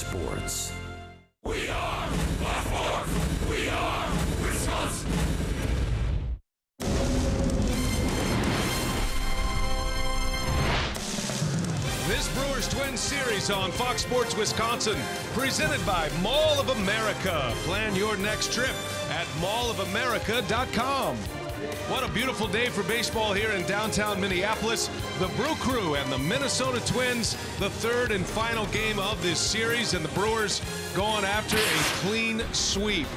sports. We are Fox. We are Wisconsin. This Brewers Twins series on Fox Sports Wisconsin, presented by Mall of America. Plan your next trip at mallofamerica.com. What a beautiful day for baseball here in downtown Minneapolis. The Brew Crew and the Minnesota Twins, the third and final game of this series, and the Brewers going after a clean sweep.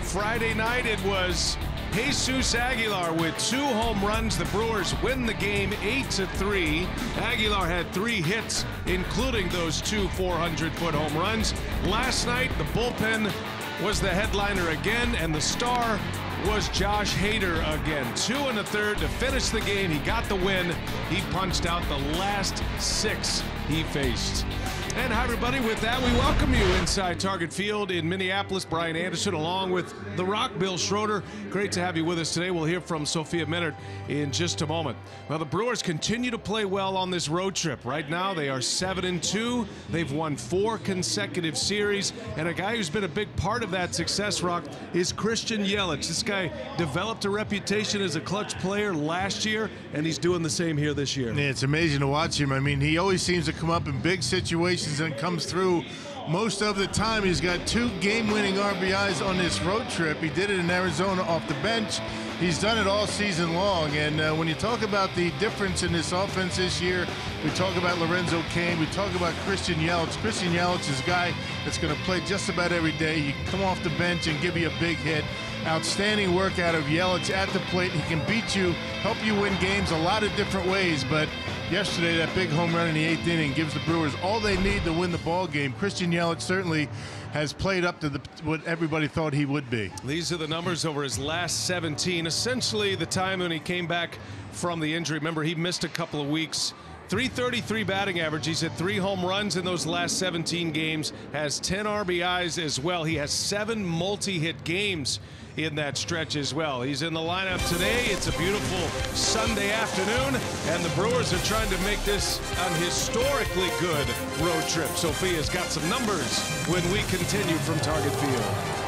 Friday night it was Jesus Aguilar with 2 home runs. The Brewers win the game 8-3. Aguilar had 3 hits, including those 2 400-foot home runs. Last night, the bullpen was the headliner again, and the star was Josh Hader again. 2 1/3 to finish the game. He got the win. He punched out the last 6 he faced. And hi, everybody. With that, we welcome you inside Target Field in Minneapolis. Brian Anderson along with The Rock, Bill Schroeder. Great to have you with us today. We'll hear from Sophia Minard in just a moment. Well, the Brewers continue to play well on this road trip. Right now, they are 7-2. They've won 4 consecutive series. And a guy who's been a big part of that success, Rock, is Christian Yelich. This guy developed a reputation as a clutch player last year, and he's doing the same here this year. Yeah, it's amazing to watch him. I mean, he always seems to come up in big situations and comes through most of the time. He's got 2 game-winning RBIs on this road trip. He did it in Arizona off the bench. He's done it all season long. And when you talk about the difference in this offense this year, we talk about Lorenzo Cain, we talk about Christian Yelich. Christian Yelich is a guy that's going to play just about every day. He can come off the bench and give you a big hit. Outstanding work out of Yelich at the plate. He can beat you, help you win games a lot of different ways, but yesterday, that big home run in the 8th inning gives the Brewers all they need to win the ball game. Christian Yelich certainly has played up to what everybody thought he would be. These are the numbers over his last 17. Essentially, the time when he came back from the injury. Remember, he missed a couple of weeks. .333 batting average. He's had 3 home runs in those last 17 games, has 10 RBIs as well. He has 7 multi-hit games in that stretch as well. He's in the lineup today. It's a beautiful Sunday afternoon, and the Brewers are trying to make this an historically good road trip. Sophia's got some numbers when we continue from Target Field.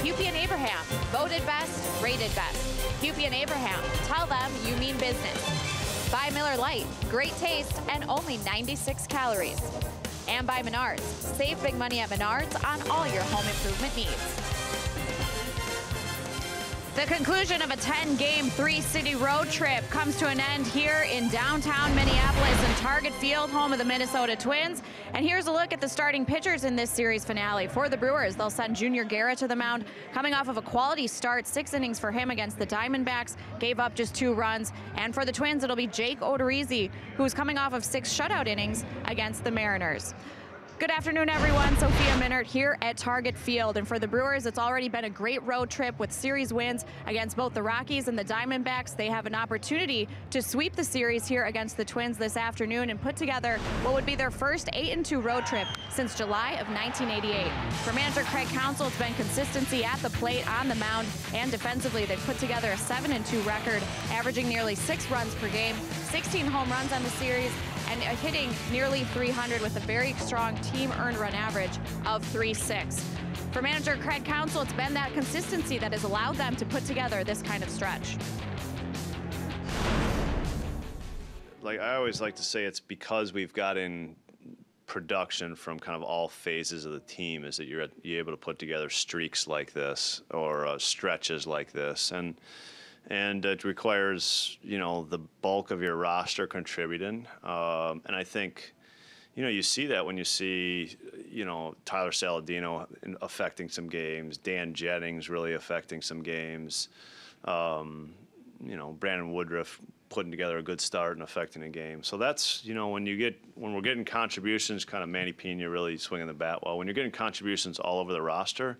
Hupy and Abraham, voted best, rated best. Hupy and Abraham, tell them you mean business. By Miller Lite, great taste and only 96 calories. And by Menards, save big money at Menards on all your home improvement needs. The conclusion of a 10-game, 3-city road trip comes to an end here in downtown Minneapolis and Target Field, home of the Minnesota Twins. And here's a look at the starting pitchers in this series finale. For the Brewers, they'll send Junior Guerra to the mound, coming off of a quality start, 6 innings for him against the Diamondbacks, gave up just 2 runs. And for the Twins, it'll be Jake Odorizzi, who's coming off of 6 shutout innings against the Mariners. Good afternoon, everyone. Sophia Minert here at Target Field. And for the Brewers, it's already been a great road trip with series wins against both the Rockies and the Diamondbacks. They have an opportunity to sweep the series here against the Twins this afternoon and put together what would be their first 8-2 road trip since July of 1988. For manager Craig Counsell, it's been consistency at the plate, on the mound, and defensively. They've put together a 7-2 record, averaging nearly 6 runs per game, 16 home runs on the series, and hitting nearly 300 with a very strong team earned run average of 3.6. For manager Craig Counsell, it's been that consistency that has allowed them to put together this kind of stretch. Like I always like to say, it's because we've gotten production from kind of all phases of the team is that you're able to put together streaks like this or stretches like this. And it requires, you know, the bulk of your roster contributing. And I think, you know, you see that when you see, you know, Tyler Saladino affecting some games, Dan Jennings really affecting some games, you know, Brandon Woodruff putting together a good start and affecting a game. So that's, you know, when we're getting contributions, kind of Manny Pena really swinging the bat well. When you're getting contributions all over the roster,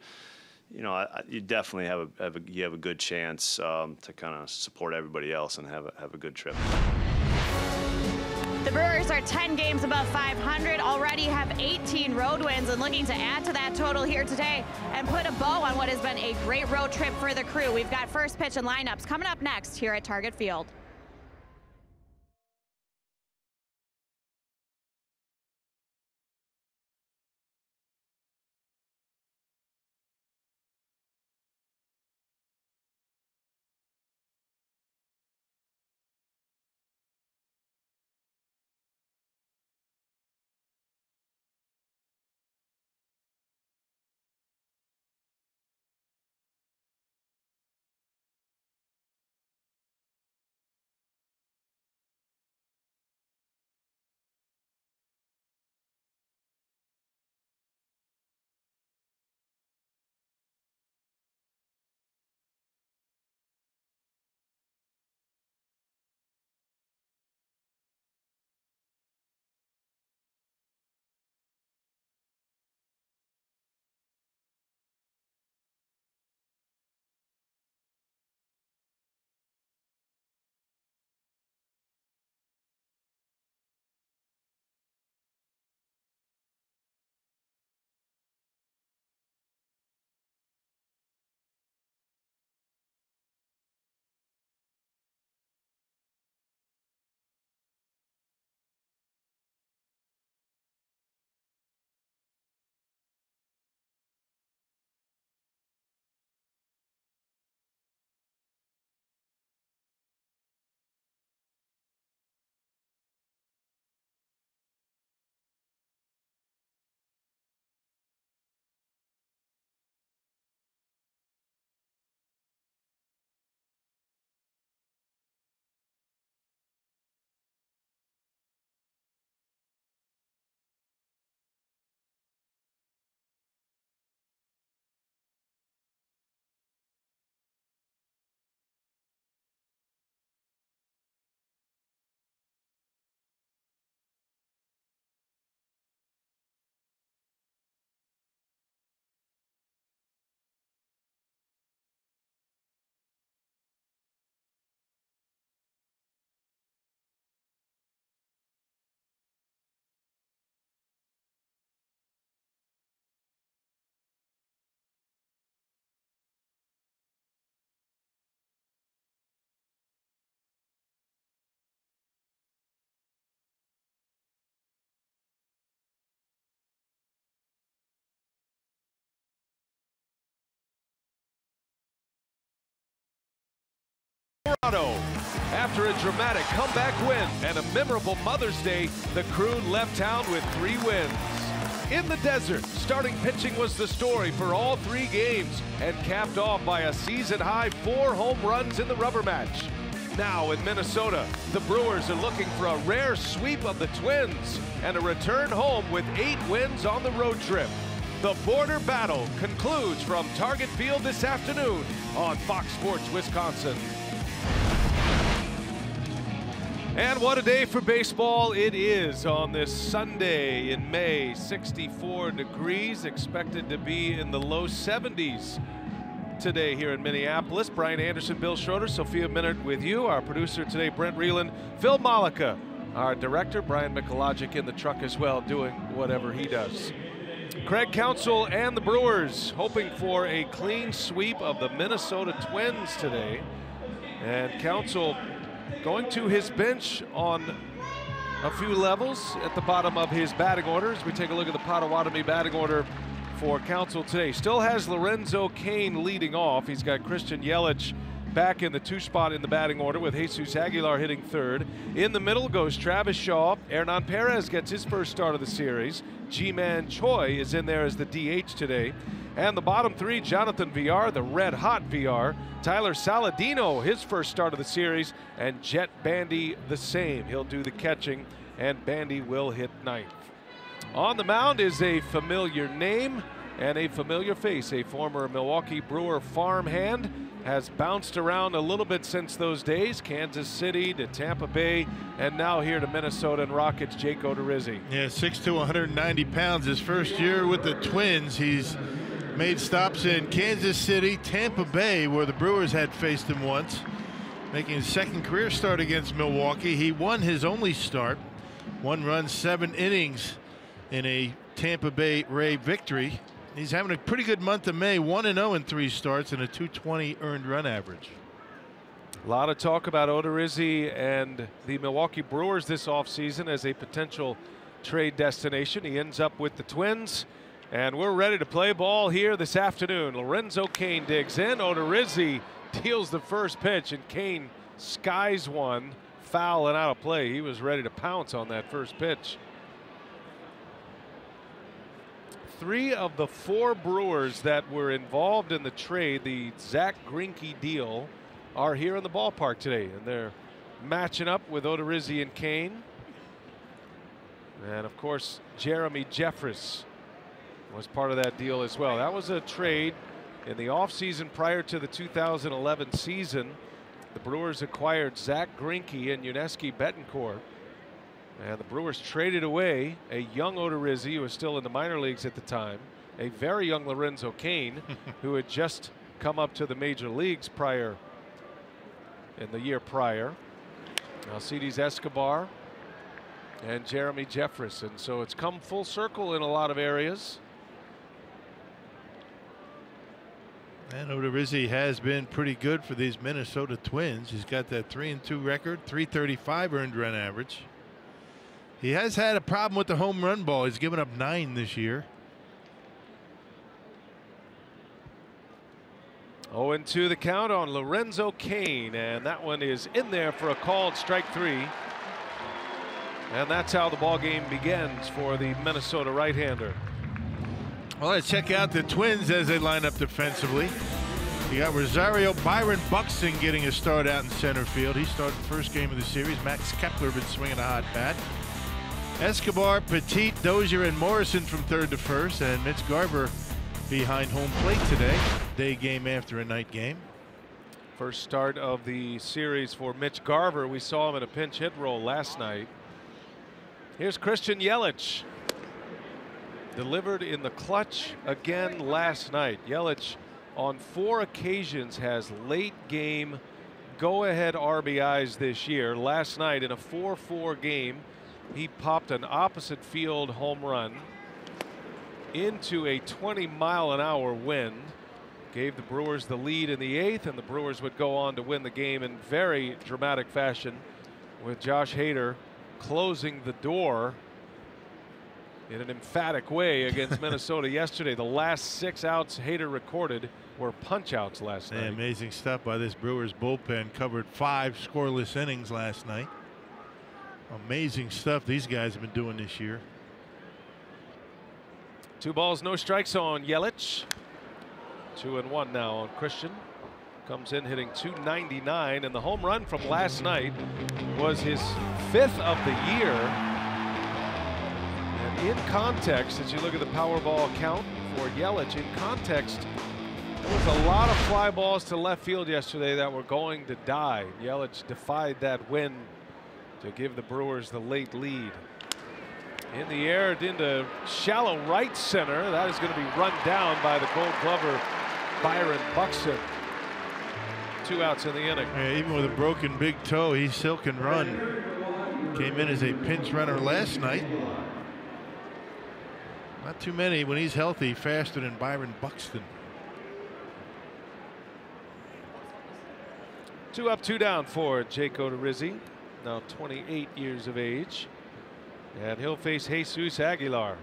you know, you definitely have a good chance to kind of support everybody else and have a good trip. The Brewers are 10 games above 500, already have 18 road wins, and looking to add to that total here today and put a bow on what has been a great road trip for the crew. We've got first pitch and lineups coming up next here at Target Field. Colorado. After a dramatic comeback win and a memorable Mother's Day, the crew left town with 3 wins. In the desert, starting pitching was the story for all 3 games and capped off by a season-high 4 home runs in the rubber match. Now in Minnesota, the Brewers are looking for a rare sweep of the Twins and a return home with 8 wins on the road trip. The border battle concludes from Target Field this afternoon on Fox Sports Wisconsin. And what a day for baseball it is on this Sunday in May. 64 degrees, expected to be in the low 70s today here in Minneapolis. Brian Anderson, Bill Schroeder, Sophia Minard with you. Our producer today, Brent Reeland, Phil Malika. Our director, Brian Mikulajic, in the truck as well, doing whatever he does. Craig Counsell and the Brewers hoping for a clean sweep of the Minnesota Twins today. And Counsell going to his bench on a few levels at the bottom of his batting order. As we take a look at the Potawatomi batting order for Counsell today. Still has Lorenzo Cain leading off. He's got Christian Yelich back in the 2 spot in the batting order with Jesus Aguilar hitting 3rd. In the middle goes Travis Shaw. Hernan Perez gets his first start of the series. Ji-Man Choi is in there as the DH today. And the bottom 3, Jonathan Villar, the red-hot Villar. Tyler Saladino, his first start of the series. And Jet Bandy the same. He'll do the catching, and Bandy will hit 9th. On the mound is a familiar name and a familiar face. A former Milwaukee Brewer farmhand, has bounced around a little bit since those days. Kansas City to Tampa Bay, and now here to Minnesota and Rockets, Jake Odorizzi. Yeah, 6'2", 190 pounds. His first year with the Twins, he's made stops in Kansas City, Tampa Bay, where the Brewers had faced him once, making his 2nd career start against Milwaukee. He won his only start, 1 run, 7 innings in a Tampa Bay Ray victory. He's having a pretty good month of May, 1-0 in 3 starts and a .220 earned run average. A lot of talk about Odorizzi and the Milwaukee Brewers this offseason as a potential trade destination. He ends up with the Twins, and we're ready to play ball here this afternoon. Lorenzo Cain digs in. Odorizzi deals the first pitch, and Cain skies one foul and out of play. He was ready to pounce on that first pitch. 3 of the 4 Brewers that were involved in the trade, the Zach Greinke deal, are here in the ballpark today, and they're matching up with Odorizzi and Cain. And of course, Jeremy Jeffress was part of that deal as well. That was a trade in the offseason prior to the 2011 season. The Brewers acquired Zach Greinke and Yuniesky Betancourt. And the Brewers traded away a young Odorizzi, who was still in the minor leagues at the time, a very young Lorenzo Cain, who had just come up to the major leagues in the year prior. Alcides Escobar and Jeremy Jeffress. And so it's come full circle in a lot of areas. And Odorizzi has been pretty good for these Minnesota Twins. He's got that 3-2 record, .335 earned run average. He has had a problem with the home run ball. He's given up 9 this year. 0-2 the count on Lorenzo Cain, and that one is in there for a called strike 3. And that's how the ball game begins for the Minnesota right-hander. Well, let's check out the Twins as they line up defensively. You got Rosario Byron Buxton getting a start out in center field. He started the first game of the series. Max Kepler been swinging a hot bat. Escobar, Petit, Dozier, and Morrison from 3rd to 1st, and Mitch Garver behind home plate today. Day game after a night game. First start of the series for Mitch Garver. We saw him in a pinch hit role last night. Here's Christian Yelich. Delivered in the clutch again last night. Yelich on 4 occasions has late game go-ahead RBIs this year. Last night in a 4-4 game, he popped an opposite field home run into a 20-mile-an-hour wind. Gave the Brewers the lead in the 8th, and the Brewers would go on to win the game in very dramatic fashion, with Josh Hader closing the door in an emphatic way against Minnesota yesterday. The last 6 outs Hader recorded were punch outs last night. Amazing stuff by this Brewers bullpen. Covered 5 scoreless innings last night. Amazing stuff these guys have been doing this year. 2 balls, no strikes on Yelich. 2-1 now on Christian. Comes in hitting .299, and the home run from last night was his 5th of the year. And in context, as you look at the Powerball count for Yelich, in context, there was a lot of fly balls to left field yesterday that were going to die. Yelich defied that wind to give the Brewers the late lead. In the air into shallow right center. That is going to be run down by the Gold Glover Byron Buxton. 2 outs in the inning. Yeah, even with a broken big toe, he still can run. Came in as a pinch runner last night. Not too many when he's healthy faster than Byron Buxton. 2 up, 2 down for Jake Odorizzi, now 28 years of age. And he'll face Jesus Aguilar.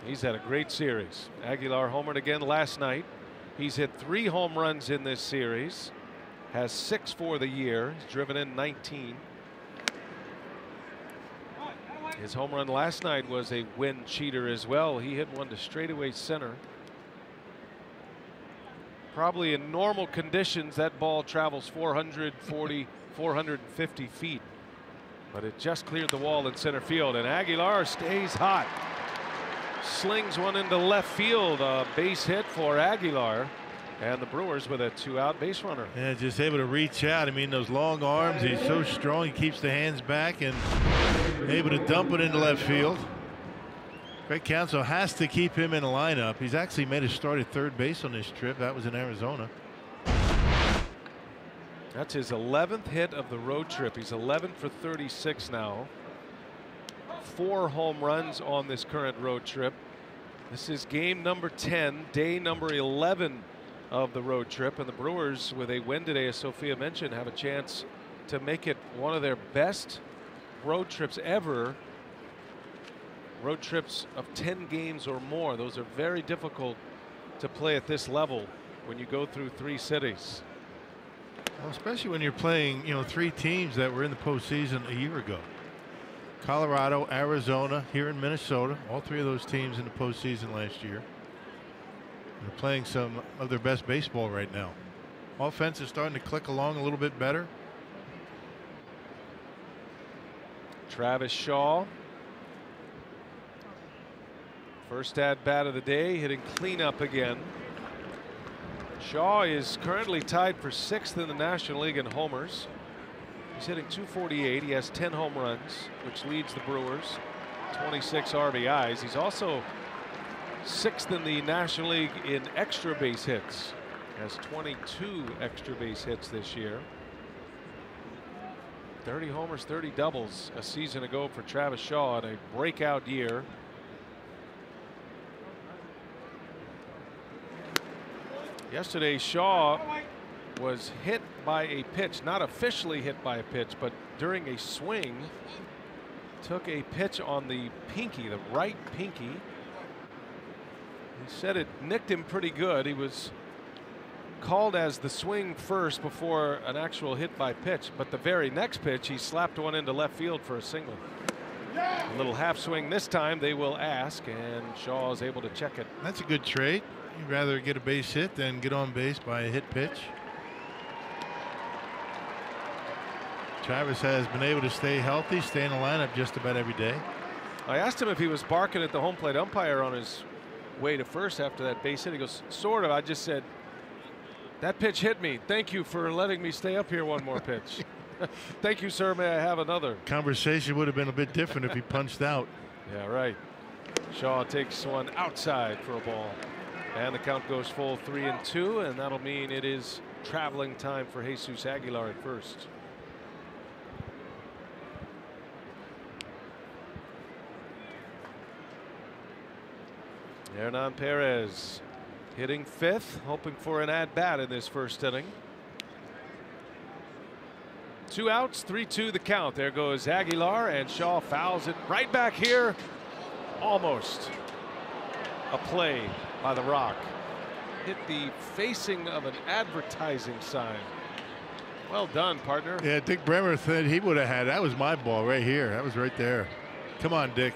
He's had a great series. Aguilar homered again last night. He's hit 3 home runs in this series. Has 6 for the year. He's driven in 19. His home run last night was a wind cheater as well. He hit one to straightaway center. Probably in normal conditions, that ball travels 440, 450 feet. But it just cleared the wall in center field, and Aguilar stays hot. Slings one into left field, a base hit for Aguilar, and the Brewers with a 2-out base runner. Yeah, just able to reach out. I mean, those long arms, he's so strong, he keeps the hands back and able to dump it into left field. Craig Counsell has to keep him in the lineup. He's actually made a start at third base on this trip. That was in Arizona. That's his 11th hit of the road trip. He's 11 for 36 now. 4 home runs on this current road trip. This is game number 10, day number 11 of the road trip, and the Brewers, with a win today, as Sophia mentioned, have a chance to make it one of their best road trips ever. Road trips of 10 games or more. Those are very difficult to play at this level when you go through 3 cities. Well, especially when you're playing, 3 teams that were in the postseason a year ago. Colorado, Arizona, here in Minnesota. All 3 of those teams in the postseason last year. They're playing some of their best baseball right now. Offense is starting to click along a little bit better. Travis Shaw. First at bat of the day, hitting cleanup again. Shaw is currently tied for 6th in the National League in homers. He's hitting .248. He has 10 home runs, which leads the Brewers. 26 RBIs. He's also 6th in the National League in extra base hits. Has 22 extra base hits this year. 30 homers, 30 doubles a season ago for Travis Shaw in a breakout year. Yesterday, Shaw was hit by a pitch, not officially hit by a pitch, but during a swing, took a pitch on the pinky, the right pinky. He said it nicked him pretty good. He was called as the swing first before an actual hit by pitch, but the very next pitch, he slapped one into left field for a single. A little half swing this time, they will ask, and Shaw is able to check it. That's a good trade. You'd rather get a base hit than get on base by a hit pitch. Travis has been able to stay healthy, stay in the lineup just about every day. I asked him if he was barking at the home plate umpire on his way to first after that base hit. He goes, sort of. I just said, that pitch hit me. Thank you for letting me stay up here one more pitch. Thank you, sir. May I have another? Conversation would have been a bit different if he punched out. Yeah, right. Shaw takes one outside for a ball. And the count goes full 3-2, and that'll mean it is traveling time for Jesus Aguilar at first. Hernan Perez hitting 5th, hoping for an at-bat in this first inning. 2 outs, 3-2 the count. There goes Aguilar, and Shaw fouls it right back here almost a play by the Rock. Hit the facing of an advertising sign. Well done, partner. Yeah, Dick Bremer said he would have had. That was my ball right here. That was right there. Come on, Dick.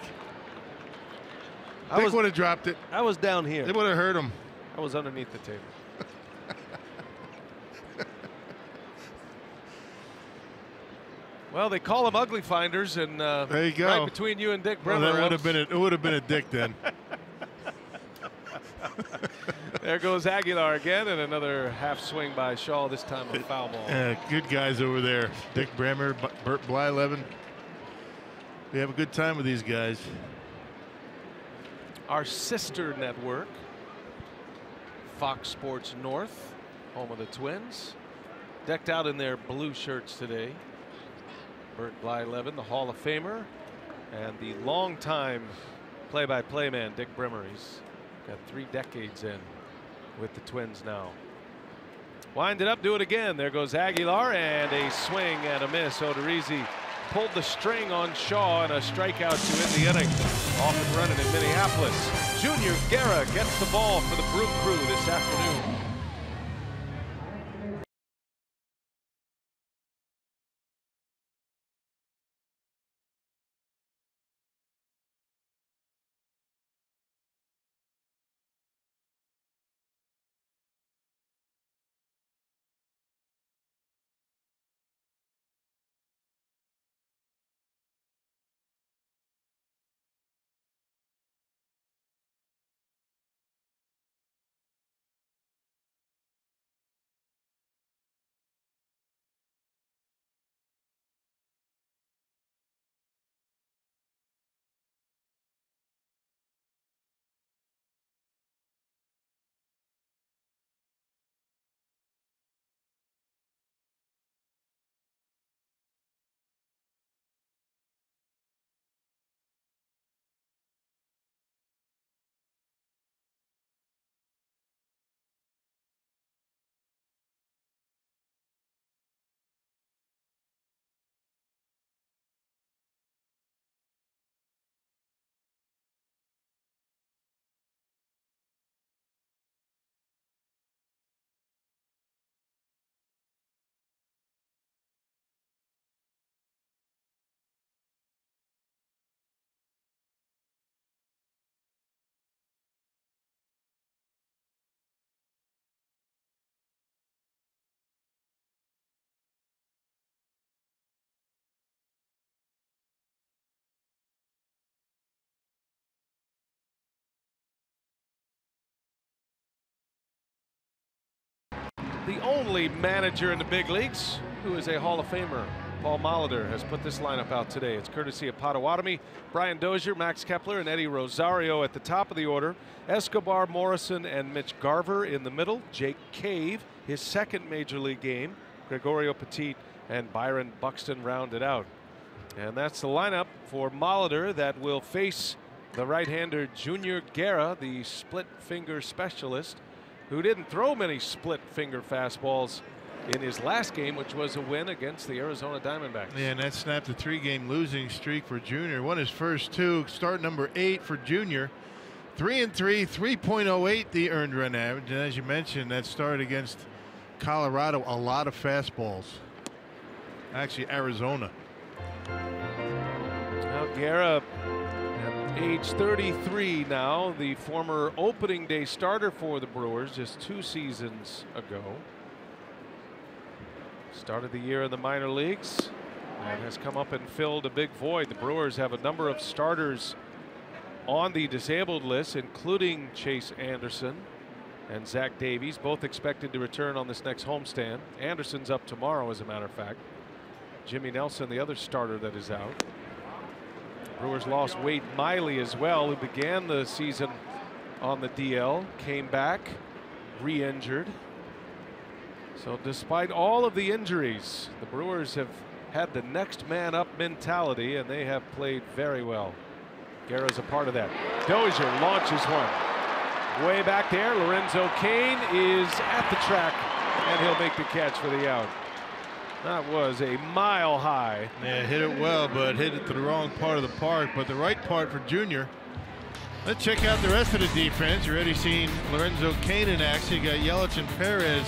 Dick would have dropped it. I was down here. It would have hurt him. I was underneath the table. Well, they call them ugly finders, and there you go. Right between you and Dick Bremer. Well, that would have been it. Would have been a Dick then. There goes Aguilar again, and another half swing by Shaw, this time a foul ball. Good guys over there. Dick Bremer, Bert Blyleven. We have a good time with these guys. Our sister network, Fox Sports North, home of the Twins, decked out in their blue shirts today. Bert Blyleven, the Hall of Famer, and the longtime play-by-play man, Dick Bremer. He's got 3 decades in with the Twins now. Wind it up, do it again. There goes Aguilar, and a swing and a miss. Odorizzi pulled the string on Shaw, and a strikeout to end the inning. Off and running in Minneapolis. Junior Guerra gets the ball for the Brew Crew this afternoon. The only manager in the big leagues who is a Hall of Famer, Paul Molitor, has put this lineup out today. It's courtesy of Potawatomi, Brian Dozier, Max Kepler, and Eddie Rosario at the top of the order. Escobar, Morrison, and Mitch Garver in the middle. Jake Cave, his second major league game. Gregorio Petit and Byron Buxton rounded out. And that's the lineup for Molitor that will face the right-hander Junior Guerra, the split finger specialist, who didn't throw many split finger fastballs in his last game, which was a win against the Arizona Diamondbacks. Yeah, and that snapped a 3-game losing streak for Junior. Won his first 2. Start number 8 for Junior. 3-3, 3.08 the earned run average. And as you mentioned, that start against Colorado, a lot of fastballs. Actually, Arizona. Now Guerra, at age 33 now, the former opening day starter for the Brewers just 2 seasons ago. Started the year in the minor leagues and has come up and filled a big void. The Brewers have a number of starters on the disabled list, including Chase Anderson and Zach Davies, both expected to return on this next homestand. Anderson's up tomorrow, as a matter of fact. Jimmy Nelson, the other starter that is out. Brewers lost Wade Miley as well, who began the season on the DL, came back, re-injured. So despite all of the injuries, the Brewers have had the next man up mentality, and they have played very well. Guerra's a part of that. Dozier launches one. Way back there, Lorenzo Cain is at the track, and he'll make the catch for the out. That was a mile high. Yeah, hit it well, but hit it to the wrong part of the park. But the right part for Junior. Let's check out the rest of the defense. You're already seen Lorenzo Kane in action. You got Yelich and Perez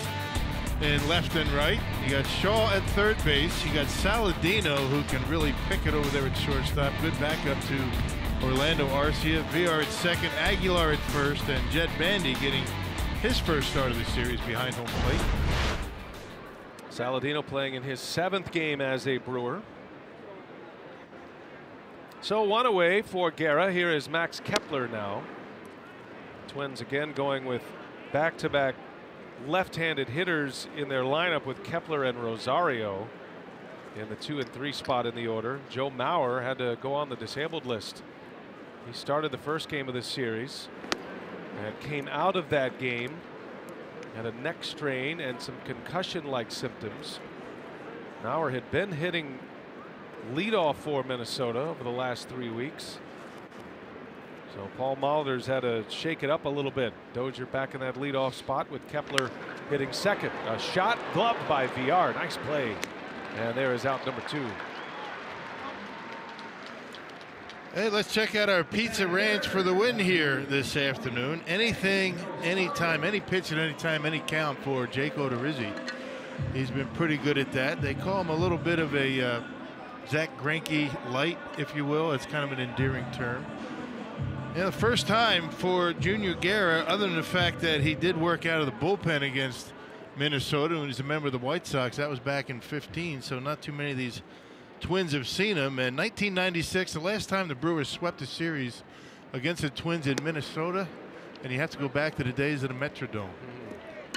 in left and right. You got Shaw at third base. You got Saladino, who can really pick it over there at shortstop. Good backup to Orlando Arcia. VR at second, Aguilar at first, and Jed Bandy getting his first start of the series behind home plate. Saladino playing in his 7th game as a Brewer. So one away for Guerra. Here is Max Kepler now. Twins again going with back-to-back left-handed hitters in their lineup with Kepler and Rosario in the 2 and 3 spot in the order. Joe Mauer had to go on the disabled list. He started the first game of this series and came out of that game had a neck strain and some concussion-like symptoms. Mauer had been hitting leadoff for Minnesota over the last 3 weeks. So Paul Molitor's had to shake it up a little bit. Dozier back in that leadoff spot with Kepler hitting second. A shot gloved by VR. Nice play. And there is out number 2. Hey, let's check out our Pizza Ranch for the win here this afternoon. Anything, anytime, any pitch at any time, any count for Jake Odorizzi. He's been pretty good at that. They call him a little bit of a Zach Greinke light, if you will. It's kind of an endearing term. And the first time for Junior Guerra, other than the fact that he did work out of the bullpen against Minnesota when he's a member of the White Sox. That was back in 15, so not too many of these Twins have seen him. And 1996, the last time the Brewers swept a series against the Twins in Minnesota, and you have to go back to the days of the Metrodome.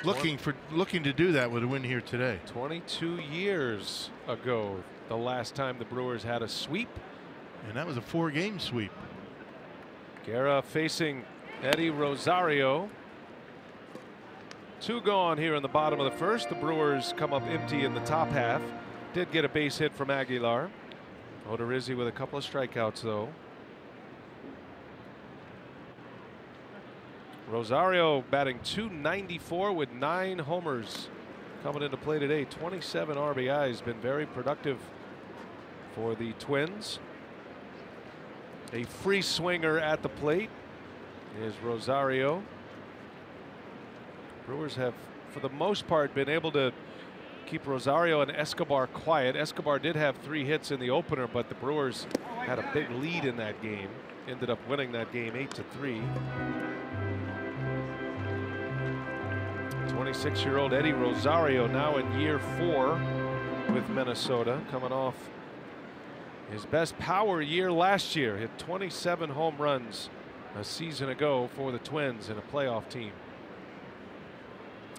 Looking to do that with a win here today. 22 years ago, the last time the Brewers had a sweep. And that was a 4-game sweep. Guerra facing Eddie Rosario. 2 gone here in the bottom of the first. The Brewers come up empty in the top half. Did get a base hit from Aguilar. Odorizzi with a couple of strikeouts though. Rosario batting .294 with 9 homers coming into play today. 27 RBIs. Been very productive for the Twins. A free swinger at the plate is Rosario. Brewers have, for the most part, been able to keep Rosario and Escobar quiet. Escobar did have 3 hits in the opener, but the Brewers had a big lead in that game. Ended up winning that game 8-3. 26-year-old Eddie Rosario now in year 4 with Minnesota, coming off his best power year last year. Hit 27 home runs a season ago for the Twins in a playoff team.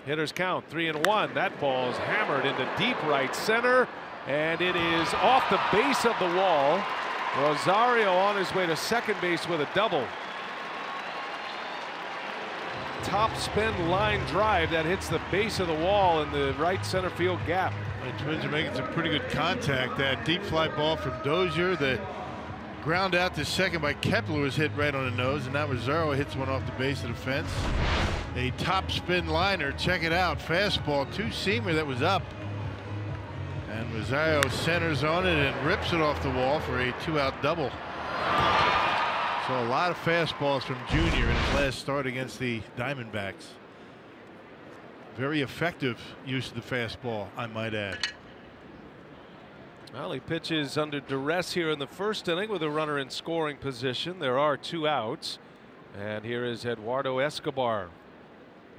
Hitters count 3-1. That ball is hammered into deep right center, and it is off the base of the wall. Rosario on his way to second base with a double. Top spin line drive that hits the base of the wall in the right center field gap. The Twins are making some pretty good contact. That deep fly ball from Dozier, the ground out to second by Kepler was hit right on the nose, and now Rosario hits one off the base of the fence. A top spin liner, check it out, fastball, 2-seamer that was up. And Rosario centers on it and rips it off the wall for a 2-out double. So a lot of fastballs from Junior in his last start against the Diamondbacks. Very effective use of the fastball, I might add. Well, he pitches under duress here in the first inning with a runner in scoring position. There are 2 outs. And here is Eduardo Escobar,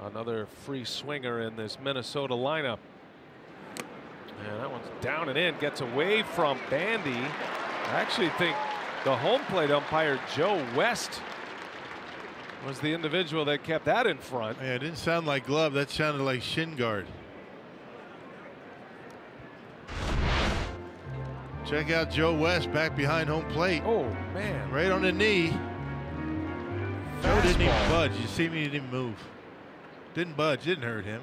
another free swinger in this Minnesota lineup. And that one's down and in, gets away from Bandy. I actually think the home plate umpire, Joe West, was the individual that kept that in front. Yeah, it didn't sound like glove, that sounded like shin guard. Check out Joe West back behind home plate. Oh man, right on the knee. Joe didn't even budge. You see me, he didn't move. Didn't budge, didn't hurt him.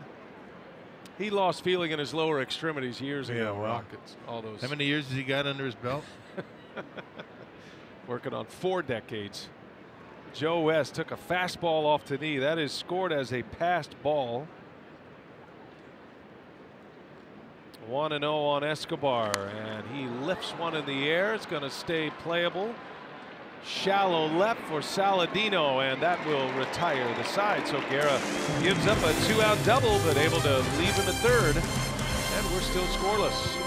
He lost feeling in his lower extremities years ago. Yeah, well, Rockets, all those. How many years has he got under his belt? Working on 4 decades. Joe West took a fastball off the knee. That is scored as a passed ball. 1-0 on Escobar, and he lifts one in the air. It's going to stay playable. Shallow left for Saladino, and that will retire the side. So Guerra gives up a 2-out double, but able to leave in the third, and we're still scoreless.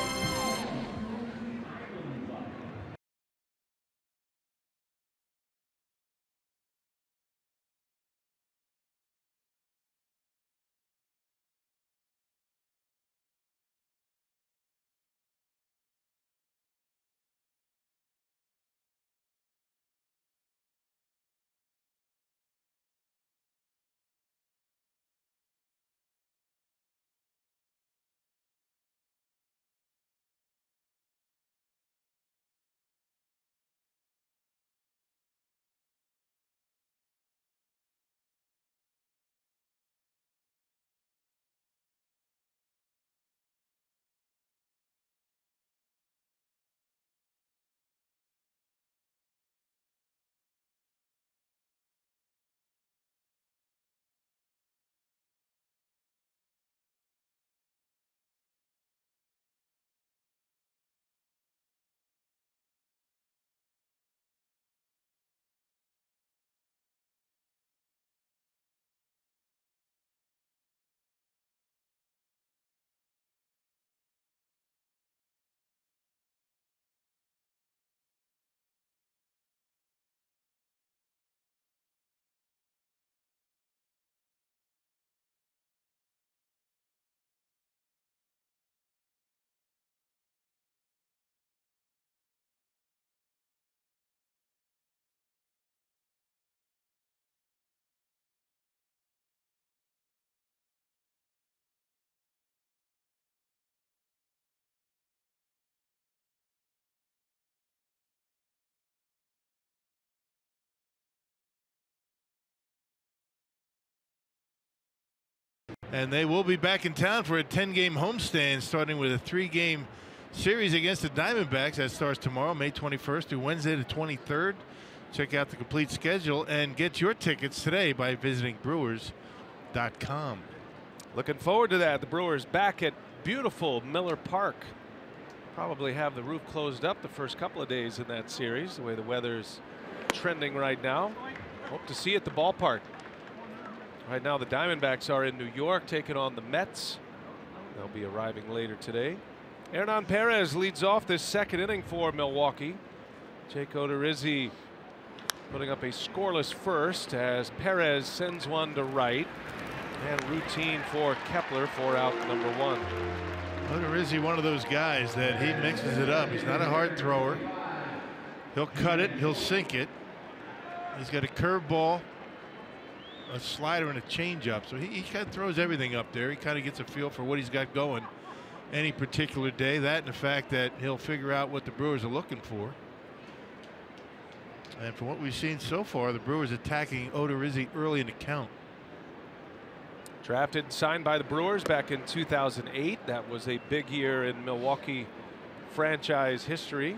And they will be back in town for a 10-game homestand, starting with a 3-game series against the Diamondbacks. That starts tomorrow, May 21st through Wednesday the 23rd. Check out the complete schedule and get your tickets today by visiting Brewers.com. Looking forward to that. The Brewers back at beautiful Miller Park. Probably have the roof closed up the first couple of days in that series, the way the weather's trending right now. Hope to see you at the ballpark. Right now the Diamondbacks are in New York taking on the Mets. They'll be arriving later today. Hernan Perez leads off this second inning for Milwaukee. Jake Odorizzi putting up a scoreless first as Perez sends one to right. And routine for Kepler for out number one. Odorizzi, one of those guys that he mixes it up. He's not a hard thrower. He'll cut it, he'll sink it. He's got a curveball, a slider, and a changeup. So he kind of throws everything up there. He kind of gets a feel for what he's got going any particular day. That and the fact that he'll figure out what the Brewers are looking for. And from what we've seen so far, the Brewers attacking Odorizzi early in the count. Drafted and signed by the Brewers back in 2008. That was a big year in Milwaukee franchise history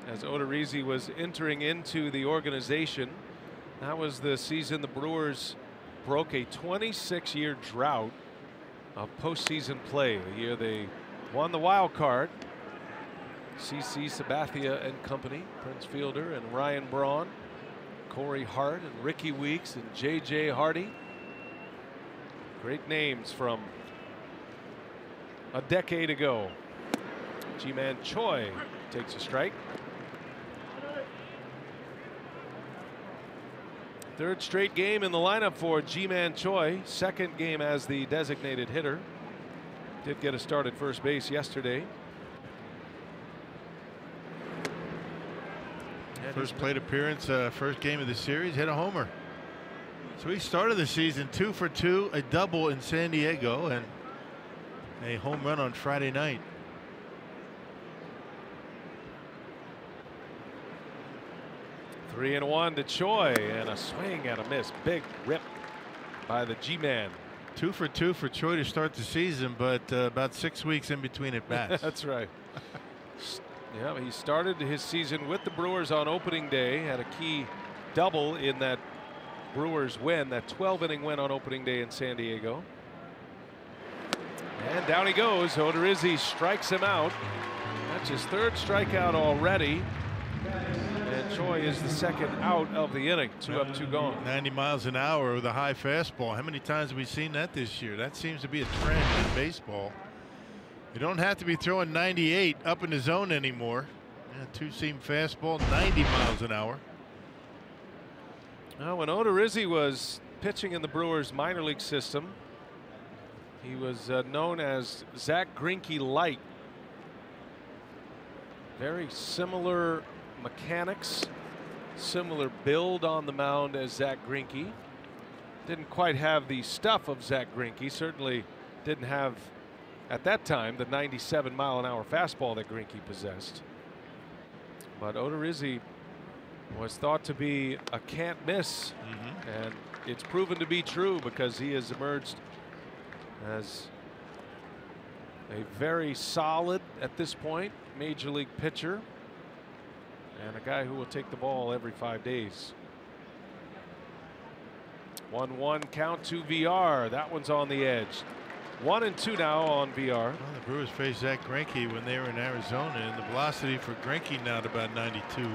as Odorizzi was entering into the organization. That was the season the Brewers broke a 26-year drought of postseason play. The year they won the wild card. CC Sabathia and company, Prince Fielder and Ryan Braun, Corey Hart and Ricky Weeks and J.J. Hardy. Great names from a decade ago. Ji-Man Choi takes a strike. Third straight game in the lineup for Ji-Man Choi. Second game as the designated hitter. Did get a start at first base yesterday. First plate appearance, first game of the series, hit a homer. So he started the season 2 for 2, a double in San Diego, and a home run on Friday night. Three and one to Choi, and a swing and a miss. Big rip by the G-Man. 2 for 2 for Choi to start the season, but about 6 weeks in between at bats. That's right. Yeah, he started his season with the Brewers on opening day, had a key double in that Brewers win, that 12-inning win on opening day in San Diego. And down he goes. Odorizzi strikes him out. That's his third strikeout already. And Choi is the second out of the inning. 2 up, 2 gone. 90 miles an hour with a high fastball. How many times have we seen that this year? That seems to be a trend in baseball. You don't have to be throwing 98 up in the zone anymore. Yeah, two-seam fastball, 90 miles an hour. Now, when Odorizzi was pitching in the Brewers minor league system, he was known as Zach Greinke Light. Very similar mechanics, similar build on the mound as Zach Greinke. Didn't quite have the stuff of Zach Greinke. Certainly didn't have, at that time, the 97-mile-an-hour fastball that Greinke possessed. But Odorizzi was thought to be a can't miss, and it's proven to be true because he has emerged as a very solid, at this point, major league pitcher and a guy who will take the ball every 5 days. 1-1 count to VR. That one's on the edge. 1-2 now on VR. Well, the Brewers faced Zach Greinke when they were in Arizona, and the velocity for Greinke now at about 92.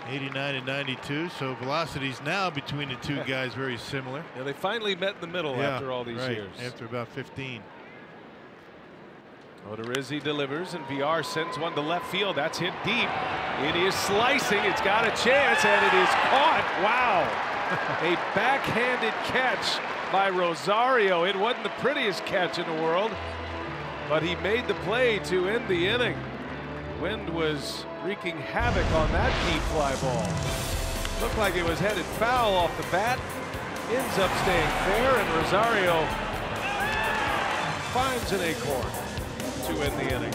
89 and 92, so velocities now between the two guys very similar. Yeah, they finally met in the middle after all these years. After about 15. Odorizzi delivers, and VR sends one to left field. That's hit deep. It is slicing. It's got a chance, and it is caught. Wow. A backhanded catch by Rosario. It wasn't the prettiest catch in the world, but he made the play to end the inning. Wind was wreaking havoc on that deep fly ball. Looked like it was headed foul off the bat. Ends up staying fair, and Rosario finds an acorn to end the inning.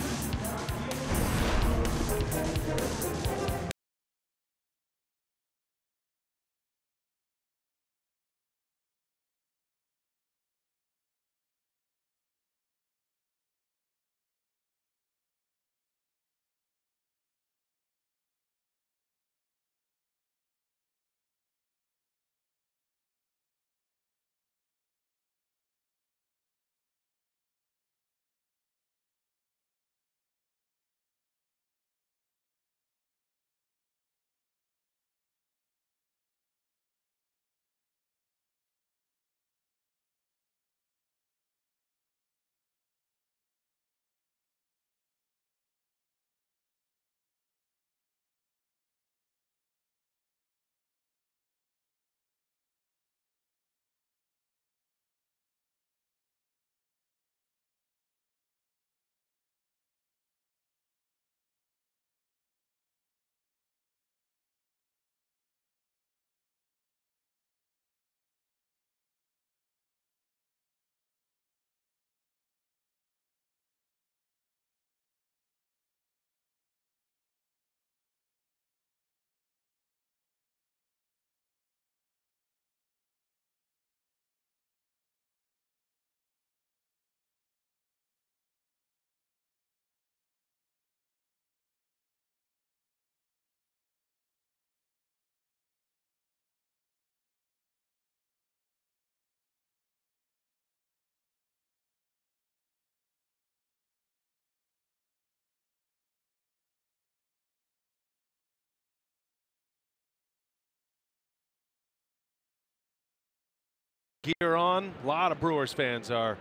Gear on. A lot of Brewers fans are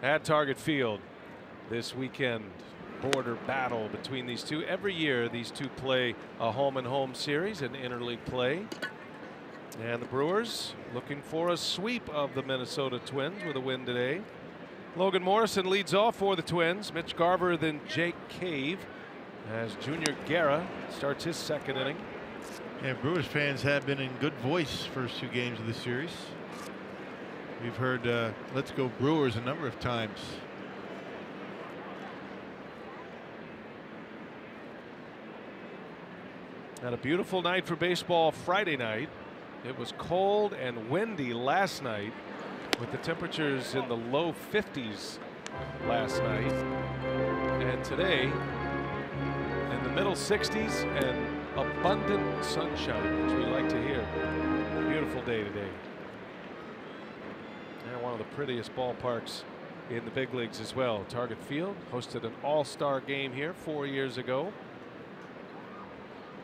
at Target Field this weekend. Border battle between these two. Every year these two play a home and home series in interleague play. And the Brewers looking for a sweep of the Minnesota Twins with a win today. Logan Morrison leads off for the Twins. Mitch Garver, then Jake Cave, as Junior Guerra starts his second inning. Yeah, Brewers fans have been in good voice first 2 games of the series. We've heard "Let's go Brewers" a number of times. Had a beautiful night for baseball Friday night. It was cold and windy last night, with the temperatures in the low 50s last night. And today, in the middle 60s and abundant sunshine, which we like to hear. Beautiful day today. And one of the prettiest ballparks in the big leagues as well. Target Field hosted an all-star game here 4 years ago.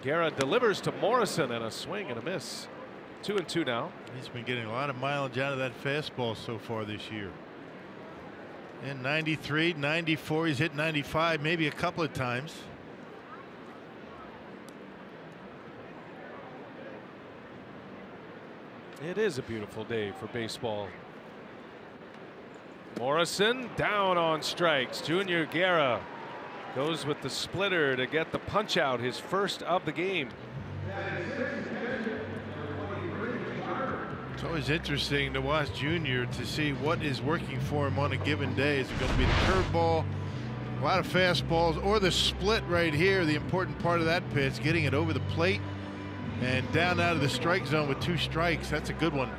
Guerra delivers to Morrison, and a swing and a miss. 2-2 now. He's been getting a lot of mileage out of that fastball so far this year. And 93, 94, he's hit 95 maybe a couple of times. It is a beautiful day for baseball. Morrison down on strikes. Junior Guerra goes with the splitter to get the punch out, his first of the game. It's always interesting to watch Junior to see what is working for him on a given day. Is it going to be the curveball, a lot of fastballs, or the split right here, the important part of that pitch, getting it over the plate and down out of the strike zone with 2 strikes. That's a good one.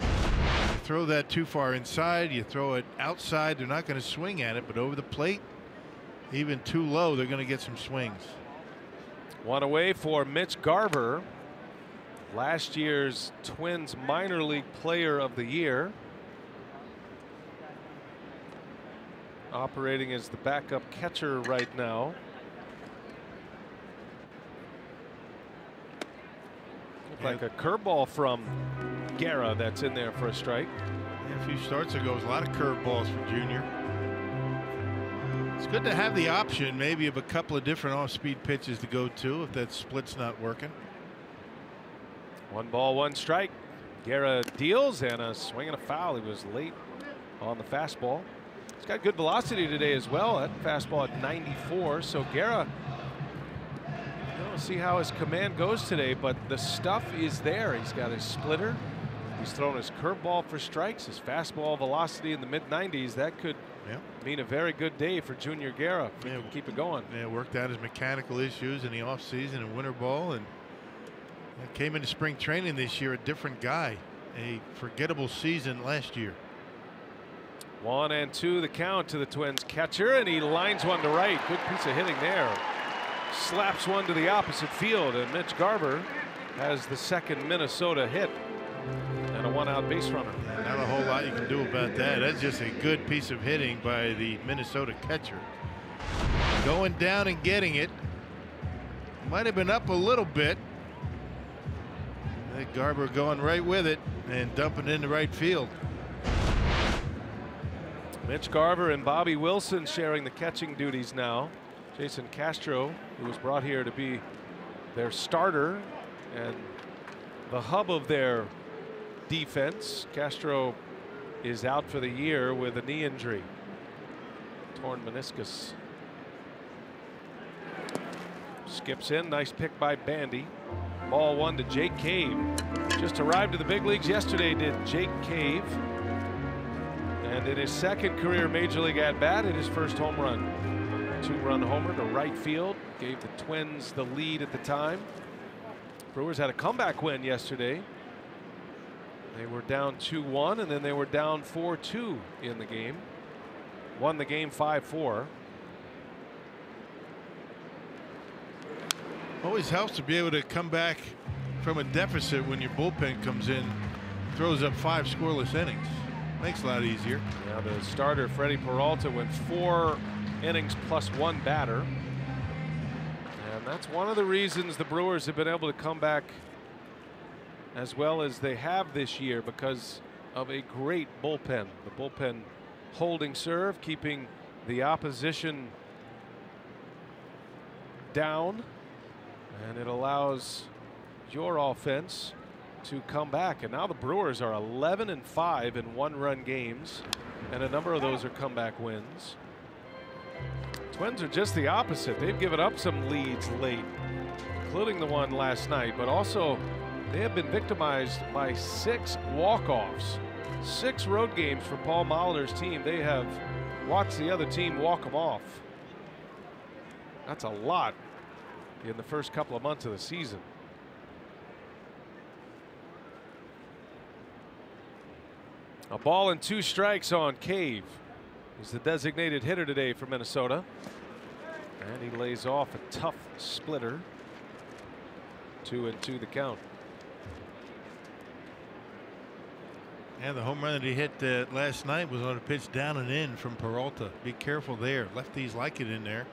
You throw that too far inside, you throw it outside, they're not going to swing at it, but over the plate, even too low, they're going to get some swings. One away for Mitch Garver, last year's Twins minor league player of the year, operating as the backup catcher right now. Like a curveball from Guerra that's in there for a strike. Yeah, a few starts ago, was a lot of curveballs for Junior. It's good to have the option maybe of a couple of different off-speed pitches to go to if that split's not working. 1 ball, 1 strike. Guerra deals, and a swing and a foul. He was late on the fastball. He's got good velocity today as well. That fastball at 94. So Guerra, we'll see how his command goes today, but the stuff is there. He's got his splitter. He's thrown his curveball for strikes, his fastball velocity in the mid-90s. That could mean a very good day for Junior Guerra if he can keep it going. Yeah, worked out his mechanical issues in the offseason and winter ball, and came into spring training this year a different guy. A forgettable season last year. 1-2 the count to the Twins catcher, and he lines one to right. Good piece of hitting there. Slaps one to the opposite field, and Mitch Garver has the second Minnesota hit and a 1-out base runner. Not a whole lot you can do about that. That's just a good piece of hitting by the Minnesota catcher. Going down and getting it. Might have been up a little bit. That Garver going right with it and dumping it into right field. Mitch Garver and Bobby Wilson sharing the catching duties now. Jason Castro, who was brought here to be their starter and the hub of their defense. Castro is out for the year with a knee injury. Torn meniscus. Skips in. Nice pick by Bandy. Ball 1 to Jake Cave. Just arrived to the big leagues yesterday, did Jake Cave. And in his second career major league at bat, hit his first home run. 2-run homer to right field. Gave the Twins the lead at the time. Brewers had a comeback win yesterday. They were down 2-1, and then they were down 4-2 in the game. Won the game 5-4. Always helps to be able to come back from a deficit when your bullpen comes in, throws up 5 scoreless innings. Makes it a lot easier. Yeah, the starter Freddie Peralta went 4 innings plus 1 batter. And that's one of the reasons the Brewers have been able to come back as well as they have this year, because of a great bullpen. The bullpen holding serve, keeping the opposition down, and it allows your offense to come back. And now the Brewers are 11-5 in 1-run games, and a number of those are comeback wins. Twins are just the opposite. They've given up some leads late, including the one last night, but also they have been victimized by 6 walk-offs. 6 road games for Paul Molitor's team. They have watched the other team walk them off. That's a lot in the first couple of months of the season. A ball and 2 strikes on Cave. He's the designated hitter today for Minnesota. And he lays off a tough splitter. 2-2 the count. Yeah, the home run that he hit last night was on a pitch down and in from Peralta. Be careful there. Lefties like it in there.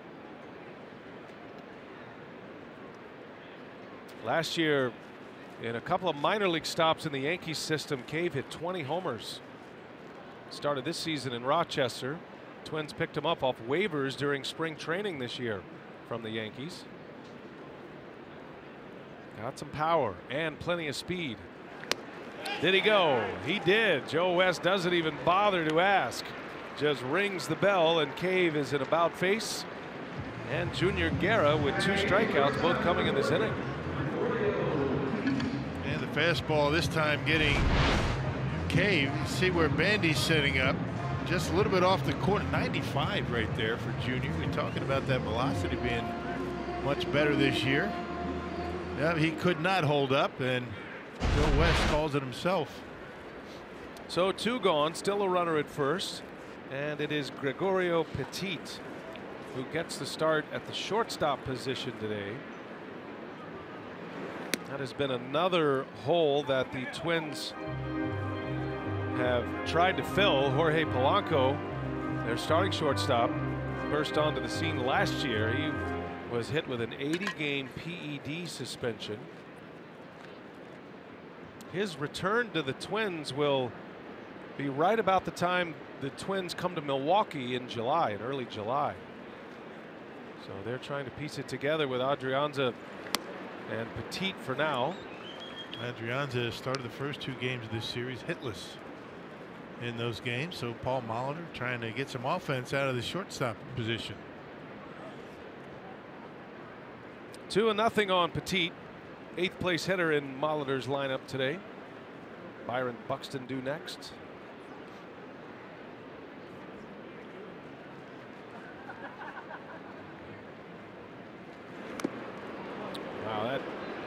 Last year, in a couple of minor league stops in the Yankees system, Cave hit 20 homers. Started this season in Rochester. Twins picked him up off waivers during spring training this year from the Yankees. Got some power and plenty of speed. Did he go? He did. Joe West doesn't even bother to ask. Just rings the bell, and Cave is in about face. And Junior Guerra with 2 strikeouts, both coming in this inning. And the fastball this time getting Cave. You see where Bandy's setting up. Just a little bit off the corner. 95 right there for Junior. We're talking about that velocity being much better this year. Yeah, he could not hold up, and Joe West calls it himself. So 2 gone, still a runner at first, and it is Gregorio Petit who gets the start at the shortstop position today. That has been another hole that the Twins have tried to fill. Jorge Polanco, their starting shortstop, burst onto the scene last year. He was hit with an 80-game PED suspension. His return to the Twins will be right about the time the Twins come to Milwaukee in July, in early July. So they're trying to piece it together with Adrianza and Petit for now. Adrianza started the first 2 games of this series hitless in those games. So Paul Molitor trying to get some offense out of the shortstop position. 2-0 on Petit, 8th place hitter in Molitor's lineup today. Byron Buxton due next. Wow, that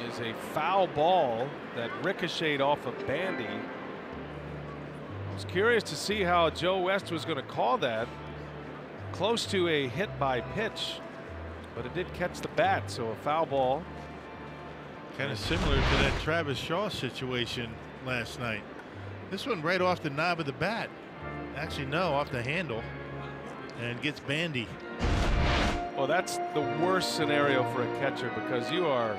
is a foul ball that ricocheted off of Bandy. I was curious to see how Joe West was going to call that. Close to a hit by pitch, but it did catch the bat, so a foul ball. Kind of similar to that Travis Shaw situation last night. This one right off the knob of the bat. Actually, no, off the handle, and gets Bandy. Well, that's the worst scenario for a catcher, because you're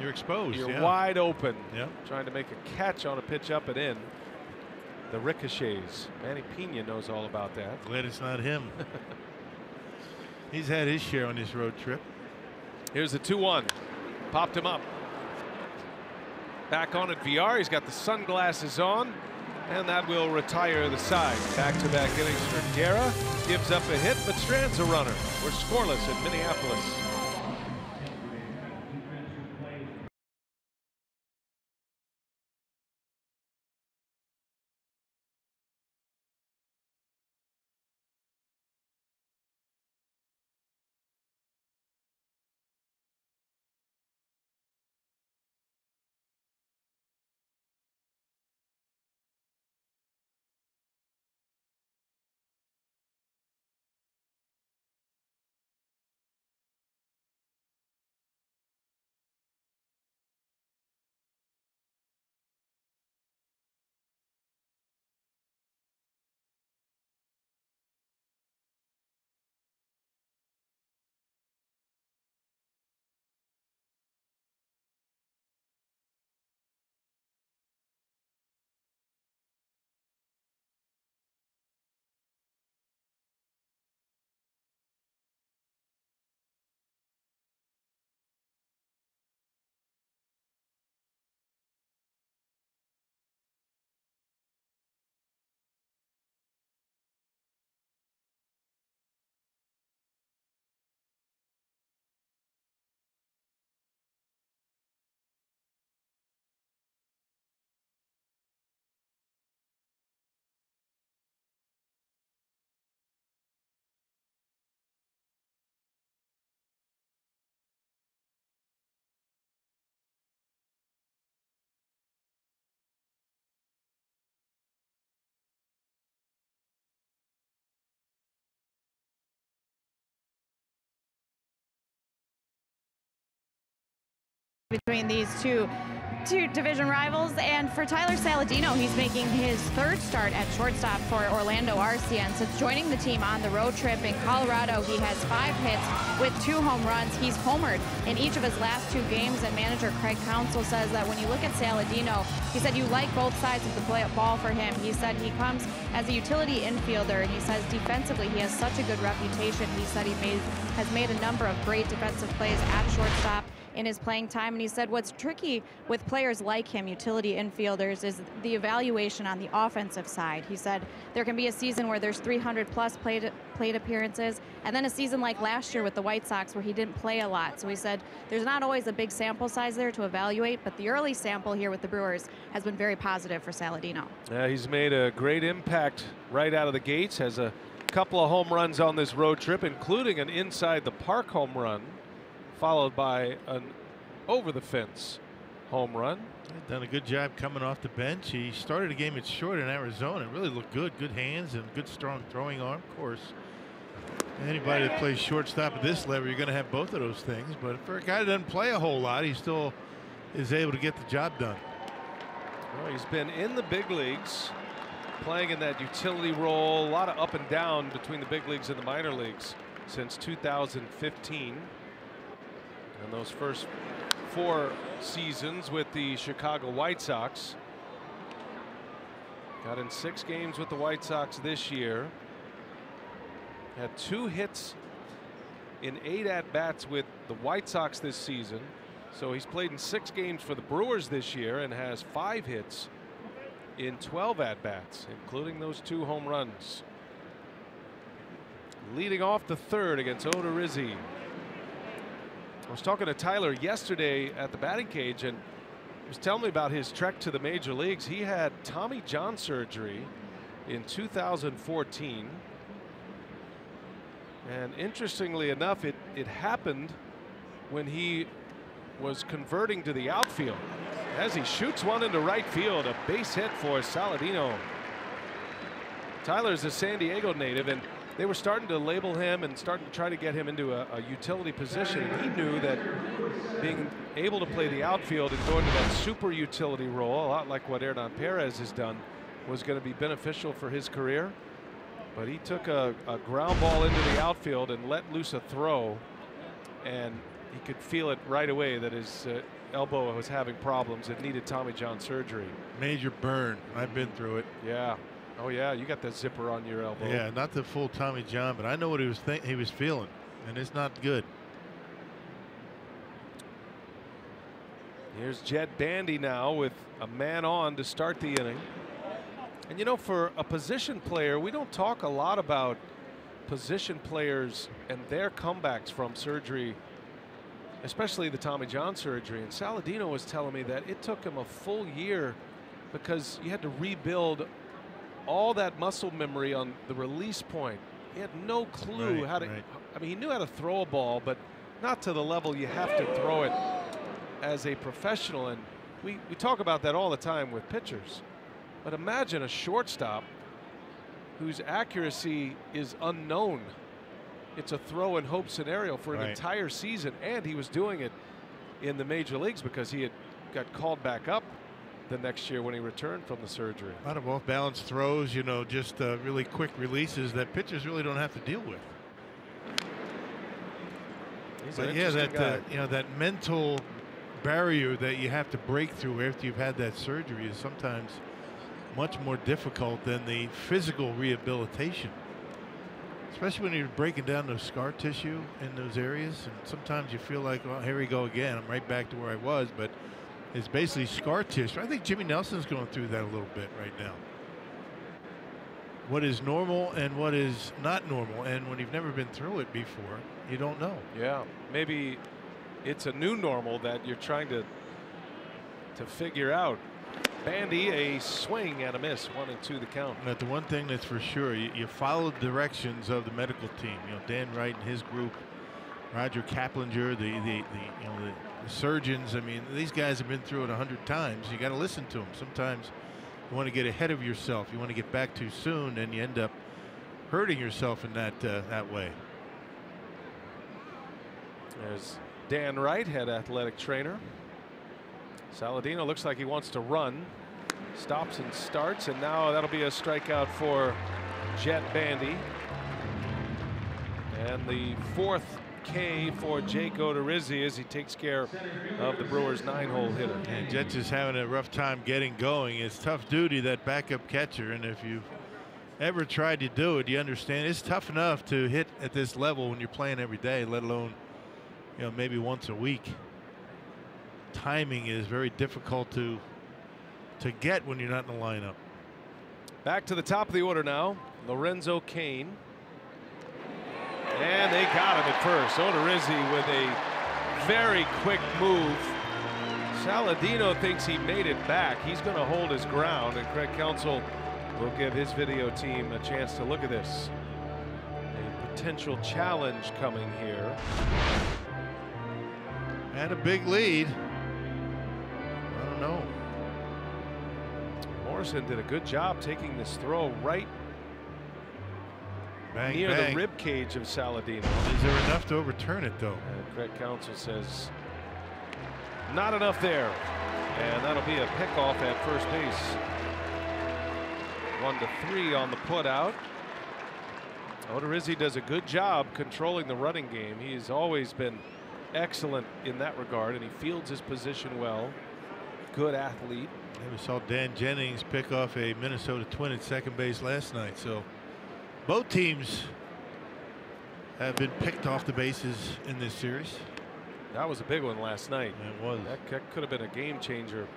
exposed. You're yeah. wide open. Yep. Trying to make a catch on a pitch up and in. The ricochets. Manny Pena knows all about that. Glad it's not him. He's had his share on this road trip. Here's the 2-1. Popped him up. Back on at VR. He's got the sunglasses on, and that will retire the side. Back-to-back innings for Guerra. Gives up a hit, but strands a runner. We're scoreless in Minneapolis. Between these two to division rivals, and for Tyler Saladino, he's making his third start at shortstop for Orlando RCN. Since joining the team on the road trip in Colorado, he has 5 hits with 2 home runs. He's homered in each of his last 2 games, and manager Craig Counsell says that when you look at Saladino, he said you like both sides of the ball for him. He said he comes as a utility infielder, and he says defensively he has such a good reputation. He said he has made a number of great defensive plays at shortstop in his playing time, and he said what's tricky with players like him, utility infielders, is the evaluation on the offensive side. He said there can be a season where there's 300 plus plate appearances, and then a season like last year with the White Sox where he didn't play a lot. So he said there's not always a big sample size there to evaluate, but the early sample here with the Brewers has been very positive for Saladino. Yeah, he's made a great impact right out of the gates, has a couple of home runs on this road trip, including an inside the park home run, followed by an over the fence home run. He's done a good job coming off the bench. He started a game at short in Arizona. It really looked good. Good hands and good strong throwing arm, of course. Anybody that plays shortstop at this level, you're going to have both of those things. But for a guy that doesn't play a whole lot, he still is able to get the job done. Well, he's been in the big leagues, playing in that utility role, a lot of up and down between the big leagues and the minor leagues since 2015. And those first 4 seasons with the Chicago White Sox. Got in 6 games with the White Sox this year. Had 2 hits in 8 at-bats with the White Sox this season. So he's played in 6 games for the Brewers this year and has 5 hits in 12 at-bats, including those 2 home runs. Leading off the 3rd against Odorizzi. I was talking to Tyler yesterday at the batting cage, and he was telling me about his trek to the major leagues. He had Tommy John surgery in 2014. And interestingly enough, it happened when he was converting to the outfield. As he shoots one into right field, a base hit for Saladino. Tyler's a San Diego native, and they were starting to label him and starting to try to get him into a utility position. And he knew that being able to play the outfield and go into that super utility role, a lot like what Hernan Perez has done, was going to be beneficial for his career. But he took a ground ball into the outfield and let loose a throw, and he could feel it right away that his elbow was having problems. It needed Tommy John surgery. Major burn. I've been through it. Yeah. Oh yeah, you got that zipper on your elbow. Yeah, not the full Tommy John, but I know what he was feeling, and it's not good. Here's Jed Bandy now with a man on to start the inning. And you know, for a position player, we don't talk a lot about position players and their comebacks from surgery, especially the Tommy John surgery. And Saladino was telling me that it took him a full year because you had to rebuild all that muscle memory on the release point. He had no clue how to, I mean, he knew how to throw a ball, but not to the level you have to throw it as a professional. And we talk about that all the time with pitchers. But imagine a shortstop whose accuracy is unknown. It's a throw and hope scenario for an entire season, and he was doing it in the major leagues because he had got called back up the next year when he returned from the surgery. A lot of off-balance throws, you know, just really quick releases that pitchers really don't have to deal with. But yeah, that you know, that mental barrier that you have to break through after you've had that surgery is sometimes much more difficult than the physical rehabilitation, especially when you're breaking down the scar tissue in those areas. And sometimes you feel like, well, here we go again. I'm right back to where I was, but it's basically scar tissue. I think Jimmy Nelson's going through that a little bit right now. What is normal and what is not normal, and when you've never been through it before, you don't know. Yeah, maybe it's a new normal that you're trying to figure out. Bandy, a swing and a miss, 1-2 the count. But the one thing that's for sure, you follow the directions of the medical team. You know, Dan Wright and his group, Roger Kaplinger, the surgeons. I mean, these guys have been through it 100 times. You got to listen to them. Sometimes you want to get ahead of yourself. You want to get back too soon, and you end up hurting yourself in that way. There's Dan Wright, head athletic trainer. Saladino looks like he wants to run. Stops and starts, and now that'll be a strikeout for Jet Bandy. And the 4th K for Jake Odorizzi as he takes care of the Brewers' 9-hole hitter. And Jet's just having a rough time getting going. It's tough duty, that backup catcher, and if you've ever tried to do it, you understand it's tough enough to hit at this level when you're playing every day, let alone, you know, maybe once a week. Timing is very difficult to get when you're not in the lineup. Back to the top of the order now, Lorenzo Cain. And they got him at first. Odorizzi with a very quick move. Saladino thinks he made it back. He's going to hold his ground, and Craig Counsell will give his video team a chance to look at this. A potential challenge coming here. And a big lead. I don't know. Morrison did a good job taking this throw right near bang. the rib cage of Saladino. Is there enough to overturn it, though? And Craig Counsell says not enough there. And that'll be a pickoff at first base. 1-3 on the put out. Odorizzi does a good job controlling the running game. He's always been excellent in that regard, and he fields his position well. Good athlete. And we saw Dan Jennings pick off a Minnesota Twin at second base last night. So both teams have been picked off the bases in this series. That was a big one last night. It was. That could have been a game changer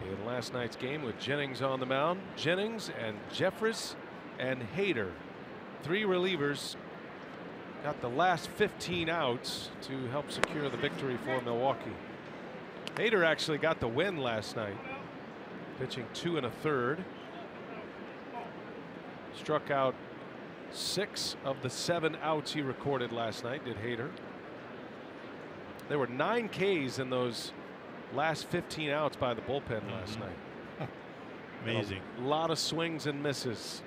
in last night's game with Jennings on the mound. Jennings and Jeffress and Hader, 3 relievers, got the last 15 outs to help secure the victory for Milwaukee. Hader actually got the win last night, pitching 2 1/3. Struck out 6 of the 7 outs he recorded last night, did Hader. There were 9 Ks in those last 15 outs by the bullpen last night. Amazing. A lot of swings and misses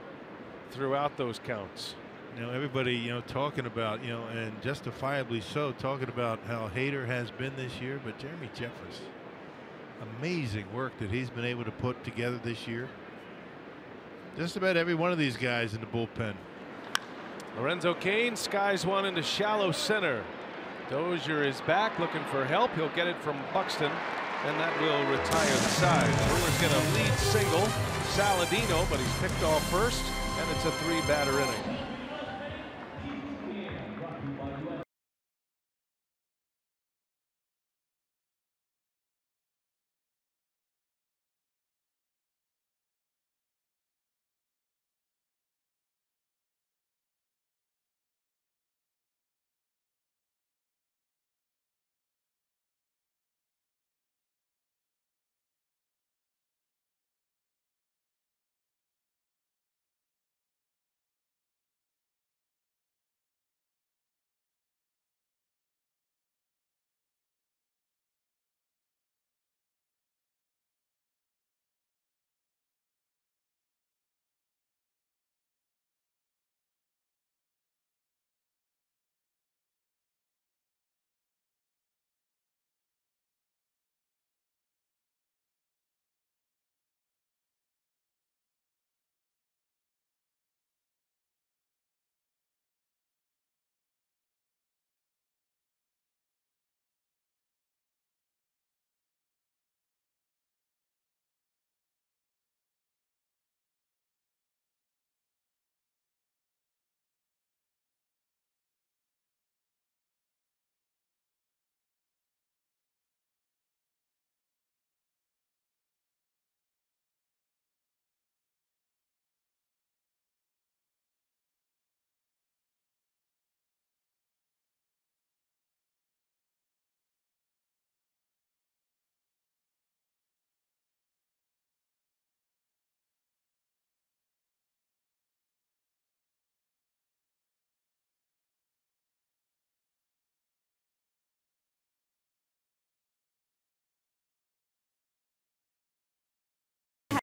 throughout those counts. You know, everybody, you know, talking about, you know, and justifiably so, talking about how Hader has been this year, but Jeremy Jeffress, amazing work that he's been able to put together this year. Just about every one of these guys in the bullpen. Lorenzo Cain skies one into shallow center. Dozier is back looking for help. He'll get it from Buxton, and that will retire the side. Brewers get a lead single. Saladino, but he's picked off first, and it's a 3-batter inning.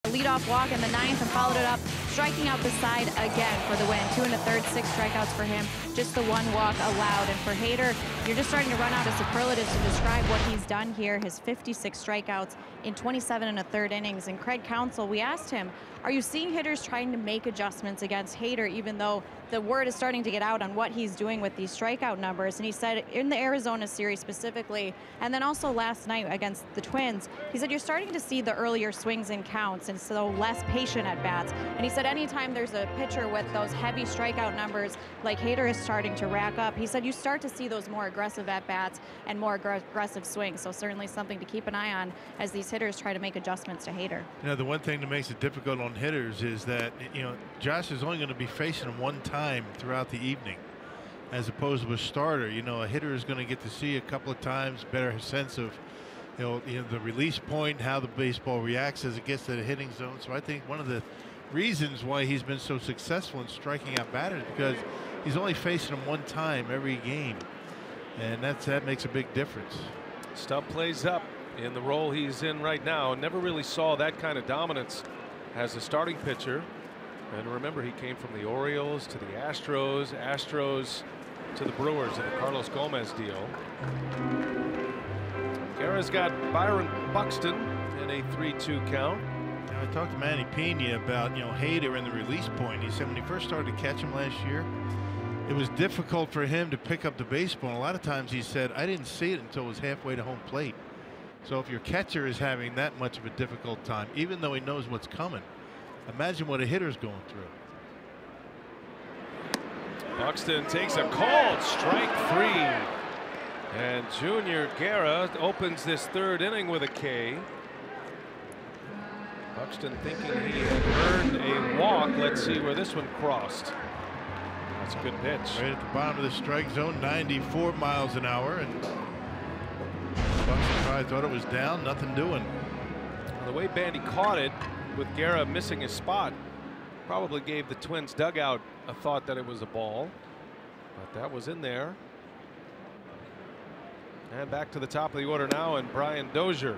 Leadoff walk in the 9th and followed it up striking out the side again for the win. 2 1/3, 6 strikeouts for him, just the 1 walk allowed. And for Hader, you're just starting to run out of superlatives to describe what he's done here. His 56 strikeouts in 27 1/3 innings. And Craig Counsell, we asked him, are you seeing hitters trying to make adjustments against Hader, even though the word is starting to get out on what he's doing with these strikeout numbers? And he said in the Arizona series specifically, and then also last night against the Twins, he said you're starting to see the earlier swings and counts, and so less patient at bats. And he said anytime there's a pitcher with those heavy strikeout numbers like Hader is starting to rack up, he said you start to see those more aggressive at bats and more aggressive swings. So certainly something to keep an eye on as these hitters try to make adjustments to Hader. You know, the one thing that makes it difficult on hitters is that, you know, Josh is only going to be facing him one time throughout the evening, as opposed to a starter. You know, a hitter is going to get to see a couple of times, better sense of, you know, the release point, how the baseball reacts as it gets to the hitting zone. So I think one of the reasons why he's been so successful in striking out batters because he's only facing them one time every game, and that makes a big difference. Stubb plays up in the role he's in right now. Never really saw that kind of dominance as a starting pitcher. And remember, he came from the Orioles to the Astros to the Brewers in the Carlos Gomez deal. Guerra's got Byron Buxton in a 3-2 count. Now, I talked to Manny Pena about, you know, Hader and the release point. He said when he first started to catch him last year, it was difficult for him to pick up the baseball. And a lot of times he said, I didn't see it until it was halfway to home plate. So if your catcher is having that much of a difficult time, even though he knows what's coming, imagine what a hitter's going through. Buxton takes a called strike 3. And Junior Guerra opens this 3rd inning with a K. Buxton thinking he had earned a walk. Let's see where this one crossed. That's a good pitch. Right at the bottom of the strike zone, 94 miles an hour. And Buxton probably thought it was down, nothing doing. Well, the way Bandy caught it, with Guerra missing his spot, probably gave the Twins dugout a thought that it was a ball, but that was in there. And back to the top of the order now, and Brian Dozier.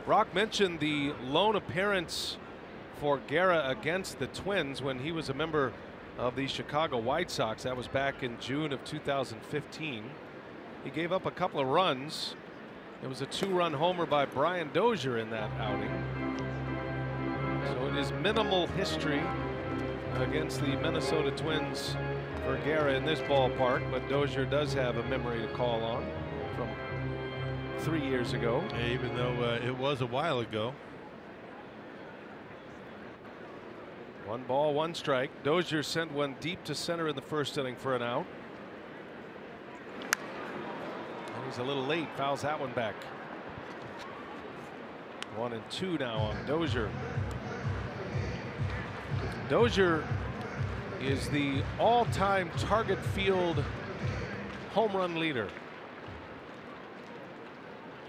Brock mentioned the lone appearance for Guerra against the Twins when he was a member of the Chicago White Sox. That was back in June of 2015. He gave up a couple of runs. It was a 2-run homer by Brian Dozier in that outing. So it is minimal history against the Minnesota Twins for Guerra in this ballpark, but Dozier does have a memory to call on from 3 years ago. Yeah, even though it was a while ago. 1 ball, 1 strike. Dozier sent one deep to center in the 1st inning for an out. He's a little late, fouls that one back. 1-2 now on Dozier. Dozier is the all-time target field home run leader.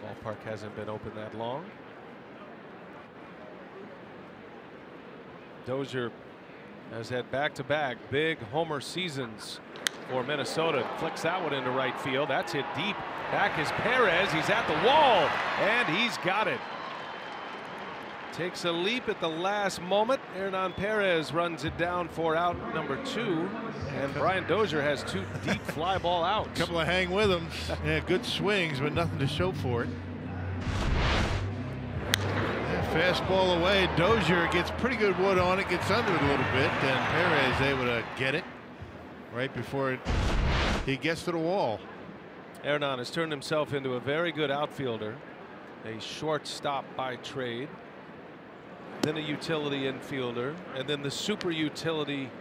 Ballpark hasn't been open that long. Dozier has had back-to-back big homer seasons for Minnesota. Flicks that one into right field. That's hit deep. Back is Perez. He's at the wall, and he's got it. Takes a leap at the last moment. Hernan Perez runs it down for out number 2, and Brian Dozier has 2 deep fly ball outs. A couple of hang with him. Yeah, good swings, but nothing to show for it. Fastball away. Dozier gets pretty good wood on it, gets under it a little bit, and Perez able to get it right before he gets to the wall. Hernan has turned himself into a very good outfielder, a shortstop by trade, then a utility infielder, and then the super utility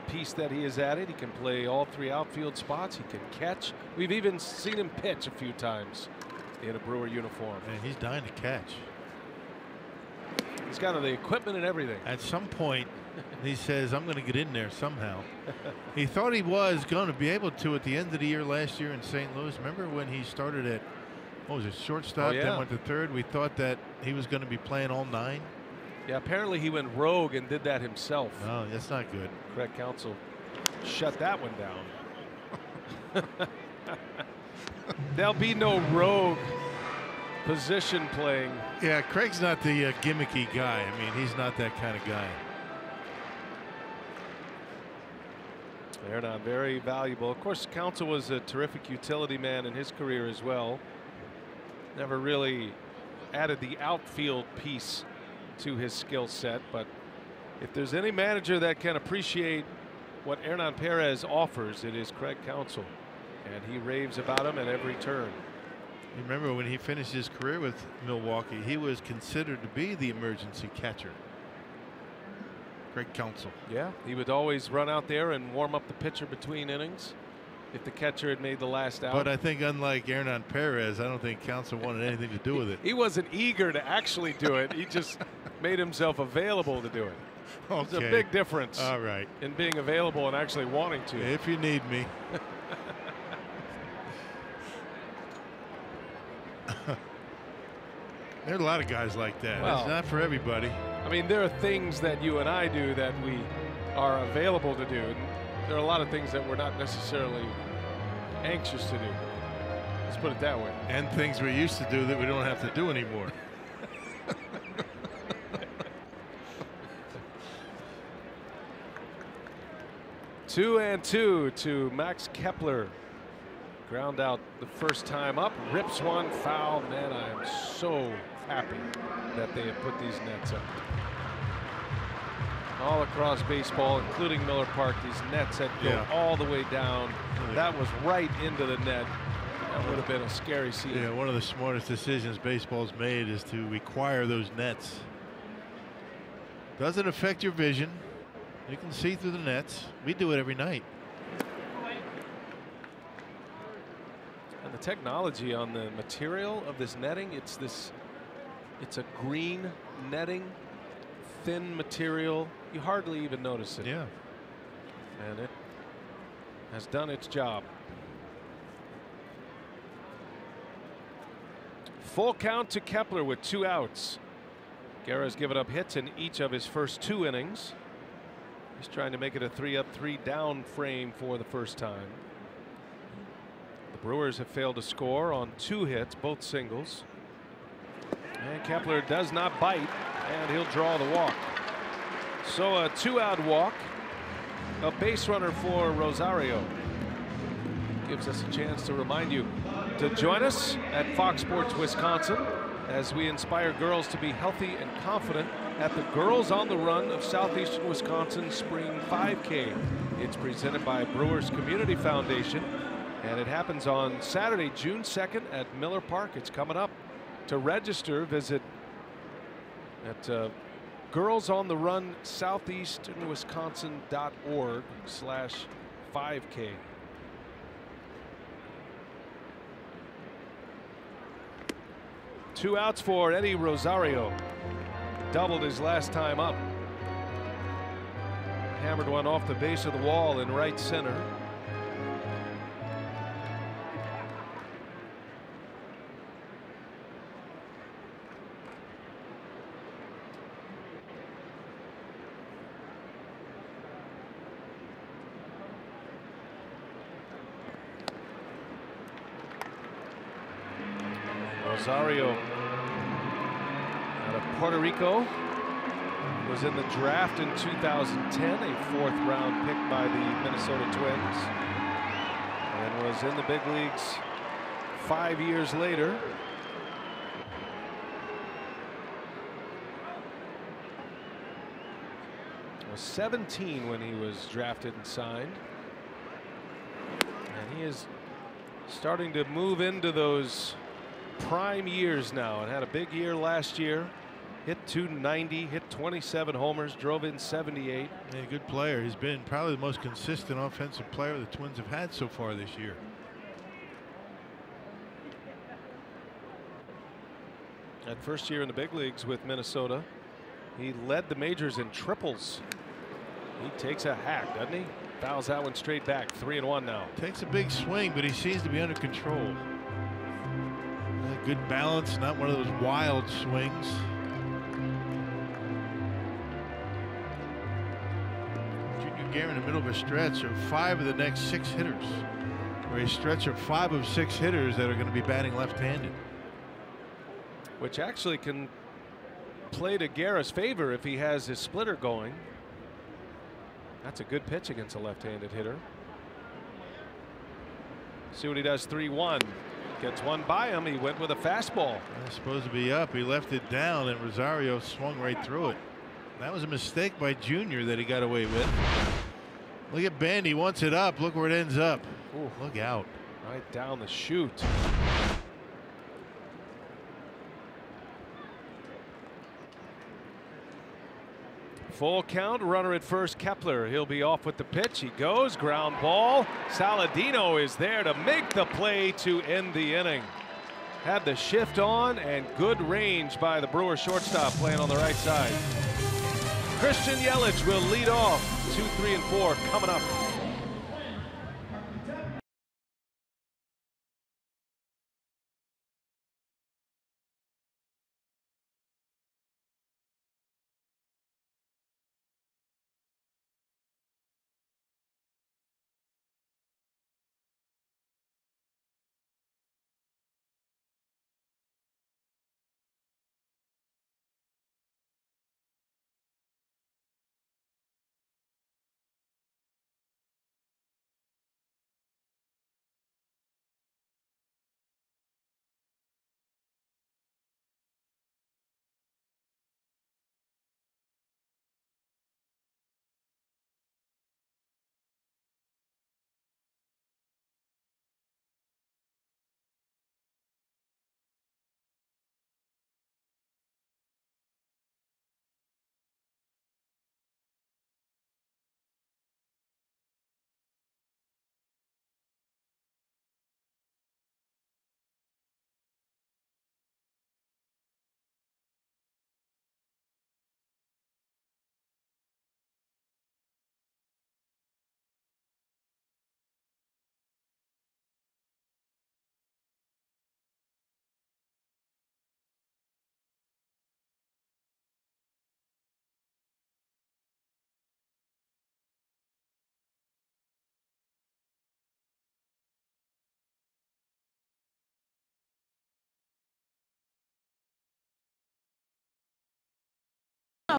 piece that he has added. He can play all 3 outfield spots. He can catch. We've even seen him pitch a few times in a Brewer uniform. And he's dying to catch. He's got the equipment and everything. At some point, he says, I'm going to get in there somehow. He thought he was going to be able to at the end of the year last year in St. Louis. Remember when he started at, what was it, shortstop, then went to third? We thought that he was going to be playing all 9. Yeah, apparently he went rogue and did that himself. Oh, that's not good. Craig Counsell shut that one down. There'll be no rogue position playing. Yeah, Craig's not the gimmicky guy. I mean, he's not that kind of guy. They're not very valuable. Of course, Counsell was a terrific utility man in his career as well. Never really added the outfield piece to his skill set, but if there's any manager that can appreciate what Hernan Perez offers, it is Craig Counsell, and he raves about him at every turn. You remember when he finished his career with Milwaukee, he was considered to be the emergency catcher. Craig Counsell. Yeah, he would always run out there and warm up the pitcher between innings if the catcher had made the last out. But I think unlike Hernan Perez, I don't think Counsell wanted anything to do with it. He wasn't eager to actually do it. He just made himself available to do it. Okay. There's a big difference. All right. In being available and actually wanting to. If you need me. There are a lot of guys like that. Well, it's not for everybody. I mean, there are things that you and I do that we are available to do. There are a lot of things that we're not necessarily anxious to do. Let's put it that way. And things we used to do that we don't have to do anymore. Two and two to Max Kepler. Ground out the first time up, rips one foul. Man, I am so happy that they have put these nets up. All across baseball, including Miller Park, these nets that go all the way down. That was right into the net. That would have been a scary scene. Yeah, one of the smartest decisions baseball's made is to require those nets. Doesn't affect your vision. You can see through the nets. We do it every night. And the technology on the material of this netting, it's a green netting, thin material. You hardly even notice it. Yeah. And it has done its job. Full count to Kepler with 2 outs. Guerra's given up hits in each of his first 2 innings. He's trying to make it a 3-up, 3-down frame for the first time. The Brewers have failed to score on 2 hits, both singles. And Kepler does not bite, and he'll draw the walk. So a 2-out walk, a base runner for Rosario. Gives us a chance to remind you to join us at Fox Sports Wisconsin as we inspire girls to be healthy and confident at the Girls on the Run of Southeastern Wisconsin Spring 5K. It's presented by Brewers Community Foundation, and it happens on Saturday, June 2nd at Miller Park. It's coming up. To register, visit at Girls on the Run southeasternwisconsin.org/5K. Two outs for Eddie Rosario. Doubled his last time up. Hammered one off the base of the wall in right center. Rosario out of Puerto Rico was in the draft in 2010, a 4th round pick by the Minnesota Twins, and was in the big leagues 5 years later. He was 17 when he was drafted and signed, and he is starting to move into those prime years now, and had a big year last year. Hit 290, hit 27 homers, drove in 78. Yeah, good player. He's been probably the most consistent offensive player the Twins have had so far this year. That first year in the big leagues with Minnesota, he led the majors in triples. He takes a hack, doesn't he? Fouls that one straight back. 3-1 now. Takes a big swing, but he seems to be under control. Good balance, not one of those wild swings. Junior Guerra in the middle of a stretch of 5 of the next 6 hitters, or a stretch of 5 of 6 hitters that are going to be batting left-handed. which actually can play to Guerra's favor if he has his splitter going. That's a good pitch against a left-handed hitter. See what he does. 3-1. Gets one by him. He went with a fastball. That's supposed to be up. He left it down, and Rosario swung right through it. That was a mistake by Junior that he got away with. Look at Ben. He wants it up. Look where it ends up. Ooh. Look out. Right down the chute. Full count, runner at first, Kepler. He'll be off with the pitch. He goes, ground ball. Saladino is there to make the play to end the inning. Had the shift on and good range by the Brewers shortstop playing on the right side. Christian Yelich will lead off. 2, 3, and 4 coming up.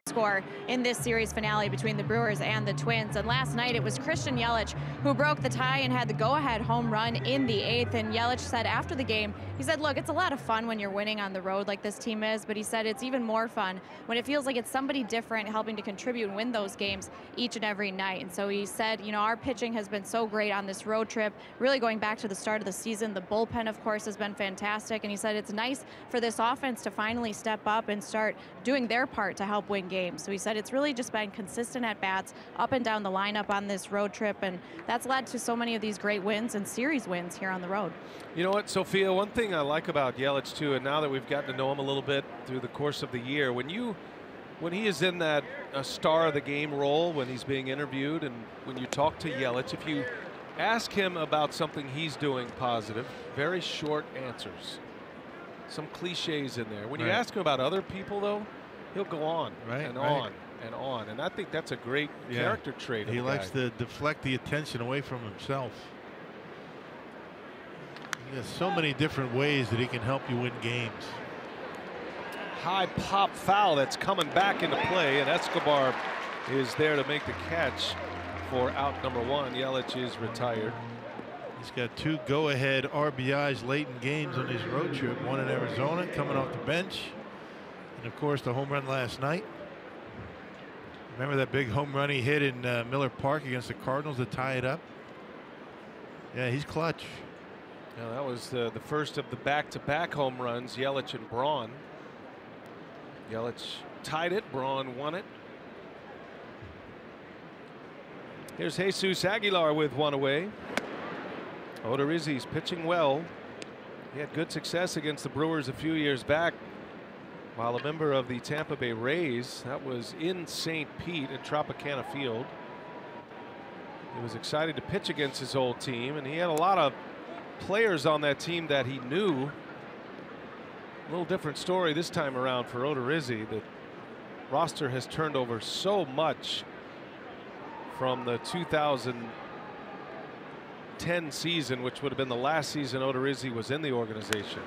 Score in this series finale between the Brewers and the Twins. And last night it was Christian Yelich who broke the tie and had the go-ahead home run in the 8th. And Yelich said after the game, he said, look, it's a lot of fun when you're winning on the road like this team is, but he said it's even more fun when it feels like it's somebody different helping to contribute and win those games each and every night. And so he said, you know, our pitching has been so great on this road trip, really going back to the start of the season. The bullpen, of course, has been fantastic. And he said it's nice for this offense to finally step up and start doing their part to help win games. So he said it's really just been consistent at bats up and down the lineup on this road trip, and that's led to so many of these great wins and series wins here on the road. You know what, Sophia, one thing I like about Yelich too, and now that we've gotten to know him a little bit through the course of the year, when he is in that star of the game role, when he's being interviewed, and when you talk to Yelich, if you ask him about something he's doing positive, very short answers, some cliches in there. When you ask him about other people, though, he'll go on and on and on, and I think that's a great character trait. He likes to deflect the attention away from himself. He has so many different ways that he can help you win games. High pop foul that's coming back into play, and Escobar is there to make the catch for out number 1. Yelich is retired. He's got 2 go-ahead RBIs late in games on his road trip. One in Arizona, coming off the bench. And of course the home run last night. Remember that big home run he hit in Miller Park against the Cardinals to tie it up? Yeah, he's clutch. Yeah, that was the first of the back-to-back home runs, Yelich and Braun. Yelich tied it, Braun won it. Here's Jesus Aguilar with one away. Odorizzi's pitching well. He had good success against the Brewers a few years back while a member of the Tampa Bay Rays. That was in St. Pete at Tropicana Field. He was excited to pitch against his old team, and he had a lot of players on that team that he knew. A little different story this time around for Odorizzi. The roster has turned over so much from the 2010 season, which would have been the last season Odorizzi was in the organization.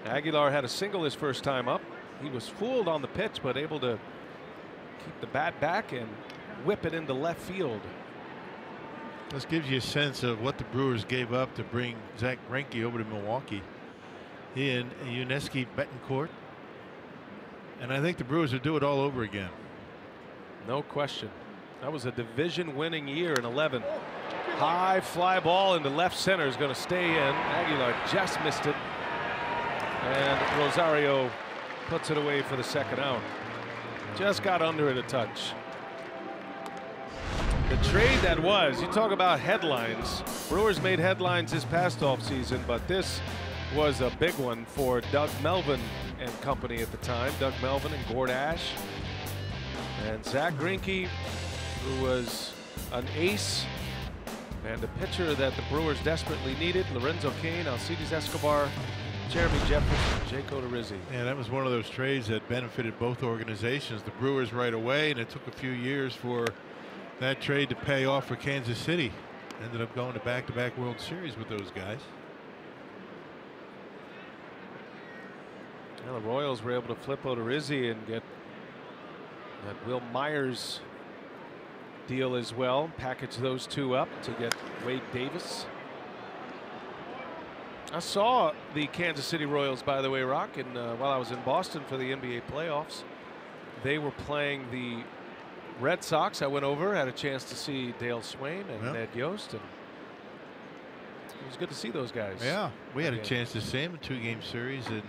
Aguilar had a single his first time up. He was fooled on the pitch, but able to keep the bat back and whip it into left field. This gives you a sense of what the Brewers gave up to bring Zach Greinke over to Milwaukee. He and Yuniesky Betancourt. And I think the Brewers will do it all over again. No question. That was a division winning year in 11. High fly ball into left center is going to stay in. Aguilar just missed it. And Rosario puts it away for the second out. Just got under it a touch. The trade that was, you talk about headlines. Brewers made headlines this past offseason, but this was a big one for Doug Melvin and company at the time. Doug Melvin and Gord Ash. And Zach Greinke, who was an ace and a pitcher that the Brewers desperately needed. Lorenzo Cain, Alcides Escobar, Jeremy Jefferson, Jake Odorizzi. Yeah, that was one of those trades that benefited both organizations. The Brewers right away, and it took a few years for that trade to pay off for Kansas City. Ended up going to back-to-back World Series with those guys. Well, the Royals were able to flip Odorizzi and get that Will Myers deal as well. Package those two up to get Wade Davis. I saw the Kansas City Royals, by the way, Rock, and while I was in Boston for the NBA playoffs, they were playing the Red Sox. I went over, had a chance to see Dale Swain and Ned Yost, and it was good to see those guys. Yeah, we had a chance to see them in a 2-game series in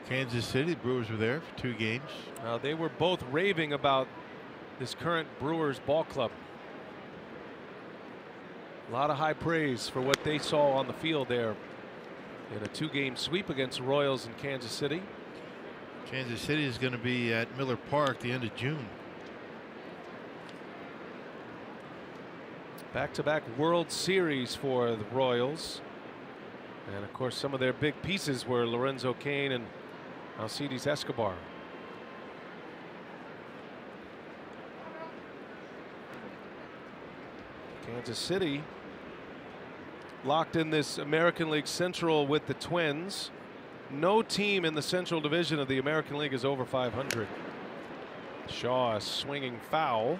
Kansas City. The Brewers were there for 2 games. They were both raving about this current Brewers ball club. A lot of high praise for what they saw on the field there in a 2-game sweep against the Royals in Kansas City. Kansas City is going to be at Miller Park the end of June. Back-to-back World Series for the Royals. And of course, some of their big pieces were Lorenzo Cain and Alcides Escobar. Kansas City locked in this American League Central with the Twins. No team in the Central Division of the American League is over 500. Shaw a swinging foul.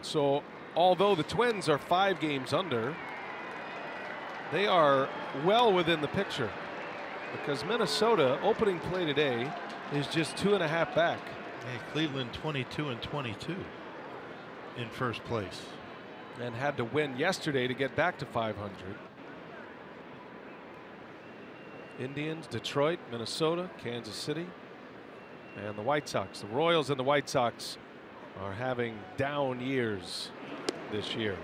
So although the Twins are 5 games under, they are well within the picture, because Minnesota opening play today is just 2.5 back. Hey, Cleveland 22-22 in first place, and had to win yesterday to get back to 500. Indians, Detroit, Minnesota, Kansas City, and the White Sox. The Royals and the White Sox are having down years this year.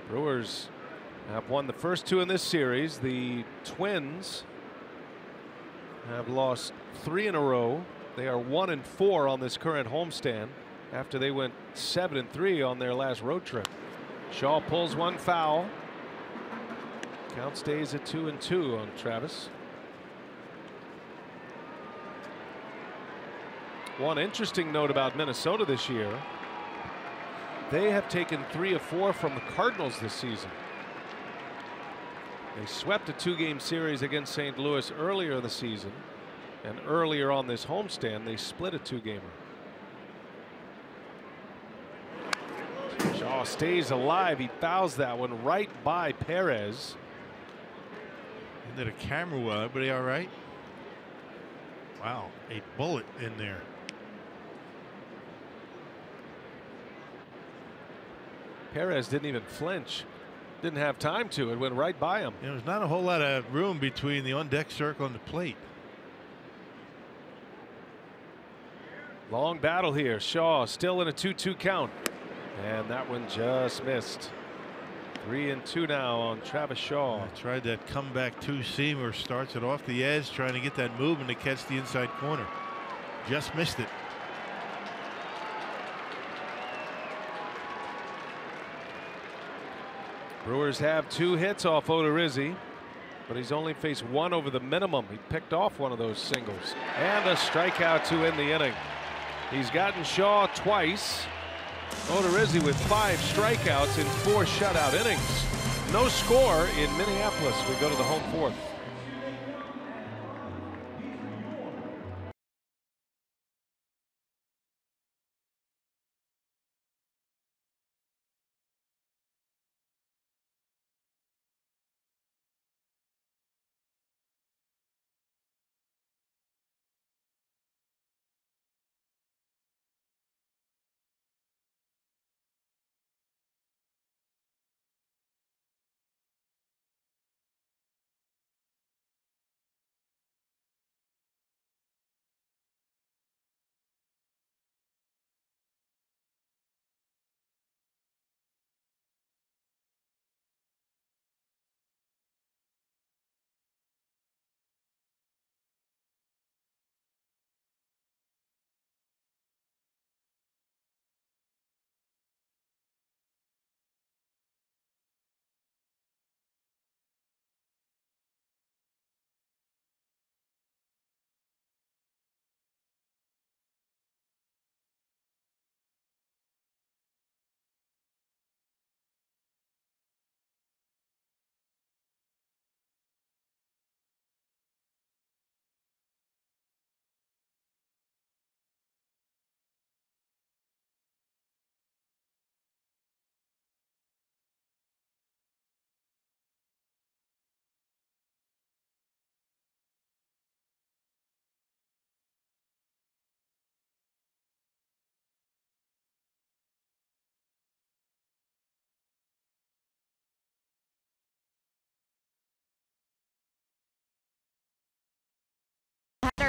Brewers have won the first 2 in this series. The Twins have lost 3 in a row. They are 1-4 on this current homestand after they went 7-3 on their last road trip. Shaw pulls one foul. Count stays at 2-2 on Travis. One interesting note about Minnesota this year, they have taken 3 of 4 from the Cardinals this season. They swept a 2-game series against St. Louis earlier in the season, and earlier on this homestand they split a 2-gamer. Shaw stays alive. He fouls that one right by Perez. And did a camera well. Everybody all right? Wow, a bullet in there. Perez didn't even flinch. Didn't have time to. It went right by him. You know, there's not a whole lot of room between the on-deck circle and the plate. Long battle here. Shaw still in a 2-2 count. And that one just missed. 3-2 now on Travis Shaw. Tried that comeback 2-seamer. Starts it off the edge, trying to get that movement to catch the inside corner. Just missed it. Brewers have 2 hits off Odorizzi, but he's only faced 1 over the minimum. He picked off one of those singles. And a strikeout to end the inning. He's gotten Shaw twice. Odorizzi with 5 strikeouts in 4 shutout innings. No score in Minneapolis. We go to the home 4th.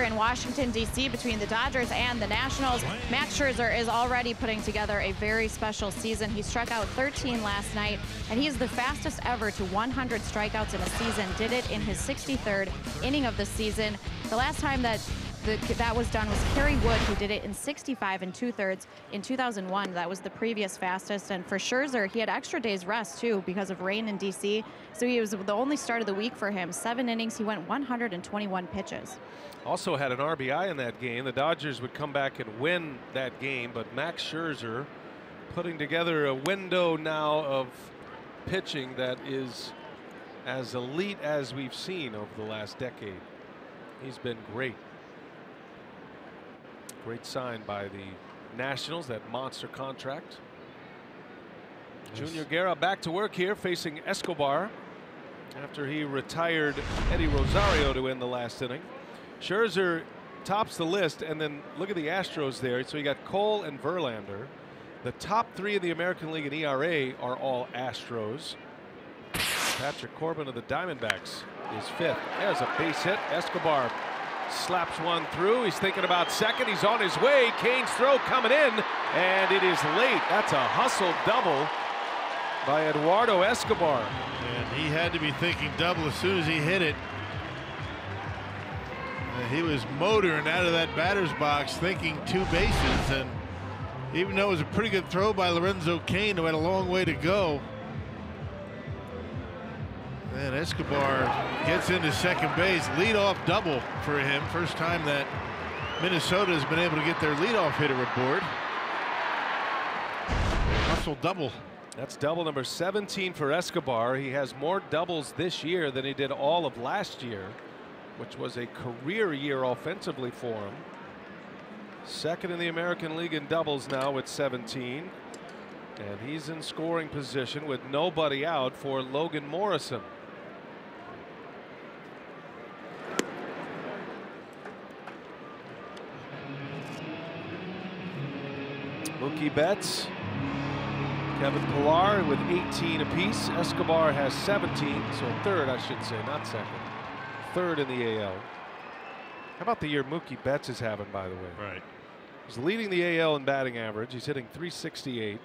In Washington, D.C. between the Dodgers and the Nationals. Max Scherzer is already putting together a very special season. He struck out 13 last night, and he's the fastest ever to 100 strikeouts in a season. Did it in his 63rd inning of the season. The last time that was done was Kerry Wood, who did it in 65 2/3 in 2001. That was the previous fastest. And for Scherzer, he had extra days rest too because of rain in D.C. So he was the only start of the week for him. 7 innings, he went 121 pitches. Also had an RBI in that game. The Dodgers would come back and win that game, but Max Scherzer putting together a window now of pitching that is as elite as we've seen over the last decade. He's been great. Great sign by the Nationals, that monster contract. Yes. Junior Guerra back to work here facing Escobar after he retired Eddie Rosario to end the last inning. Scherzer tops the list, and then look at the Astros there. So you got Cole and Verlander. The top 3 in the American League in ERA are all Astros. Patrick Corbin of the Diamondbacks is 5th. There's a base hit. Escobar slaps one through. He's thinking about second. He's on his way. Kane's throw coming in, and it is late. That's a hustle double by Eduardo Escobar. And he had to be thinking double as soon as he hit it. He was motoring out of that batter's box thinking 2 bases, and even though it was a pretty good throw by Lorenzo Cain, who had a long way to go, and Escobar gets into second base. Leadoff double for him. First time that Minnesota has been able to get their leadoff hitter aboard. Hustle double. That's double number 17 for Escobar. He has more doubles this year than he did all of last year, which was a career year offensively for him. Second in the American League in doubles now with 17. And he's in scoring position with nobody out for Logan Morrison. Mookie Betts, Kevin Pillar with 18 apiece. Escobar has 17, so 3rd, I should say, not 2nd. 3rd in the AL. How about the year Mookie Betts is having, by the way? Right. He's leading the AL in batting average. He's hitting .368.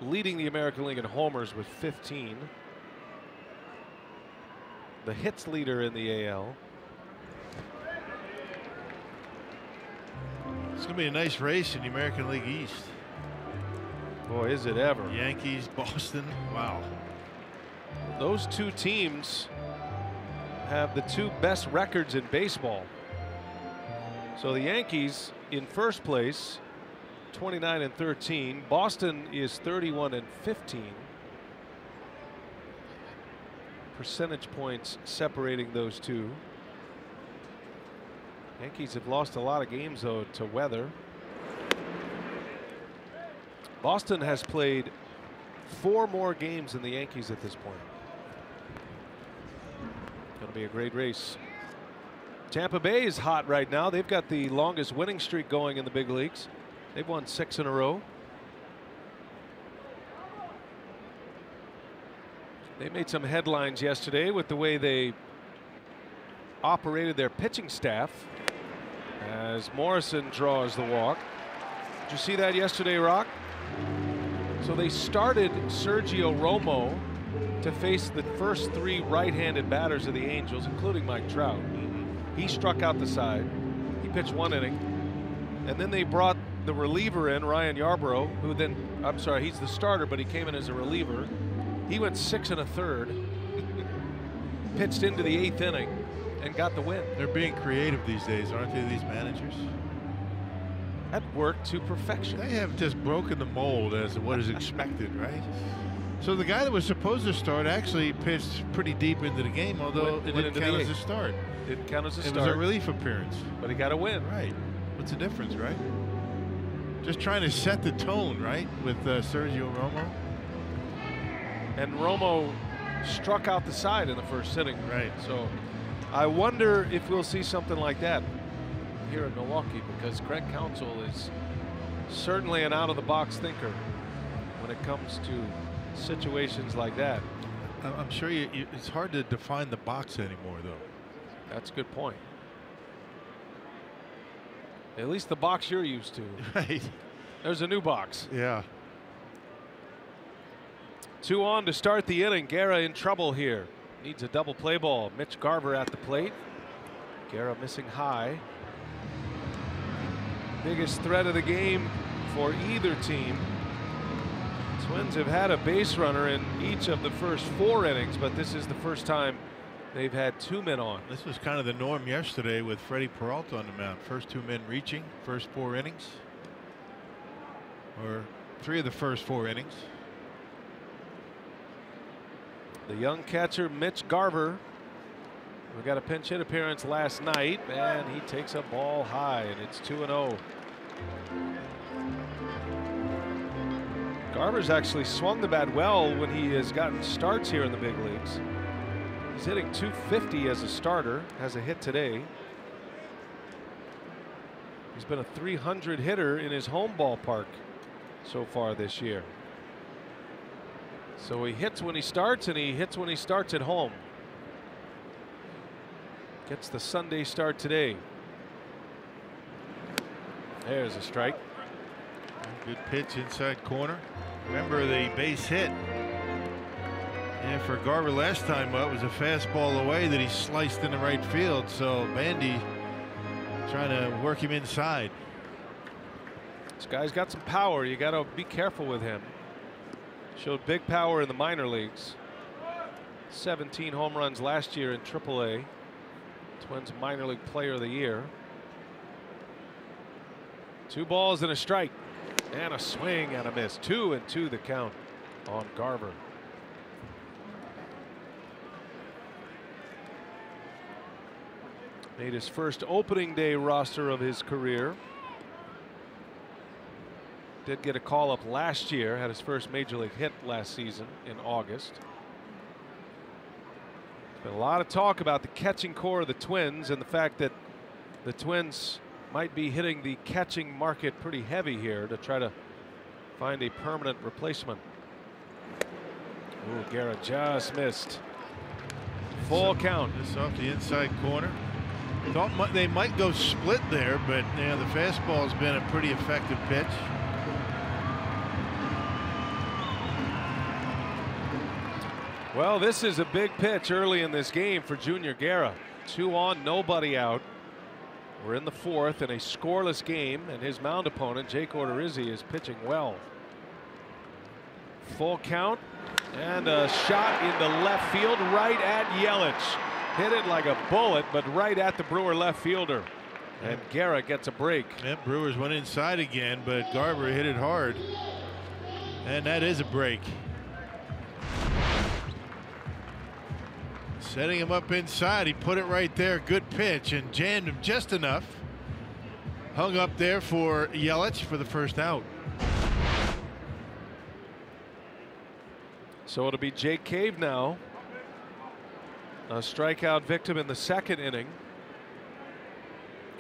Leading the American League in homers with 15. The hits leader in the AL. It's going to be a nice race in the American League East. Boy, is it ever. Yankees, Boston. Wow. Those 2 teams have the 2 best records in baseball. So the Yankees in first place 29-13. Boston is 31-15. Percentage points separating those two. Yankees have lost a lot of games, though, to weather. Boston has played 4 more games than the Yankees at this point. Going to be a great race. Tampa Bay is hot right now. They've got the longest winning streak going in the big leagues. They've won 6 in a row. They made some headlines yesterday with the way they operated their pitching staff as Morrison draws the walk. Did you see that yesterday, Rock? So they started Sergio Romo to face the first 3 right-handed batters of the Angels, including Mike Trout. He struck out the side. He pitched 1 inning. And then they brought the reliever in, Ryan Yarbrough, who then, I'm sorry, he's the starter, but he came in as a reliever. He went 6 1/3, pitched into the 8th inning, and got the win. They're being creative these days, aren't they, these managers? That worked to perfection. They have just broken the mold as to what is expected, right? So the guy that was supposed to start actually pitched pretty deep into the game, although it didn't count as a start. Didn't count as a start. It was a relief appearance. But he got a win. Right. What's the difference, right? Just trying to set the tone, right, with Sergio Romo. And Romo struck out the side in the first inning. Right. So I wonder if we'll see something like that here in Milwaukee, because Craig Counsell is certainly an out-of-the-box thinker when it comes to situations like that. I'm sure it's hard to define the box anymore, though. That's a good point. At least the box you're used to. Right. There's a new box. Yeah. 2 on to start the inning. Guerra in trouble here. Needs a double play ball. Mitch Garver at the plate. Guerra missing high. Biggest threat of the game for either team. Twins have had a base runner in each of the first 4 innings, but this is the first time they've had 2 men on. This was kind of the norm yesterday with Freddie Peralta on the mound. First 2 men reaching, first 4 innings. Or 3 of the first 4 innings. The young catcher, Mitch Garver. We got a pinch hit appearance last night, and he takes a ball high, and it's 2-0. Garver's actually swung the bat well when he has gotten starts here in the big leagues. He's hitting .250 as a starter, has a hit today. He's been a .300 hitter in his home ballpark so far this year. So he hits when he starts, and he hits when he starts at home. Gets the Sunday start today. There's a strike. Good pitch inside corner. Remember the base hit. And for Garver last time up was a fastball away that he sliced in the right field. So Bandy trying to work him inside. This guy's got some power. You got to be careful with him. Showed big power in the minor leagues. 17 home runs last year in AAA. Twins minor league player of the year. 2 balls and a strike. And a swing and a miss. 2-2 the count on Garver. Made his first opening day roster of his career. Did get a call up last year. Had his first major league hit last season in August. There's been a lot of talk about the catching core of the Twins and the fact that the Twins might be hitting the catching market pretty heavy here to try to find a permanent replacement. Ooh, Guerra just missed. Full count. This off the inside corner. Thought they might go split there, but yeah, the fastball has been a pretty effective pitch. Well, this is a big pitch early in this game for Junior Guerra. 2 on, nobody out. We're in the 4th in a scoreless game, and his mound opponent, Jake Odorizzi, is pitching well. Full count, and a shot into left field right at Yelich. Hit it like a bullet, but right at the Brewer left fielder. And Guerra gets a break. Yep, Brewers went inside again, but Garver hit it hard. And that is a break. Setting him up inside, he put it right there. Good pitch and jammed him just enough. Hung up there for Yelich for the first out. So it'll be Jake Cave now. A strikeout victim in the second inning.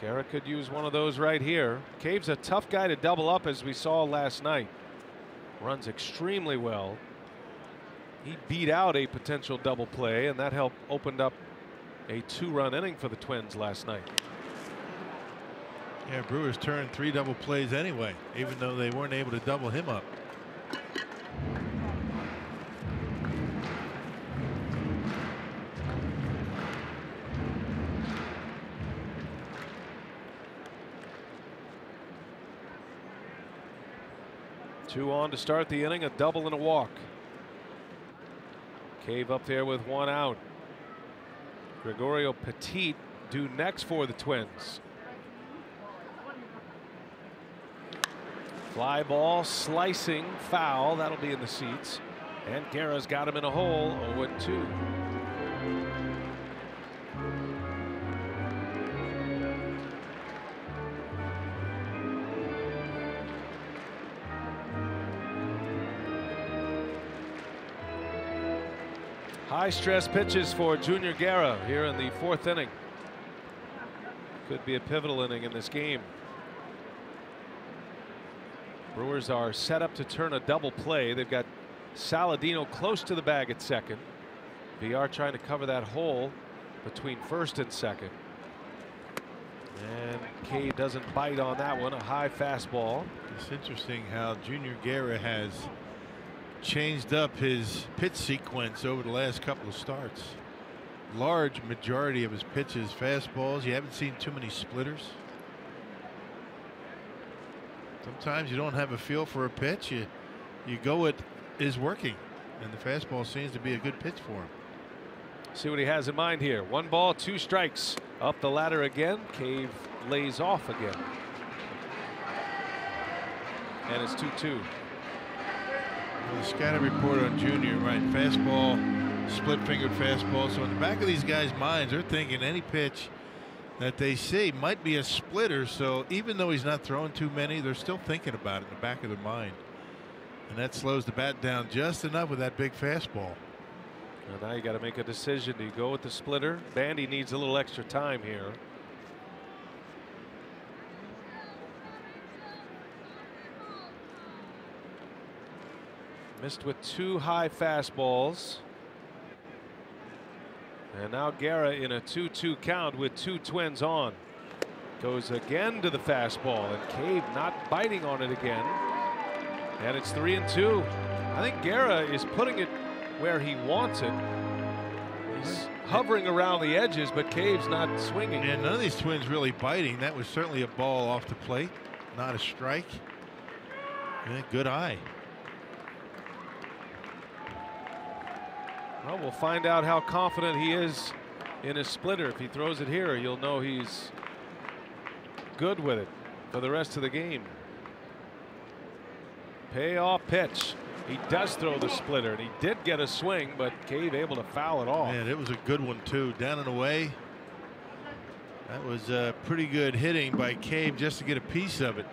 Guerra could use one of those right here. Cave's a tough guy to double up, as we saw last night. Runs extremely well. He beat out a potential double play, and that helped opened up a 2-run inning for the Twins last night. Yeah, Brewers turned 3 double plays anyway, even though they weren't able to double him up. Two on to start the inning, a double and a walk. Cave up there with 1 out. Gregorio Petit due next for the Twins. Fly ball, slicing, foul. That'll be in the seats. And Guerra's got him in a hole, 0-2. High stress pitches for Junior Guerra here in the 4th inning. Could be a pivotal inning in this game. Brewers are set up to turn a double play. They've got Saladino close to the bag at second. VR trying to cover that hole between first and second. And Cave doesn't bite on that one. A high fastball. It's interesting how Junior Guerra has changed up his pitch sequence over the last couple of starts. Large majority of his pitches fastballs. You haven't seen too many splitters. Sometimes you don't have a feel for a pitch. You go what is working, and the fastball seems to be a good pitch for him. See what he has in mind here. 1 ball, 2 strikes. Up the ladder again. Cave lays off again. And it's 2-2. The scatter report on Junior, right? Fastball, split-fingered fastball. So in the back of these guys' minds, they're thinking any pitch that they see might be a splitter. So even though he's not throwing too many, they're still thinking about it in the back of their mind. And that slows the bat down just enough with that big fastball. And now you got to make a decision. Do you go with the splitter? Bandy needs a little extra time here. Missed with 2 high fastballs. And now Guerra in a 2-2 count with 2 Twins on. Goes again to the fastball, and Cave not biting on it again. And it's 3-2. I think Guerra is putting it where he wants it. He's hovering around the edges, but Cave's not swinging. And none of these Twins really biting. That was certainly a ball off the plate, not a strike. And good eye. Well, we'll find out how confident he is in his splitter. If he throws it here, you'll know he's good with it for the rest of the game. Payoff pitch. He does throw the splitter, and he did get a swing, but Cave able to foul it off. Man, it was a good one too. Down and away. That was pretty good hitting by Cave just to get a piece of it.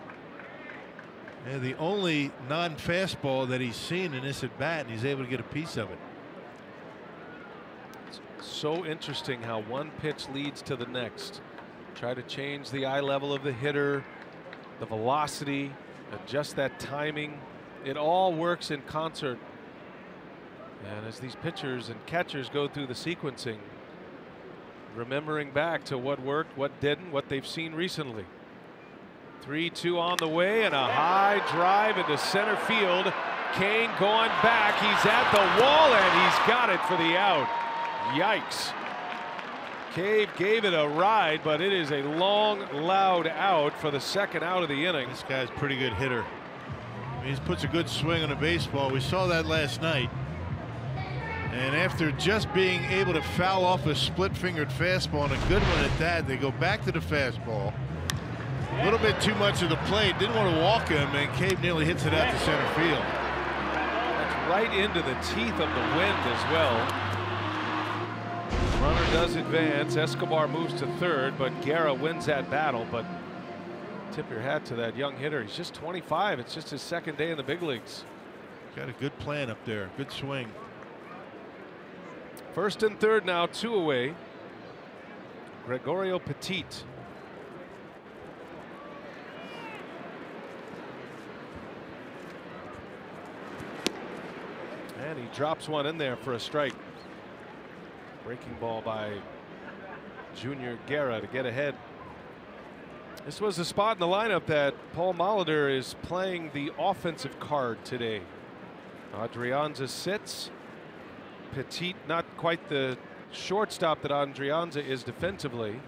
And the only non-fastball that he's seen in this at bat, and he's able to get a piece of it. So interesting how one pitch leads to the next. Try to change the eye level of the hitter, the velocity, adjust that timing. It all works in concert. And as these pitchers and catchers go through the sequencing, remembering back to what worked, what didn't, what they've seen recently. 3-2 on the way, and a high drive into center field. Kane going back. He's at the wall, and he's got it for the out. Yikes. Cave gave it a ride, but it is a long, loud out for the second out of the inning. This guy's a pretty good hitter. I mean, he puts a good swing on a baseball. We saw that last night. And after just being able to foul off a split-fingered fastball and a good one at that, they go back to the fastball. A little bit too much of the plate. Didn't want to walk him, and Cave nearly hits it out to center field. That's right into the teeth of the wind as well. Runner does advance. Escobar moves to third, but Guerra wins that battle. But tip your hat to that young hitter. He's just 25. It's just his second day in the big leagues. Got a good plan up there. Good swing. First and third now, 2 away. Gregorio Petit. And he drops one in there for a strike. Breaking ball by Junior Guerra to get ahead. This was the spot in the lineup that Paul Molitor is playing the offensive card today. Adrianza sits. Petit not quite the shortstop that Adrianza is defensively,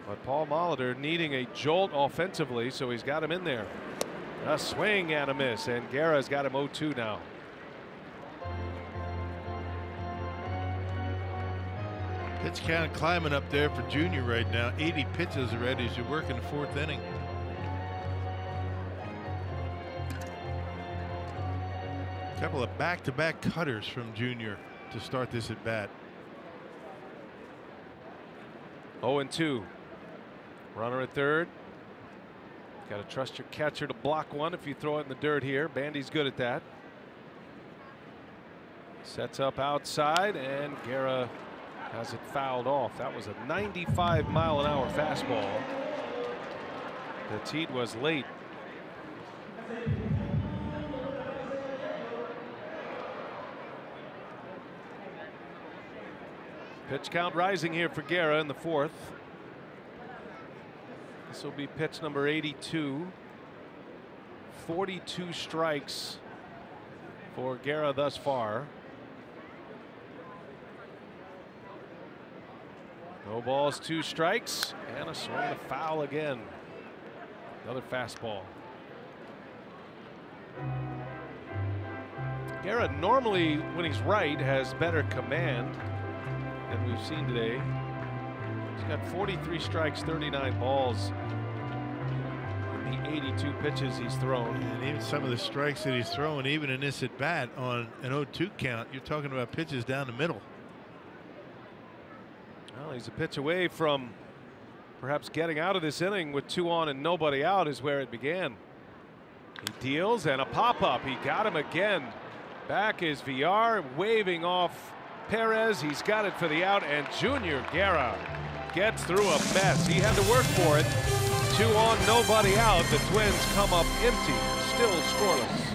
but Paul Molitor needing a jolt offensively, so he's got him in there. A swing and a miss, and Guerra's got him 0-2 now. Pitch count climbing up there for Junior right now. 80 pitches already as you work in the 4th inning. A couple of back-to-back cutters from Junior to start this at bat. 0-2. Runner at third. Got to trust your catcher to block one if you throw it in the dirt here. Bandy's good at that. Sets up outside, and Guerra has it fouled off. That was a 95-mile-an-hour fastball. Petit was late. Pitch count rising here for Guerra in the 4th. This will be pitch number 82. 42 strikes for Guerra thus far. No balls, 2 strikes, and a swing and a foul again. Another fastball. Guerra normally, when he's right, has better command than we've seen today. He's got 43 strikes, 39 balls in the 82 pitches he's thrown. And even some of the strikes that he's throwing, even in this at bat on an 0-2 count, you're talking about pitches down the middle. Well, he's a pitch away from perhaps getting out of this inning with 2 on and nobody out is where it began. He deals and a pop-up. He got him again. Back is VR waving off Perez. He's got it for the out, and Junior Guerra gets through a mess. He had to work for it. 2 on, nobody out. The Twins come up empty, still scoreless.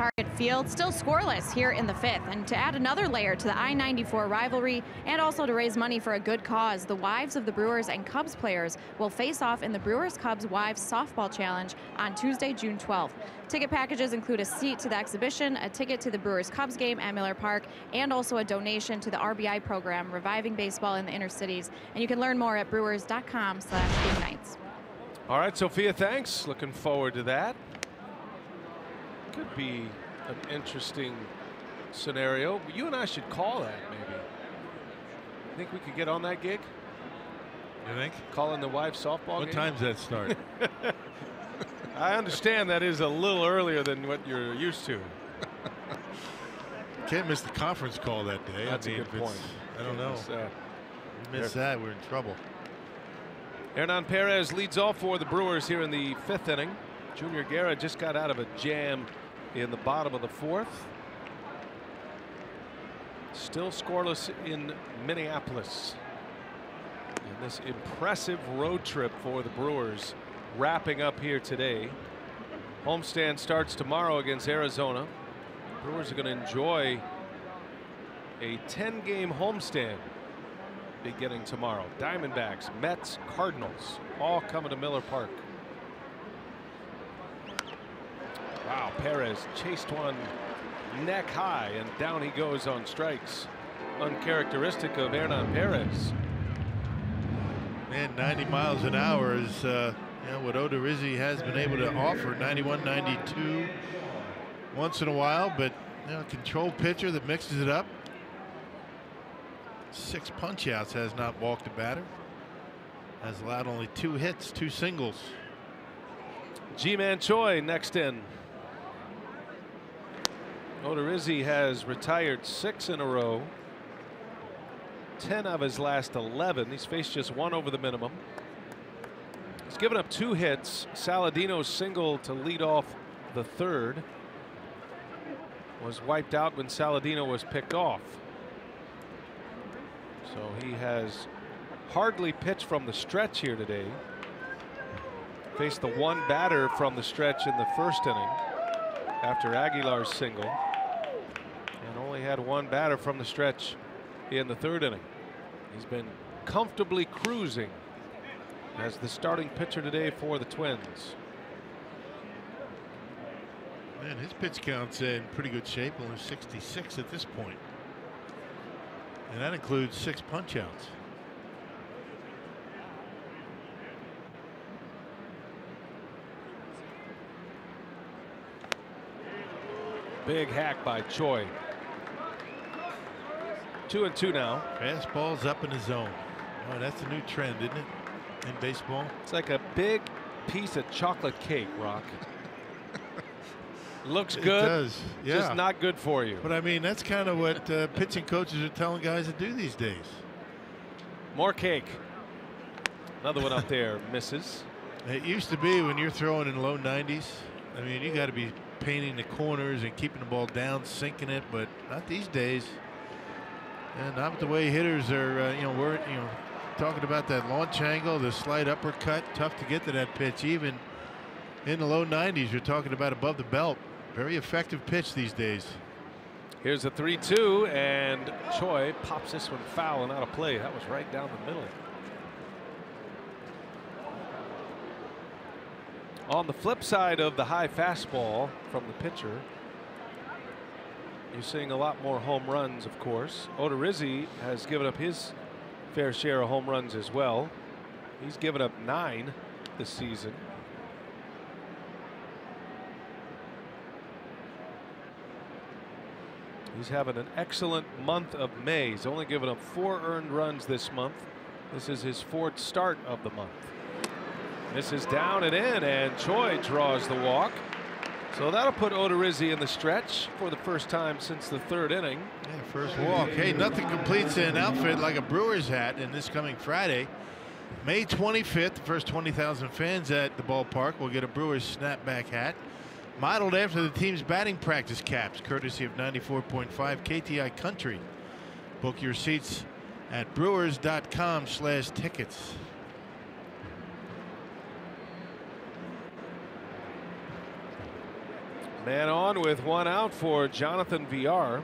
Target Field, still scoreless here in the 5th. And to add another layer to the I-94 rivalry and also to raise money for a good cause, the wives of the Brewers and Cubs players will face off in the Brewers-Cubs Wives Softball Challenge on Tuesday, June 12th. Ticket packages include a seat to the exhibition, a ticket to the Brewers-Cubs game at Miller Park, and also a donation to the RBI program, Reviving Baseball in the Inner Cities. And you can learn more at brewers.com/gamenights. All right, Sophia, thanks. Looking forward to that. Could be an interesting scenario. You and I should call that, maybe. Think we could get on that gig? You think? Calling the wives softball What game? time's that start? I understand that is a little earlier than what you're used to. Can't miss the conference call that day. That's I mean, a good point. I don't know. We miss that, we're in trouble. Hernan Perez leads off for the Brewers here in the 5th inning. Junior Guerra just got out of a jam in the bottom of the 4th. Still scoreless in Minneapolis. And this impressive road trip for the Brewers wrapping up here today. Homestand starts tomorrow against Arizona. Brewers are going to enjoy a 10-game homestand beginning tomorrow. Diamondbacks, Mets, Cardinals all coming to Miller Park. Wow, Perez chased one neck high and down he goes on strikes. Uncharacteristic of Hernan Perez. Man, 90 miles an hour is what Odorizzi has been able to offer. 91, 92 once in a while, but controlled pitcher that mixes it up. 6 punch outs, has not walked a batter. Has allowed only 2 hits, 2 singles. Ji-Man Choi next in. Odorizzi has retired 6 in a row. 10 of his last 11. He's faced just 1 over the minimum. He's given up 2 hits. Saladino's single to lead off the 3rd was wiped out when Saladino was picked off. So he has hardly pitched from the stretch here today. Faced the 1 batter from the stretch in the 1st inning after Aguilar's single, and only had 1 batter from the stretch in the 3rd inning. He's been comfortably cruising as the starting pitcher today for the Twins. Man, his pitch count's in pretty good shape, only 66 at this point. And that includes 6 punch outs. Big hack by Choi. 2-2 now. Fastball's up in the zone. Oh, that's a new trend, isn't it, in baseball? It's like a big piece of chocolate cake, Rock. Looks good. It does, yeah. Just not good for you. But I mean, that's kind of what pitching coaches are telling guys to do these days. More cake. Another one up there misses. It used to be when you're throwing in low 90s. I mean, you got to be painting the corners and keeping the ball down, sinking it, but not these days. And not with the way hitters are. We're talking about that launch angle, the slight uppercut. Tough to get to that pitch, even in the low 90s. You're talking about above the belt. Very effective pitch these days. Here's a 3-2, and Choi pops this one foul and out of play. That was right down the middle. On the flip side of the high fastball from the pitcher, you're seeing a lot more home runs, of course. Odorizzi has given up his fair share of home runs as well. He's given up 9 this season. He's having an excellent month of May. He's only given up 4 earned runs this month. This is his 4th start of the month. This is down and in, and Choi draws the walk. So that'll put Odorizzi in the stretch for the first time since the 3rd inning. Yeah, first walk. Hey, nothing completes an outfit like a Brewers hat. And this coming Friday, May 25th, the first 20,000 fans at the ballpark will get a Brewers snapback hat modeled after the team's batting practice caps, courtesy of 94.5 KTI Country. Book your seats at brewers.com/tickets. Man on with one out for Jonathan VR.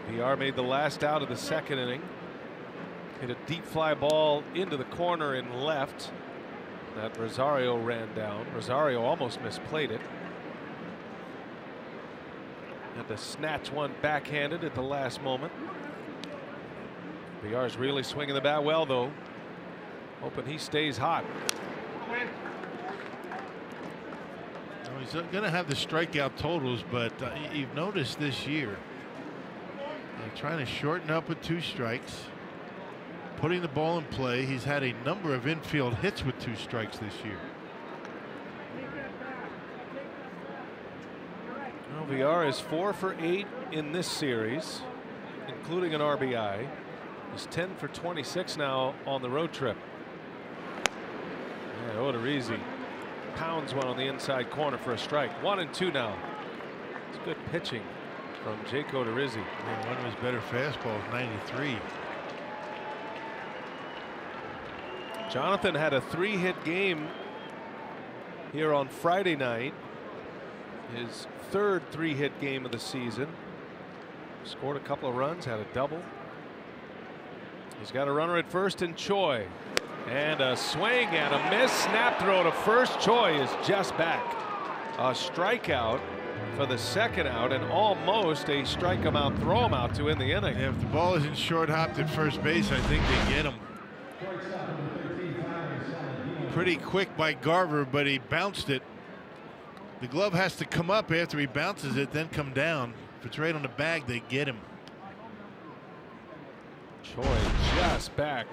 VR made the last out of the second inning. Hit a deep fly ball into the corner and left that Rosario ran down. Rosario almost misplayed it. Had to snatch one backhanded at the last moment. VR's really swinging the bat well, though. Hoping he stays hot. Well, he's going to have the strikeout totals, but you've noticed this year, they're trying to shorten up with 2 strikes, putting the ball in play. He's had a number of infield hits with 2 strikes this year. Well, VR is 4 for 8 in this series, including an RBI. He's 10 for 26 now on the road trip. Yeah, Odorizzi pounds one on the inside corner for a strike. 1-2 now. It's good pitching from Jake Odorizzi. Yeah, one of his better fastballs, 93. Jonathan had a 3-hit game here on Friday night. His 3rd 3-hit game of the season. Scored a couple of runs, had a double. He's got a runner at first in Choi. And a swing and a miss. Snap throw to first. Choi is just back. A strikeout for the second out, and almost a strike him out, throw him out to end the inning. Yeah, if the ball isn't short hopped at first base, I think they get him. Pretty quick by Garver, but he bounced it. The glove has to come up after he bounces it, then come down. If it's right on the bag, they get him. Choi just back.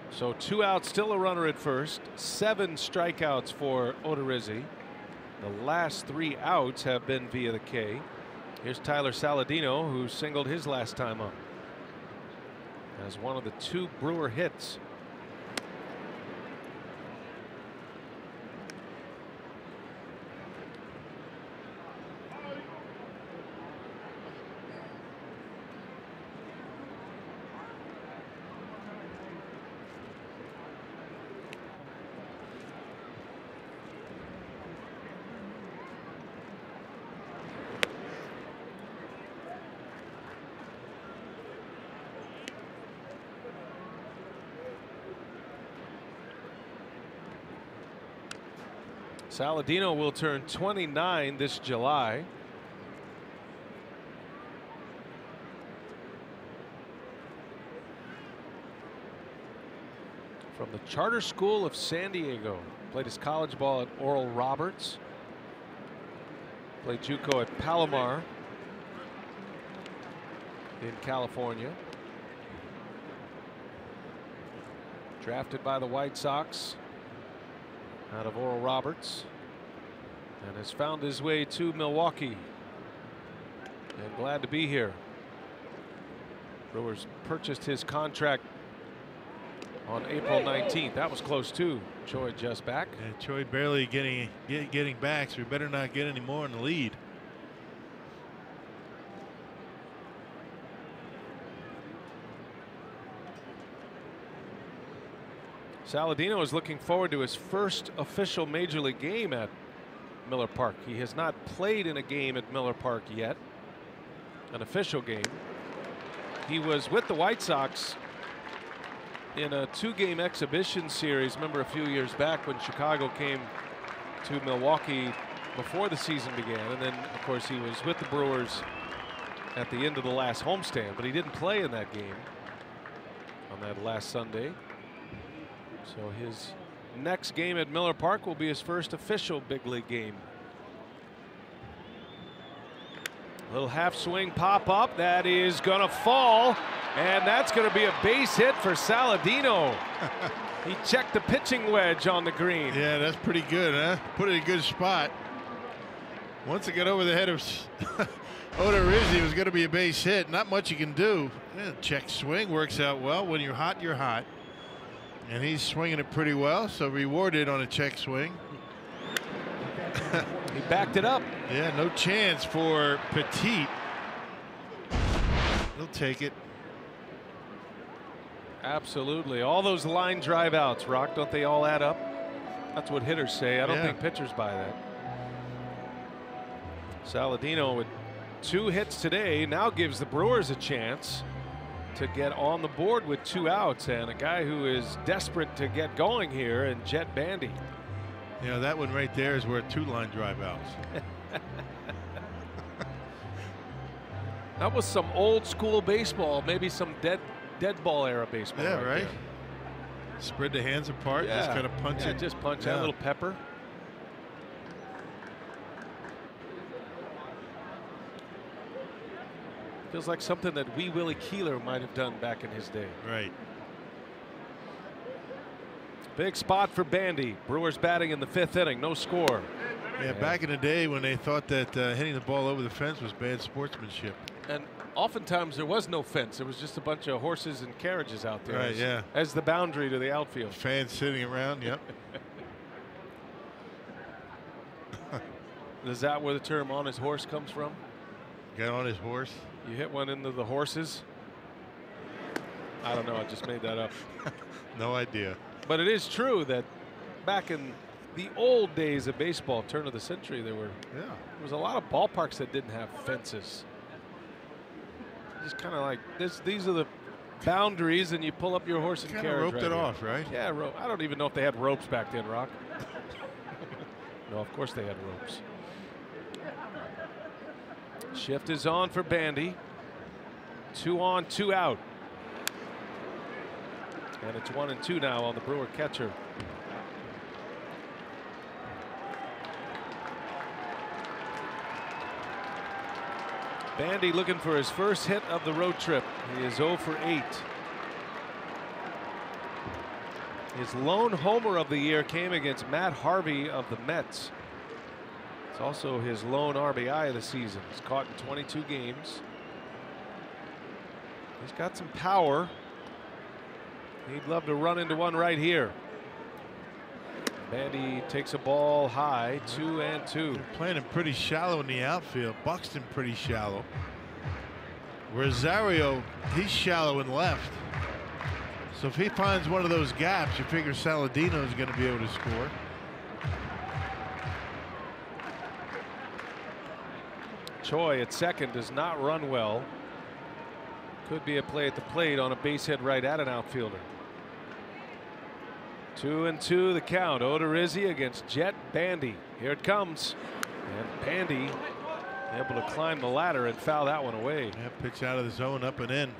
So 2 outs, still a runner at first. 7 strikeouts for Odorizzi. The last 3 outs have been via the K. Here's Tyler Saladino, who singled his last time up as one of the 2 Brewer hits. Saladino will turn 29 this July. From the Charter School of San Diego. Played his college ball at Oral Roberts. Played JUCO at Palomar in California. Drafted by the White Sox out of Oral Roberts, and has found his way to Milwaukee, and glad to be here. Brewers purchased his contract on April 19th. That was close too. Choi just back. And Choi barely getting back, so we better not get any more in the lead. Saladino is looking forward to his first official major league game at Miller Park. He has not played in a game at Miller Park yet, an official game. He was with the White Sox in a 2-game exhibition series. Remember a few years back when Chicago came to Milwaukee before the season began, and then of course he was with the Brewers at the end of the last homestand, but he didn't play in that game on that last Sunday. So his next game at Miller Park will be his first official big league game. A little half swing pop up that is going to fall, and that's going to be a base hit for Saladino. He checked the pitching wedge on the green. Yeah, that's pretty good, huh? Put it in a good spot. Once it got over the head of Odorizzi, it was going to be a base hit. Not much you can do. Yeah, check swing works out well. When you're hot, you're hot. And he's swinging it pretty well, so rewarded on a check swing. He backed it up. Yeah, no chance for Petit. He'll take it. Absolutely. All those line drive outs, Rock, don't they all add up? That's what hitters say. I don't Yeah. think pitchers buy that. Saladino with 2 hits today now gives the Brewers a chance to get on the board with 2 outs, and a guy who is desperate to get going here, and Jet Bandy. You know, that one right there is where 2 line drive outs. That was some old school baseball, maybe some dead ball era baseball. Yeah, right. there. Spread the hands apart, just kind of punch Yeah, it. just punch Yeah. that little pepper. Feels like something that Wee Willie Keeler might have done back in his day. Right. Big spot for Bandy. Brewers batting in the 5th inning, no score. Yeah, back in the day when they thought that hitting the ball over the fence was bad sportsmanship. And oftentimes there was no fence. There was just a bunch of horses and carriages out there. Right, yeah. As the boundary to the outfield. Fans sitting around, yep. Is that where the term "on his horse" comes from? Got on his horse. You hit one into the horses? I don't know. I just made that up. No idea. But it is true that back in the old days of baseball, turn of the century, there was a lot of ballparks that didn't have fences. Just kind of like this. These are the boundaries, and you pull up your horse and Kind of carriage. roped right it here. off, right? Yeah, rope. I don't even know if they had ropes back then, Rock. No, of course they had ropes. Shift is on for Bandy. 2 on, 2 out. And it's 1-2 now on the Brewer catcher. Bandy looking for his first hit of the road trip. He is 0 for 8. His lone homer of the year came against Matt Harvey of the Mets. It's also his lone RBI of the season. He's caught in 22 games. He's got some power. He'd love to run into one right here. Bandy takes a ball high, 2-2. They're playing him pretty shallow in the outfield. Buxton pretty shallow. Rosario, he's shallow in left. So if he finds one of those gaps, you figure Saladino is going to be able to score. Choi at second does not run well. Could be a play at the plate on a base hit right at an outfielder. 2-2 the count. Odorizzi against Jet Bandy. Here it comes. And Bandy able to climb the ladder and foul that one away. Yeah, pitch out of the zone, up and in.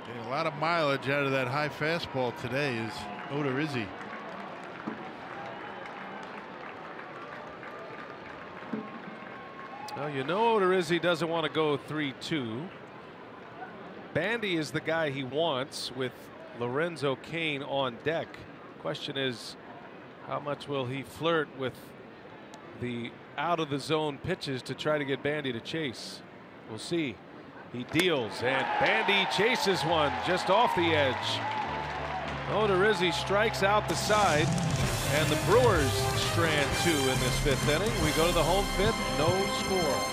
Getting a lot of mileage out of that high fastball today is Odorizzi. Well, you know Odorizzi doesn't want to go 3-2. Bandy is the guy he wants with Lorenzo Cain on deck. Question is, how much will he flirt with the out of the zone pitches to try to get Bandy to chase? We'll see. He deals, and Bandy chases one just off the edge. Odorizzi strikes out the side, and the Brewers strand 2 in this 5th inning. We go to the home 5th, no score.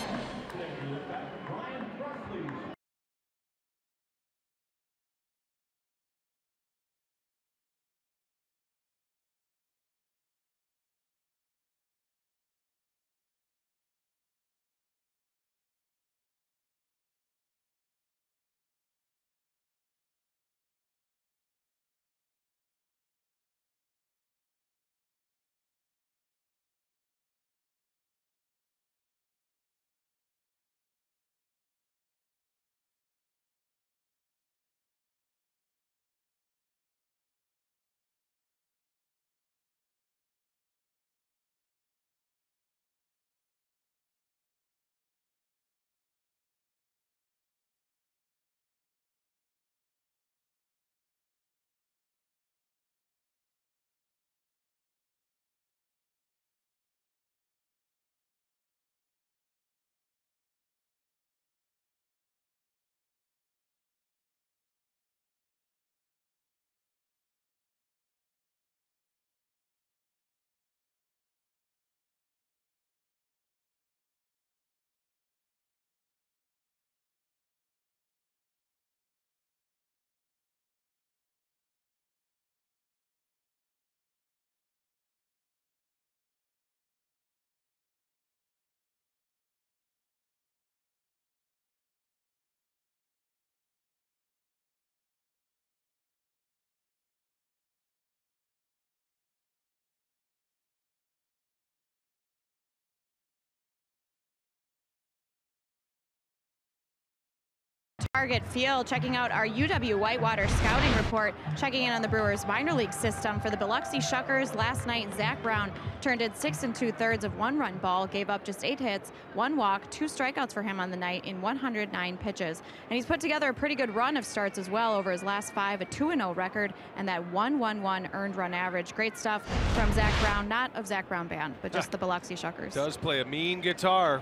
Target Field, checking out our UW Whitewater scouting report, checking in on the Brewers minor league system. For the Biloxi Shuckers last night, Zach Brown turned in 6 2/3 of 1-run ball, gave up just 8 hits, 1 walk, 2 strikeouts for him on the night in 109 pitches. And he's put together a pretty good run of starts as well over his last 5, a 2-0 record, and that 1.11 earned run average. Great stuff from Zach Brown, not of Zach Brown Band, but just the Biloxi Shuckers. Does play a mean guitar.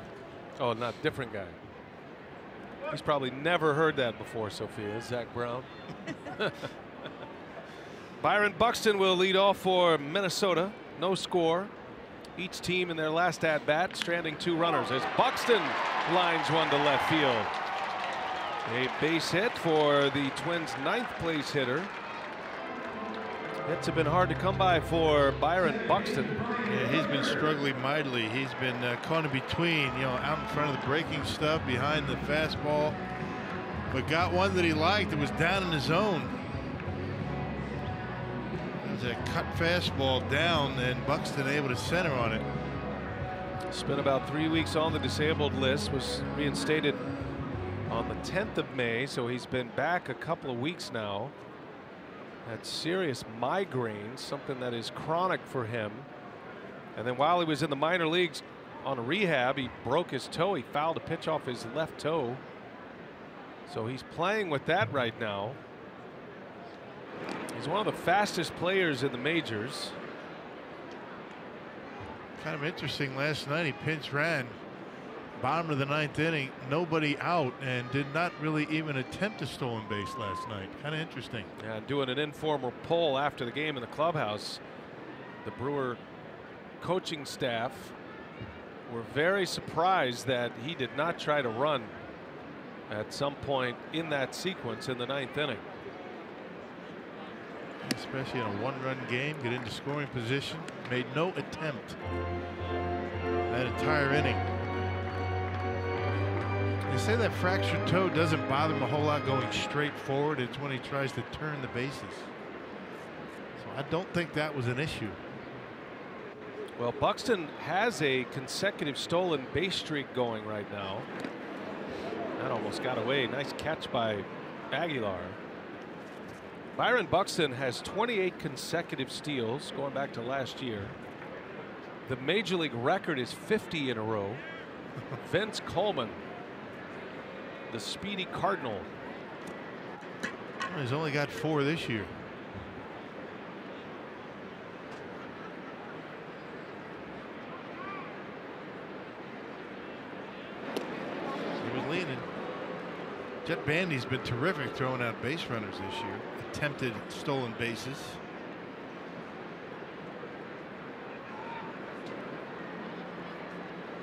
Oh, not different guy. He's probably never heard that before, Sophia. Zach Brown. Byron Buxton will lead off for Minnesota. No score. Each team in their last at-bat stranding 2 runners as Buxton lines one to left field. A base hit for the Twins' 9th place hitter. Hits have been hard to come by for Byron Buxton. Yeah, he's been struggling mightily. He's been caught in between, you know, out in front of the breaking stuff, behind the fastball, but got one that he liked. It was down in the zone. There's a cut fastball down, and Buxton able to center on it. Spent about 3 weeks on the disabled list, was reinstated on the 10th of May, so he's been back a couple of weeks now. Had serious migraines, something that is chronic for him. And then while he was in the minor leagues on a rehab, he broke his toe. He fouled a pitch off his left toe. So he's playing with that right now. He's one of the fastest players in the majors. Kind of interesting, last night he pinch ran. Bottom of the 9th inning, nobody out, and did not really even attempt a stolen base last night. Kind of interesting. Yeah, doing an informal poll after the game in the clubhouse. The Brewer coaching staff were very surprised that he did not try to run at some point in that sequence in the 9th inning. Especially in a 1-run game, get into scoring position, made no attempt that entire inning. They say that fractured toe doesn't bother him a whole lot going straight forward. It's when he tries to turn the bases. So I don't think that was an issue. Well, Buxton has a consecutive stolen base streak going right now. That almost got away. Nice catch by Aguilar. Byron Buxton has 28 consecutive steals going back to last year. The major league record is 50 in a row. Vince Coleman, the speedy Cardinal. He's only got 4 this year. He was leaning. Jet Bandy's been terrific throwing out base runners this year. Attempted stolen bases.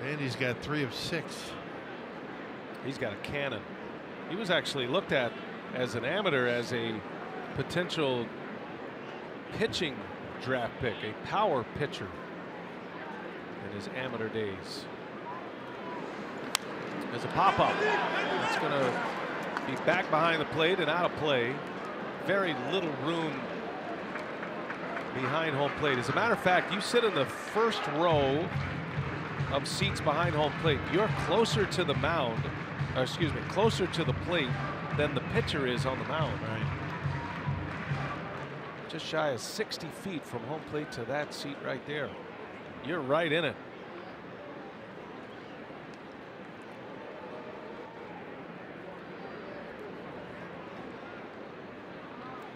Bandy's got 3 of 6. He's got a cannon. He was actually looked at as an amateur as a potential pitching draft pick, a power pitcher in his amateur days. There's a pop-up. It's going to be back behind the plate and out of play. Very little room behind home plate. As a matter of fact, you sit in the first row of seats behind home plate. You're closer to the mound, or excuse me, closer to the plate than the pitcher is on the mound. Right. Just shy of 60 feet from home plate to that seat right there. You're right in it.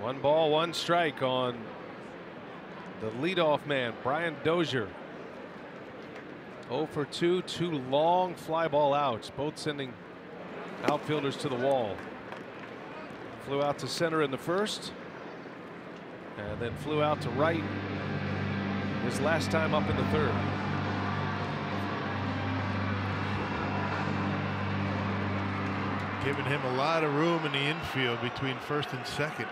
One ball, one strike on the leadoff man, Brian Dozier. 0 for 2, 2 long fly ball outs, both sending outfielders to the wall. Flew out to center in the first, and then flew out to right his last time up in the third. Giving him a lot of room in the infield between first and second.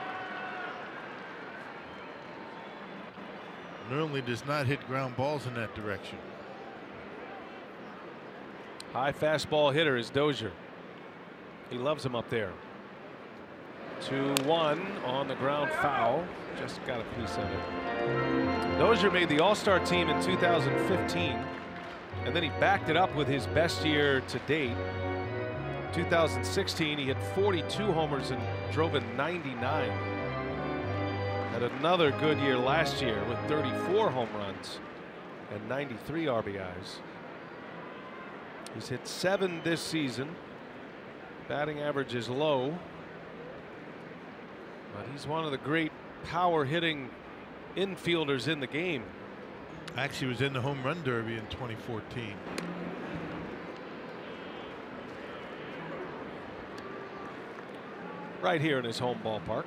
Normally does not hit ground balls in that direction. High fastball hitter is Dozier. He loves him up there. 2-1 on the ground foul. Just got a piece of it. Dozier made the All-Star team in 2015, and then he backed it up with his best year to date 2016, he hit 42 homers and drove in 99. Had another good year last year with 34 home runs and 93 RBIs. He's hit 7 this season. Batting average is low, but he's one of the great power hitting infielders in the game. Actually was in the home run derby in 2014. Right here in his home ballpark.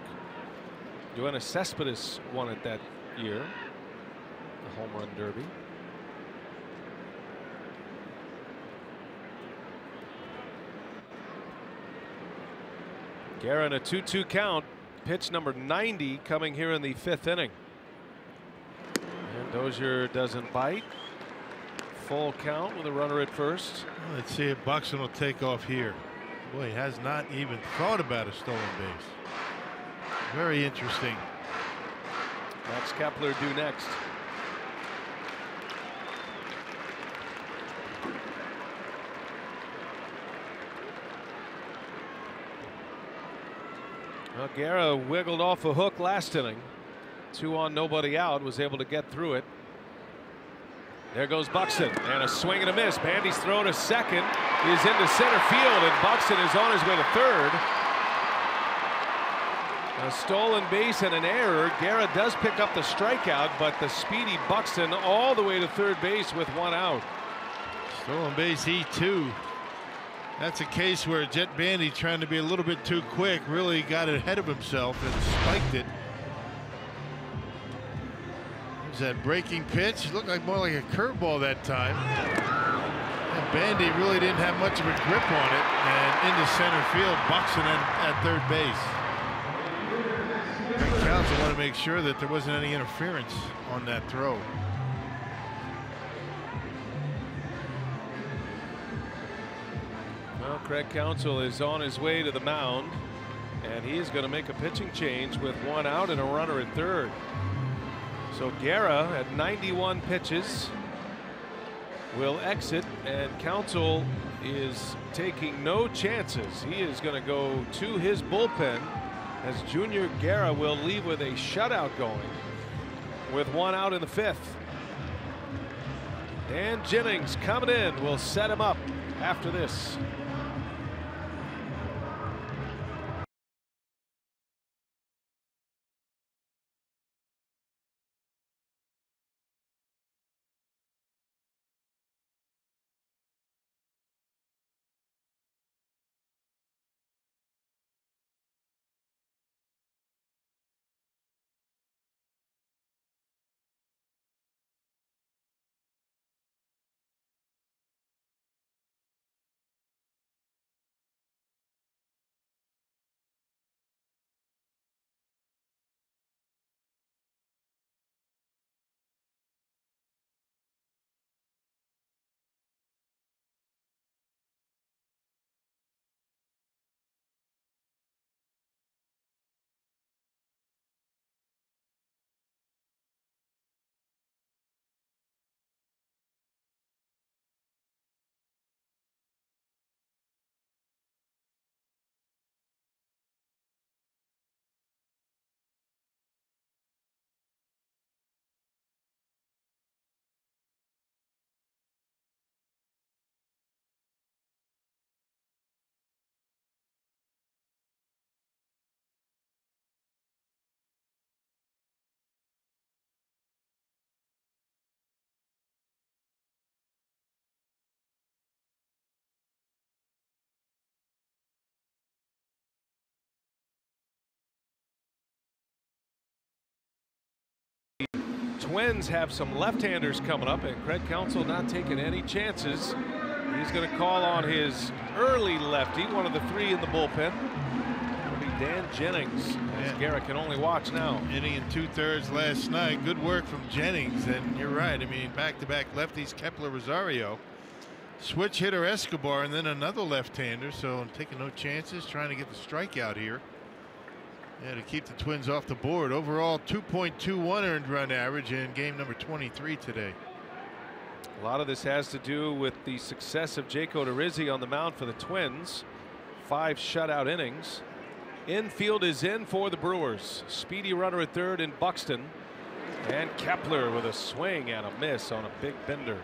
Yoenis Cespedes won it that year, the home run derby. Guerra in a 2-2 count. Pitch number 90 coming here in the 5th inning. And Dozier doesn't bite. Full count with a runner at first. Well, let's see if Buxton will take off here. Boy, he has not even thought about a stolen base. Very interesting. Max Kepler due next. Well, Guerra wiggled off a hook last inning. 2 on, nobody out, was able to get through it. There goes Buxton, and a swing and a miss. Bandy's throw to second is into center field, and Buxton is on his way to third. A stolen base and an error. Guerra does pick up the strikeout, but the speedy Buxton all the way to third base with 1 out. Stolen base E2. That's a case where Jet Bandy, trying to be a little bit too quick, really got ahead of himself and spiked it. There's that breaking pitch. Looked like more like a curveball that time. And Bandy really didn't have much of a grip on it, and into center field, Buxton at third base. Craig Counsell wanted to make sure that there wasn't any interference on that throw. Well, Craig Counsell is on his way to the mound, and he is going to make a pitching change with 1 out and a runner at third. So Guerra at 91 pitches will exit, and Counsell is taking no chances. He is going to go to his bullpen, as Junior Guerra will leave with a shutout going with 1 out in the 5th. Dan Jennings coming in will set him up after this. Twins have some left-handers coming up, and Craig Counsell not taking any chances. He's going to call on his early lefty, one of the 3 in the bullpen. It'll be Dan Jennings, as Garrett can only watch now. Inning and 2/3 last night. Good work from Jennings, and you're right. I mean, back-to-back lefties, Kepler, Rosario. Switch hitter Escobar, and then another left-hander. So taking no chances, trying to get the strikeout here. Yeah, to keep the Twins off the board. Overall, 2.21 earned run average in game number 23 today. A lot of this has to do with the success of Jake Odorizzi on the mound for the Twins. 5 shutout innings. Infield is in for the Brewers. Speedy runner at third in Buxton. And Kepler with a swing and a miss on a big bender.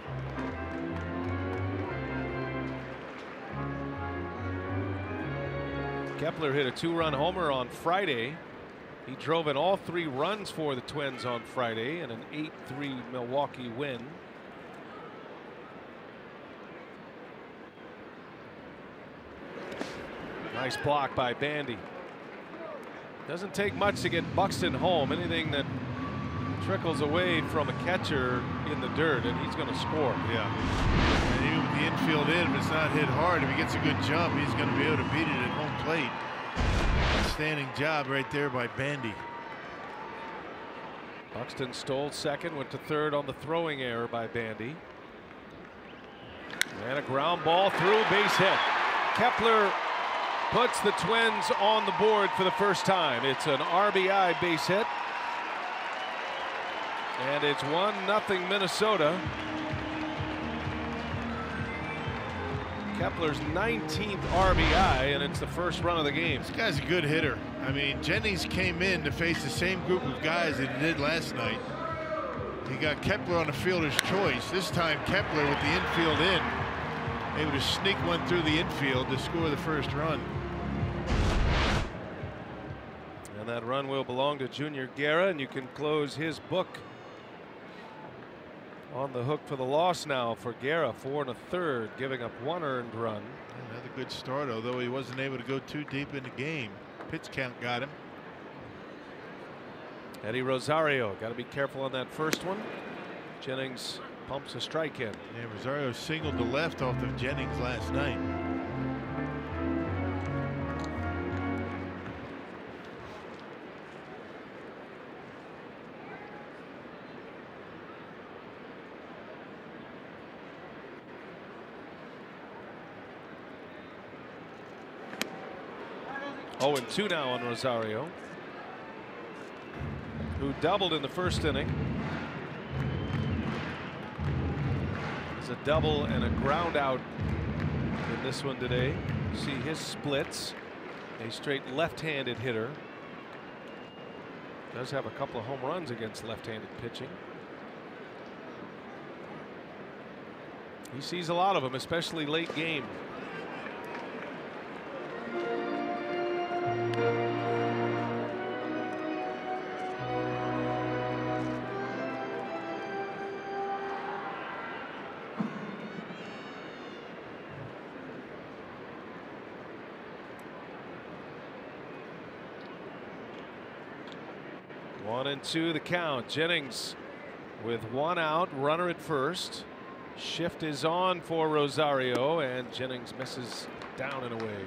Kepler hit a 2-run homer on Friday. He drove in all 3 runs for the Twins on Friday in an 8-3 Milwaukee win. Nice block by Bandy. Doesn't take much to get Buxton home. Anything that trickles away from a catcher in the dirt, and he's going to score. Yeah. And even with the infield in, if it's not hit hard, if he gets a good jump, he's going to be able to beat it at home plate. Outstanding job right there by Bandy. Buxton stole second, went to third on the throwing error by Bandy. And a ground ball through, base hit. Kepler puts the Twins on the board for the first time. It's an RBI base hit. And it's 1-0 Minnesota. Kepler's 19th RBI, and it's the first run of the game. This guy's a good hitter. I mean, Jennings came in to face the same group of guys that he did last night. He got Kepler on the fielder's choice. This time Kepler with the infield in, able to sneak one through the infield to score the first run. And that run will belong to Junior Guerra, and you can close his book. On the hook for the loss now for Guerra, 4 1/3, giving up 1 earned run. Another good start, although he wasn't able to go too deep in the game. Pitch count got him. Eddie Rosario got to be careful on that first one. Jennings pumps a strike in. Yeah, Rosario singled to left off of Jennings last night. 0-2 now on Rosario, who doubled in the first inning. There's a double and a ground out in this one today. See his splits. A straight left-handed hitter. Does have a couple of home runs against left-handed pitching. He sees a lot of them, especially late game. One and two the count. Jennings with 1 out, runner at first. Shift is on for Rosario, and Jennings misses down and away.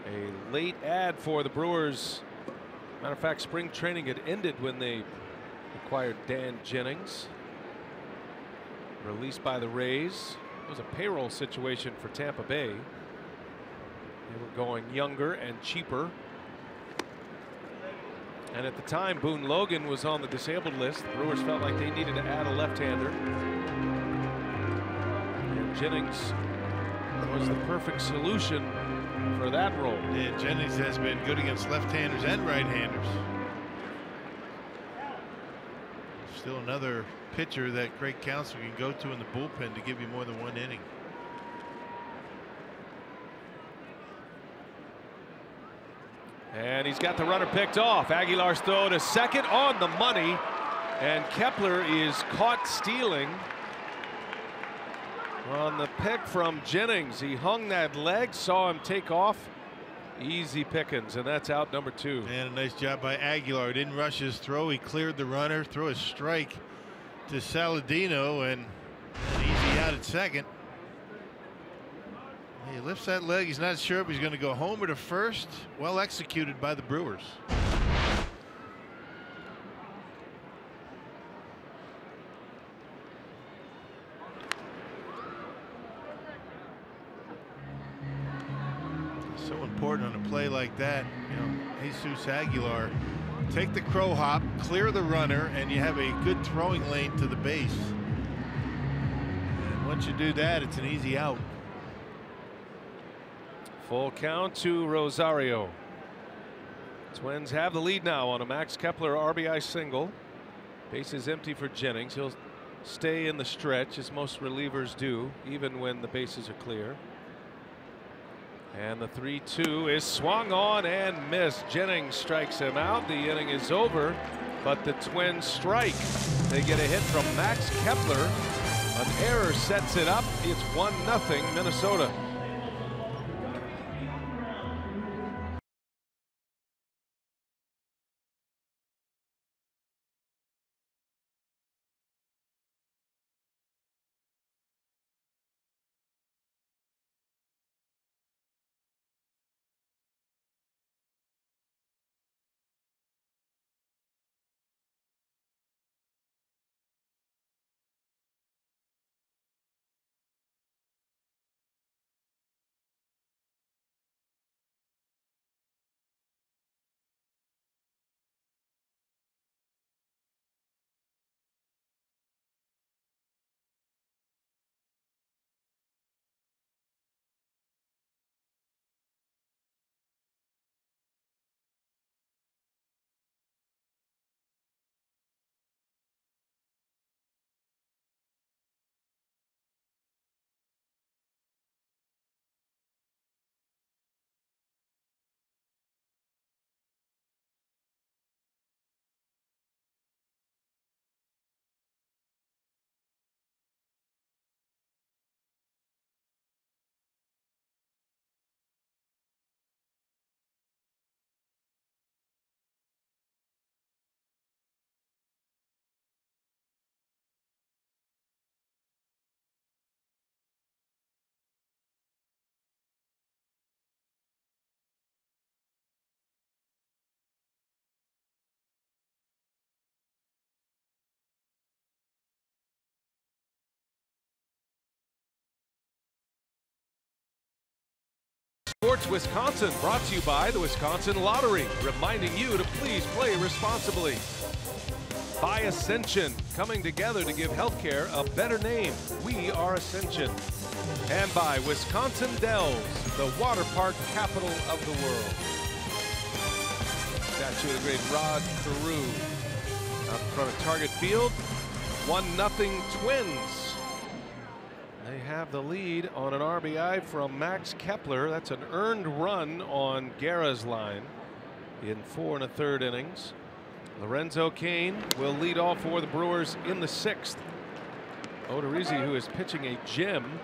A late ad for the Brewers. Matter of fact, spring training had ended when they acquired Dan Jennings. Released by the Rays. It was a payroll situation for Tampa Bay. They were going younger and cheaper. And at the time, Boone Logan was on the disabled list. The Brewers felt like they needed to add a left-hander. And Jennings was the perfect solution for that role. Yeah, Jennings has been good against left-handers and right-handers. Still another pitcher that Craig Counsell can go to in the bullpen to give you more than 1 inning. And he's got the runner picked off. Aguilar's throw to second on the money, and Kepler is caught stealing on the pick from Jennings. He hung that leg, saw him take off. Easy pickings, and that's out number 2. And a nice job by Aguilar. Didn't rush his throw. He cleared the runner, threw a strike to Saladino, and an easy out at second. He lifts that leg. He's not sure if he's going to go home or to first. Well executed by the Brewers. So important on a play like that. You know, Jesus Aguilar, take the crow hop, clear the runner, and you have a good throwing lane to the base. Once you do that, it's an easy out. Full count to Rosario. Twins have the lead now on a Max Kepler RBI single. Base is empty for Jennings. He'll stay in the stretch as most relievers do, even when the bases are clear. And the 3-2 is swung on and missed. Jennings strikes him out. The inning is over, but the Twins strike. They get a hit from Max Kepler. An error sets it up. It's 1-0 Minnesota. Sports Wisconsin brought to you by the Wisconsin Lottery, reminding you to please play responsibly. By Ascension, coming together to give healthcare a better name. We are Ascension. And by Wisconsin Dells, the water park capital of the world. Statue of the great Rod Carew out in front of Target Field. 1-0 Twins. They have the lead on an RBI from Max Kepler. That's an earned run on Guerra's line in 4 1/3 innings. Lorenzo Cain will lead off for the Brewers in the 6th. Odorizzi, who is pitching a gem,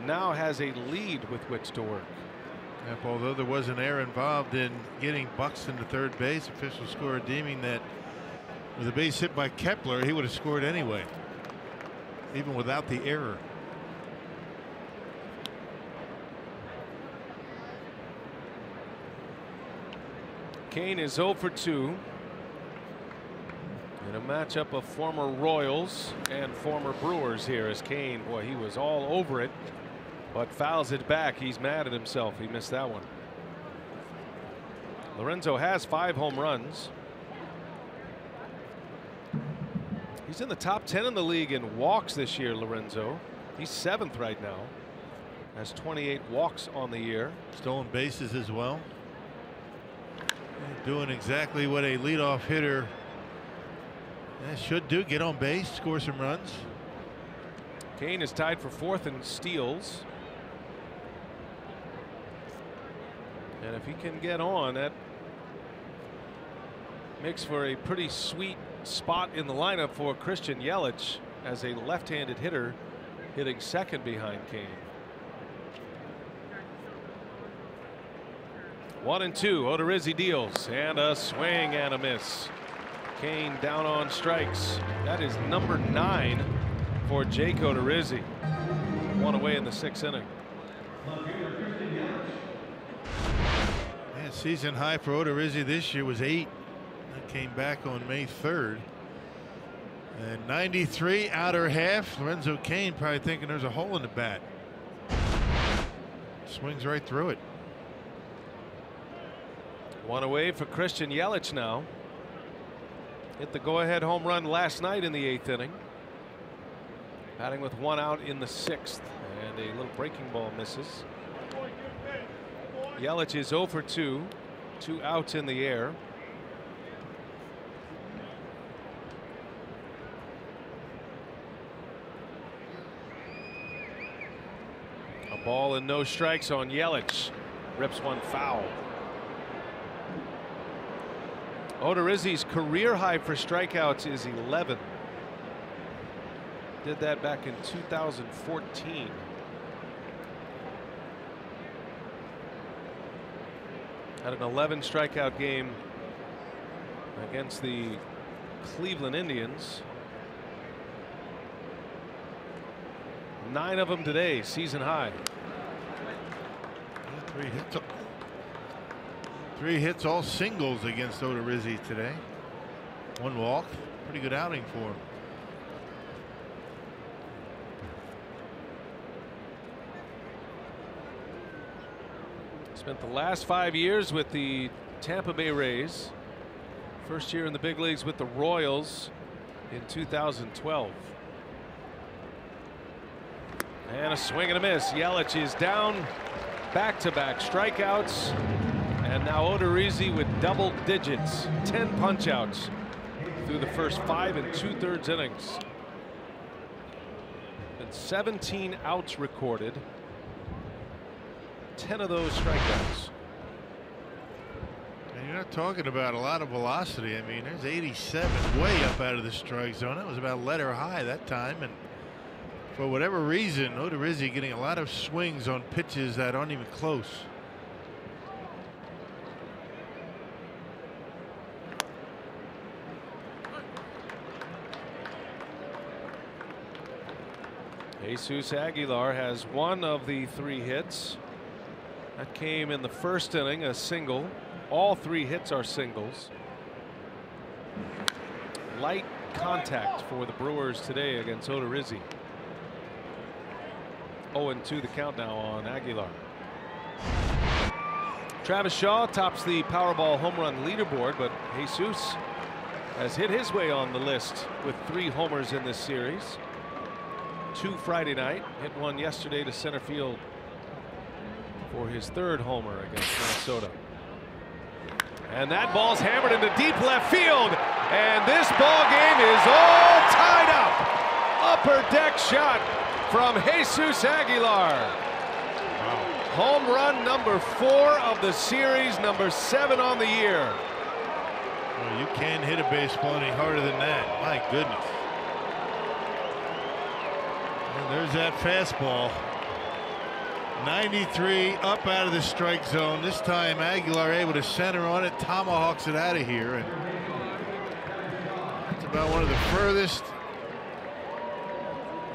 now has a lead with which to work. Yep, although there was an error involved in getting Buxton to third base, officials score deeming that with a base hit by Kepler, he would have scored anyway, even without the error. Cain is 0 for 2 in a matchup of former Royals and former Brewers here, as Cain, boy, he was all over it, but fouls it back. He's mad at himself. He missed that one. Lorenzo has 5 home runs. He's in the top 10 in the league in walks this year, Lorenzo. He's 7th right now. Has 28 walks on the year. Stolen bases as well. Doing exactly what a leadoff hitter should do. Get on base, score some runs. Cain is tied for 4th in steals. And if he can get on, that makes for a pretty sweet spot in the lineup for Christian Yelich as a left-handed hitter hitting 2nd behind Cain. 1-2. Odorizzi deals, and a swing and a miss. Cain down on strikes. That is number 9 for Jake Odorizzi. 1 away in the 6th inning. Yeah, season high for Odorizzi this year was 8. That came back on May 3rd. And 93 outer half. Lorenzo Cain probably thinking there's a hole in the bat. Swings right through it. 1 away for Christian Yelich now. Hit the go-ahead home run last night in the 8th inning. Batting with 1 out in the 6th, and a little breaking ball misses. Yelich is 0 for 2, 2 outs in the air. A ball and no strikes on Yelich. Rips one foul. Odorizzi's career high for strikeouts is 11. Did that back in 2014. Had an 11 strikeout game against the Cleveland Indians. 9 of them today, season high. 3 hits, all singles against Odorizzi today. 1 walk, pretty good outing for him. Spent the last 5 years with the Tampa Bay Rays. First year in the big leagues with the Royals in 2012. And a swing and a miss. Yelich is down, back-to-back strikeouts. And now Odorizzi with double digits, 10 punch-outs through the first 5 2/3 innings. And 17 outs recorded. 10 of those strikeouts. And you're not talking about a lot of velocity. I mean, there's 87 way up out of the strike zone. That was about letter high that time. And for whatever reason, Odorizzi getting a lot of swings on pitches that aren't even close. Jesus Aguilar has 1 of the 3 hits. That came in the first inning, a single. All 3 hits are singles. Light contact for the Brewers today against Odorizzi. 0-2 the count now on Aguilar. Travis Shaw tops the Powerball home run leaderboard, but Jesus has hit his way on the list with 3 homers in this series. 2 Friday night, hit 1 yesterday to center field for his 3rd homer against Minnesota. And that ball's hammered into deep left field, and this ball game is all tied up. Upper deck shot from Jesus Aguilar. Wow. Home run number 4 of the series, number 7 on the year. Well, you can't hit a baseball any harder than that. My goodness. And there's that fastball. 93 up out of the strike zone. This time Aguilar able to center on it, tomahawks it out of here, and that's about one of the furthest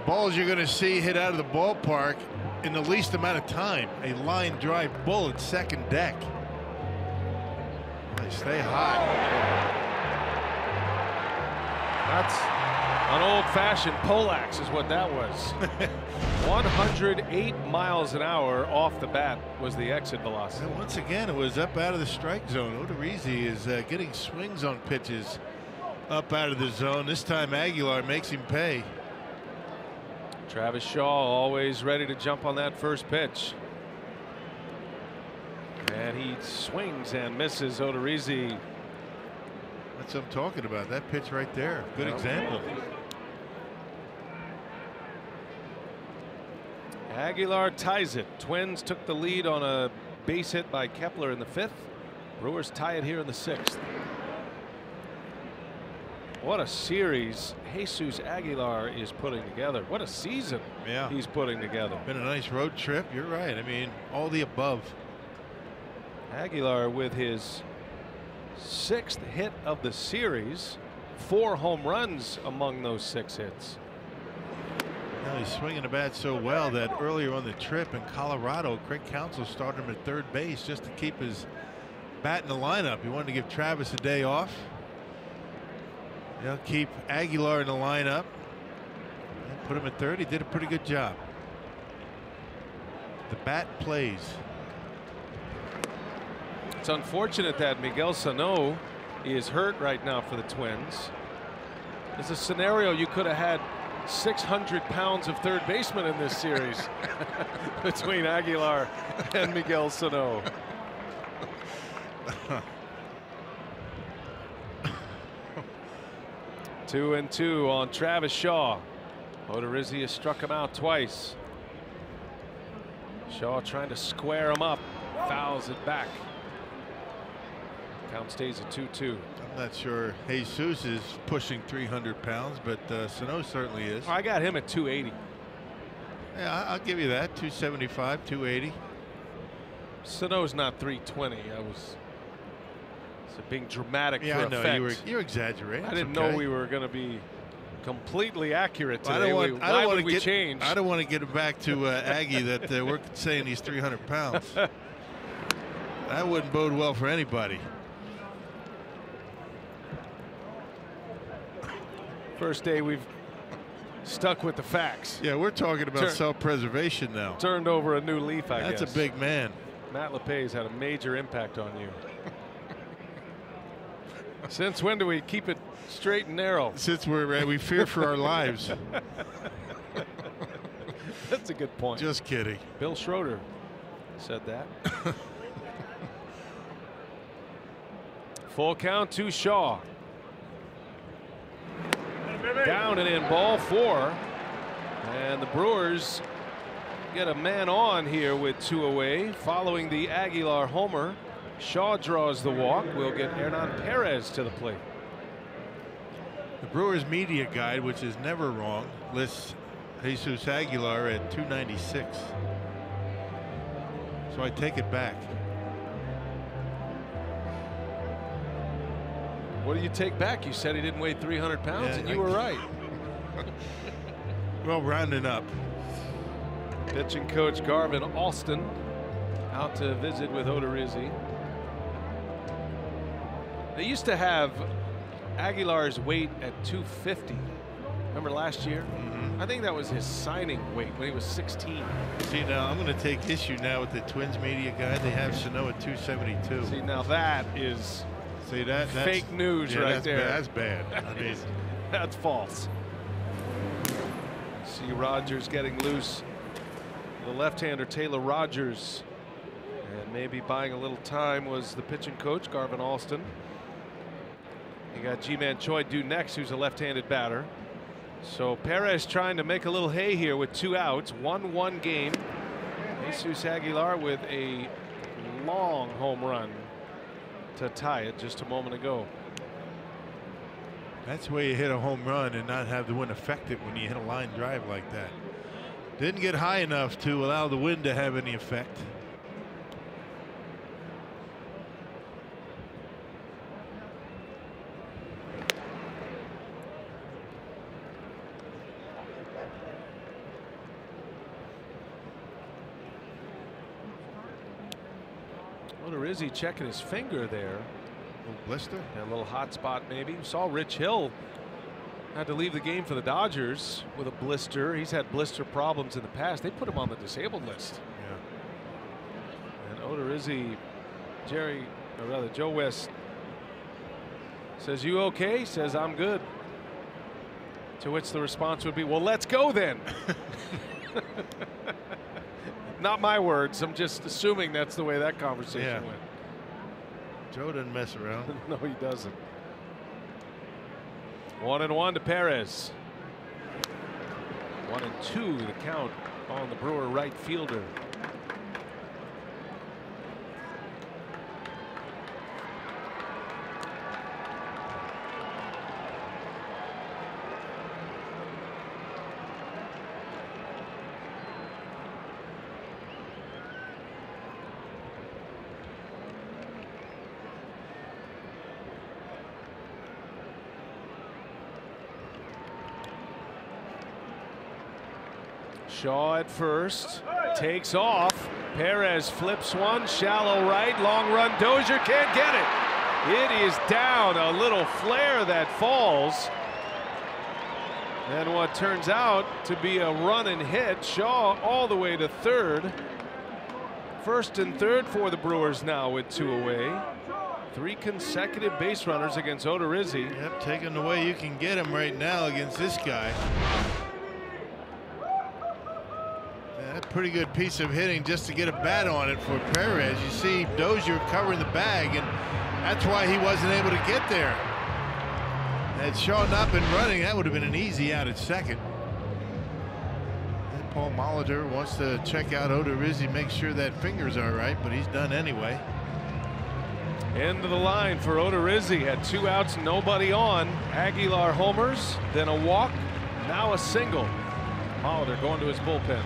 balls you're going to see hit out of the ballpark in the least amount of time. A line drive bullet, second deck. They stay high. That's an old-fashioned poleaxe is what that was. 108 miles an hour off the bat was the exit velocity. And once again, it was up out of the strike zone. Odorizzi is getting swings on pitches up out of the zone. This time Aguilar makes him pay. Travis Shaw always ready to jump on that first pitch. And he swings and misses. Odorizzi. That's what I'm talking about. That pitch right there. Good example. Aguilar ties it. Twins took the lead on a base hit by Kepler in the 5th. Brewers tie it here in the 6th. What a series Jesus Aguilar is putting together. What a season he's putting together. Been a nice road trip. You're right. I mean, all the above. Aguilar with his 6th hit of the series. 4 home runs among those 6 hits. Now he's swinging the bat so well that earlier on the trip in Colorado, Craig Counsell started him at 3rd base just to keep his bat in the lineup. He wanted to give Travis a day off. They'll keep Aguilar in the lineup and put him at 3rd. He did a pretty good job. The bat plays. It's unfortunate that Miguel Sano is hurt right now for the Twins. It's a scenario you could have had 600 pounds of third baseman in this series between Aguilar and Miguel Sano. 2-2 on Travis Shaw. Odorizzi has struck him out twice. Shaw trying to square him up, fouls it back. Count stays at 2-2. I'm not sure Jesus is pushing 300 pounds, but Sano certainly is. I got him at 280. Yeah, I'll give you that. 275, 280. Sano's not 320. I was being dramatic for I know effect. you're exaggerating. I didn't know we were going to be completely accurate today. I don't want to change? I don't want to get it back to Aggie that we're saying he's 300 pounds. That wouldn't bode well for anybody. First day we've stuck with the facts. Yeah, we're talking about self-preservation now. Turned over a new leaf, I guess. That's a big man. Matt LePay's had a major impact on you. Since when do we keep it straight and narrow? Since we fear for our lives. That's a good point. Just kidding. Bill Schroeder said that. Full count to Shaw. Down and in, ball 4. And the Brewers get a man on here with 2 away following the Aguilar homer. Shaw draws the walk. We'll get Hernan Perez to the plate. The Brewers media guide, which is never wrong, lists Jesus Aguilar at 296. So I take it back. What do you take back? You said he didn't weigh 300 pounds, and you were right. Well, rounding up. Pitching coach Garvin Alston out to visit with Odorizzi. They used to have Aguilar's weight at 250. Remember last year? I think that was his signing weight when he was 16. See, now I'm going to take issue now with the Twins media guide. They have Sano at 272. See, now that is that's fake news right there. That's bad. I mean, that's false. See Rogers getting loose. The left-hander Taylor Rogers, and maybe buying a little time was the pitching coach Garvin Alston. You got G-Man Choi due next, who's a left-handed batter. So Perez trying to make a little hay here with 2 outs. 1-1 game. Jesus Aguilar with a long home run to tie it just a moment ago. That's where you hit a home run and not have the wind affect it when you hit a line drive like that. Didn't get high enough to allow the wind to have any effect. Odorizzi checking his finger there. A little blister. A little hot spot maybe. We saw Rich Hill had to leave the game for the Dodgers with a blister. He's had blister problems in the past. They put him on the disabled list. Yeah. And Odorizzi, Joe West says, "You okay?" He says, "I'm good." To which the response would be, "Well, let's go then." Not my words. I'm just assuming that's the way that conversation went. Joe doesn't mess around. No, he doesn't. 1-1 to Perez. 1-2 the count on the Brewer right fielder. Shaw at first, takes off. Perez flips one, shallow right, long run. Dozier can't get it. It is down, a little flare that falls. And what turns out to be a run and hit. Shaw all the way to third. First and third for the Brewers now with 2 away. 3 consecutive base runners against Odorizzi. Yep, taking the way you can get him right now against this guy. pretty good piece of hitting just to get a bat on it for Perez. You see Dozier covering the bag, and that's why he wasn't able to get there. Had Shaw not been running, that would have been an easy out at second. And Paul Molitor wants to check out Odorizzi, make sure that finger's all right, but he's done anyway. End of the line for Odorizzi. Had 2 outs, nobody on. Aguilar homers, then a walk, now a single. Molitor going to his bullpen.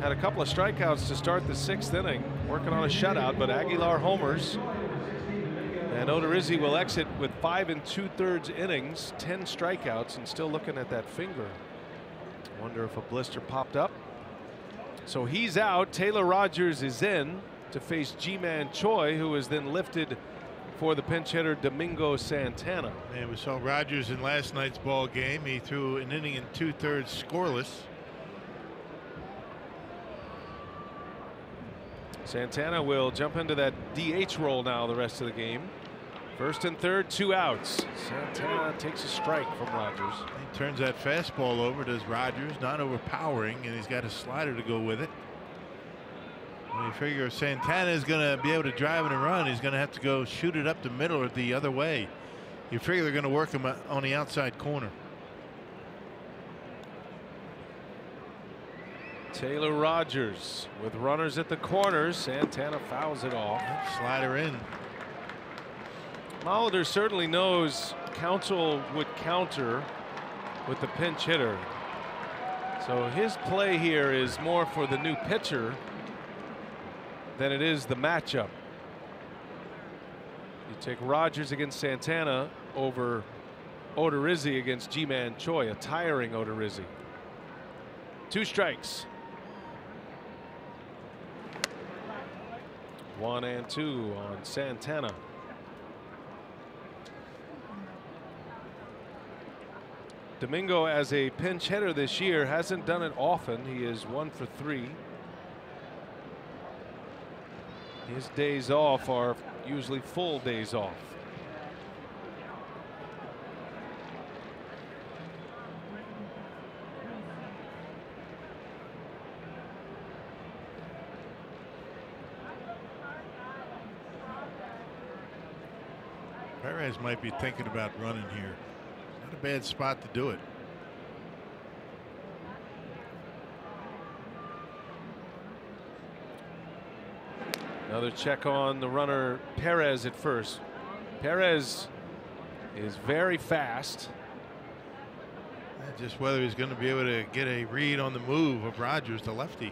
Had a couple of strikeouts to start the 6th inning, working on a shutout, but Aguilar homers. And Odorizzi will exit with 5 2/3 innings, 10 strikeouts, and still looking at that finger. Wonder if a blister popped up. So he's out. Taylor Rogers is in to face Ji-Man Choi, who is then lifted for the pinch hitter Domingo Santana. And we saw Rogers in last night's ball game. He threw an inning and 2/3 scoreless. Santana will jump into that DH role now the rest of the game. 1st and 3rd, 2 outs. Santana takes a strike from Rogers. He turns that fastball over, does Rogers, not overpowering, and he's got a slider to go with it. And you figure if Santana is going to be able to drive and run, he's going to have to go shoot it up the middle or the other way. You figure they're going to work him on the outside corner. Taylor Rogers with runners at the corners. Santana fouls it off. Slider in. Molitor certainly knows Counsell would counter with the pinch hitter. So his play here is more for the new pitcher than it is the matchup. You take Rogers against Santana over Odorizzi against Ji-Man Choi, a tiring Odorizzi. 2 strikes. 1 and 2 on Santana. Domingo, as a pinch hitter this year, hasn't done it often. He is 1 for 3. His days off are usually full days off. Perez might be thinking about running here. Not a bad spot to do it. Another check on the runner Perez at first. Perez is very fast. Just whether he's going to be able to get a read on the move of Rogers, the lefty.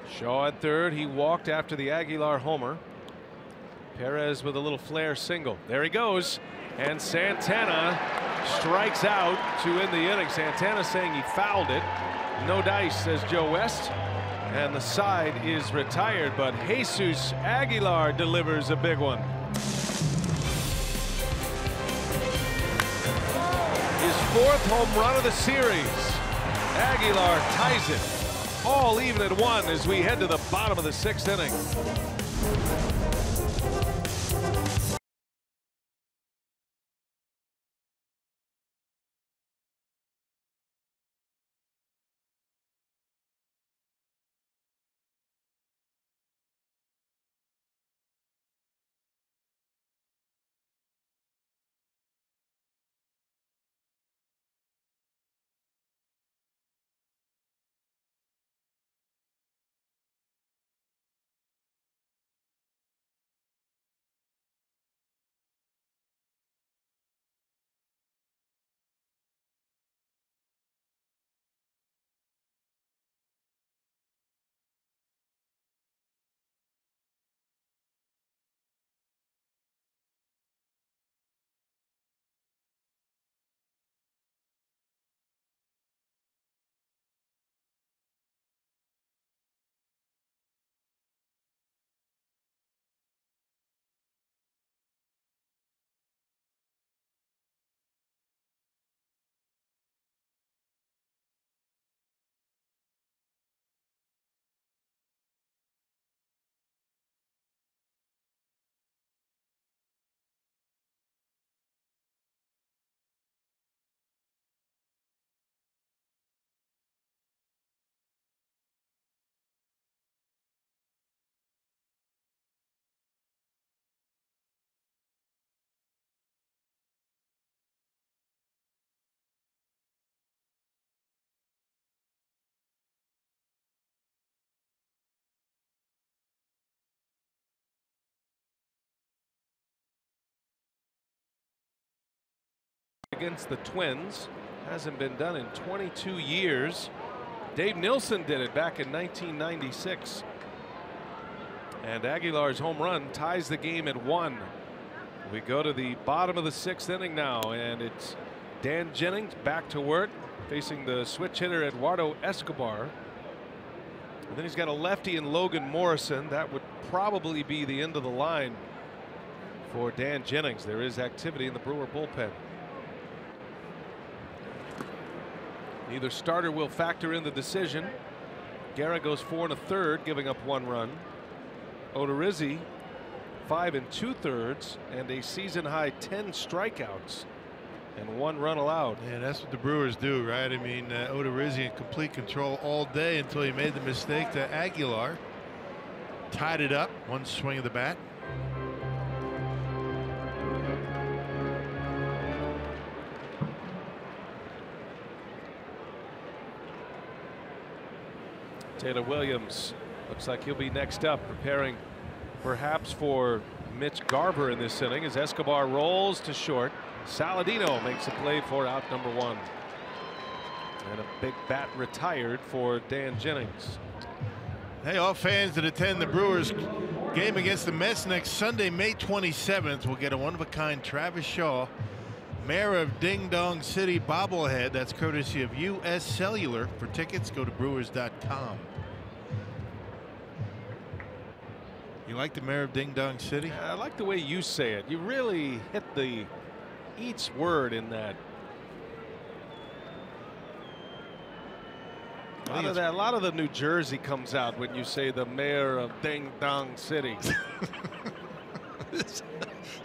Shaw at third. He walked after the Aguilar homer. Perez with a little flare single. There he goes. And Santana strikes out to end the inning. Santana saying he fouled it. No dice, says Joe West. And the side is retired, but Jesus Aguilar delivers a big one. His 4th home run of the series. Aguilar ties it. All even at 1 as we head to the bottom of the 6th inning. Against the Twins. Hasn't been done in 22 years. Dave Nilsson did it back in 1996. And Aguilar's home run ties the game at 1. We go to the bottom of the 6th inning now, and it's Dan Jennings back to work, facing the switch hitter Eduardo Escobar. And then he's got a lefty in Logan Morrison. That would probably be the end of the line for Dan Jennings. There is activity in the Brewer bullpen. Neither starter will factor in the decision. Guerra goes 4 1/3, giving up 1 run. Odorizzi 5 2/3 and a season high 10 strikeouts and 1 run allowed. Yeah, that's what the Brewers do, right? I mean, Odorizzi in complete control all day until he made the mistake to Aguilar. Tied it up, 1 swing of the bat. Taylor Williams looks like he'll be next up, preparing perhaps for Mitch Garver in this inning as Escobar rolls to short. Saladino makes a play for out number 1. And a big bat retired for Dan Jennings. Hey, all fans that attend the Brewers game against the Mets next Sunday, May 27th, will get a one-of-a-kind Travis Shaw, Mayor of Ding Dong City bobblehead. That's courtesy of U.S. Cellular. For tickets, go to Brewers.com. You like the Mayor of Ding Dong City? I like the way you say it. You really hit each word in that. A lot of the New Jersey comes out when you say the Mayor of Ding Dong City.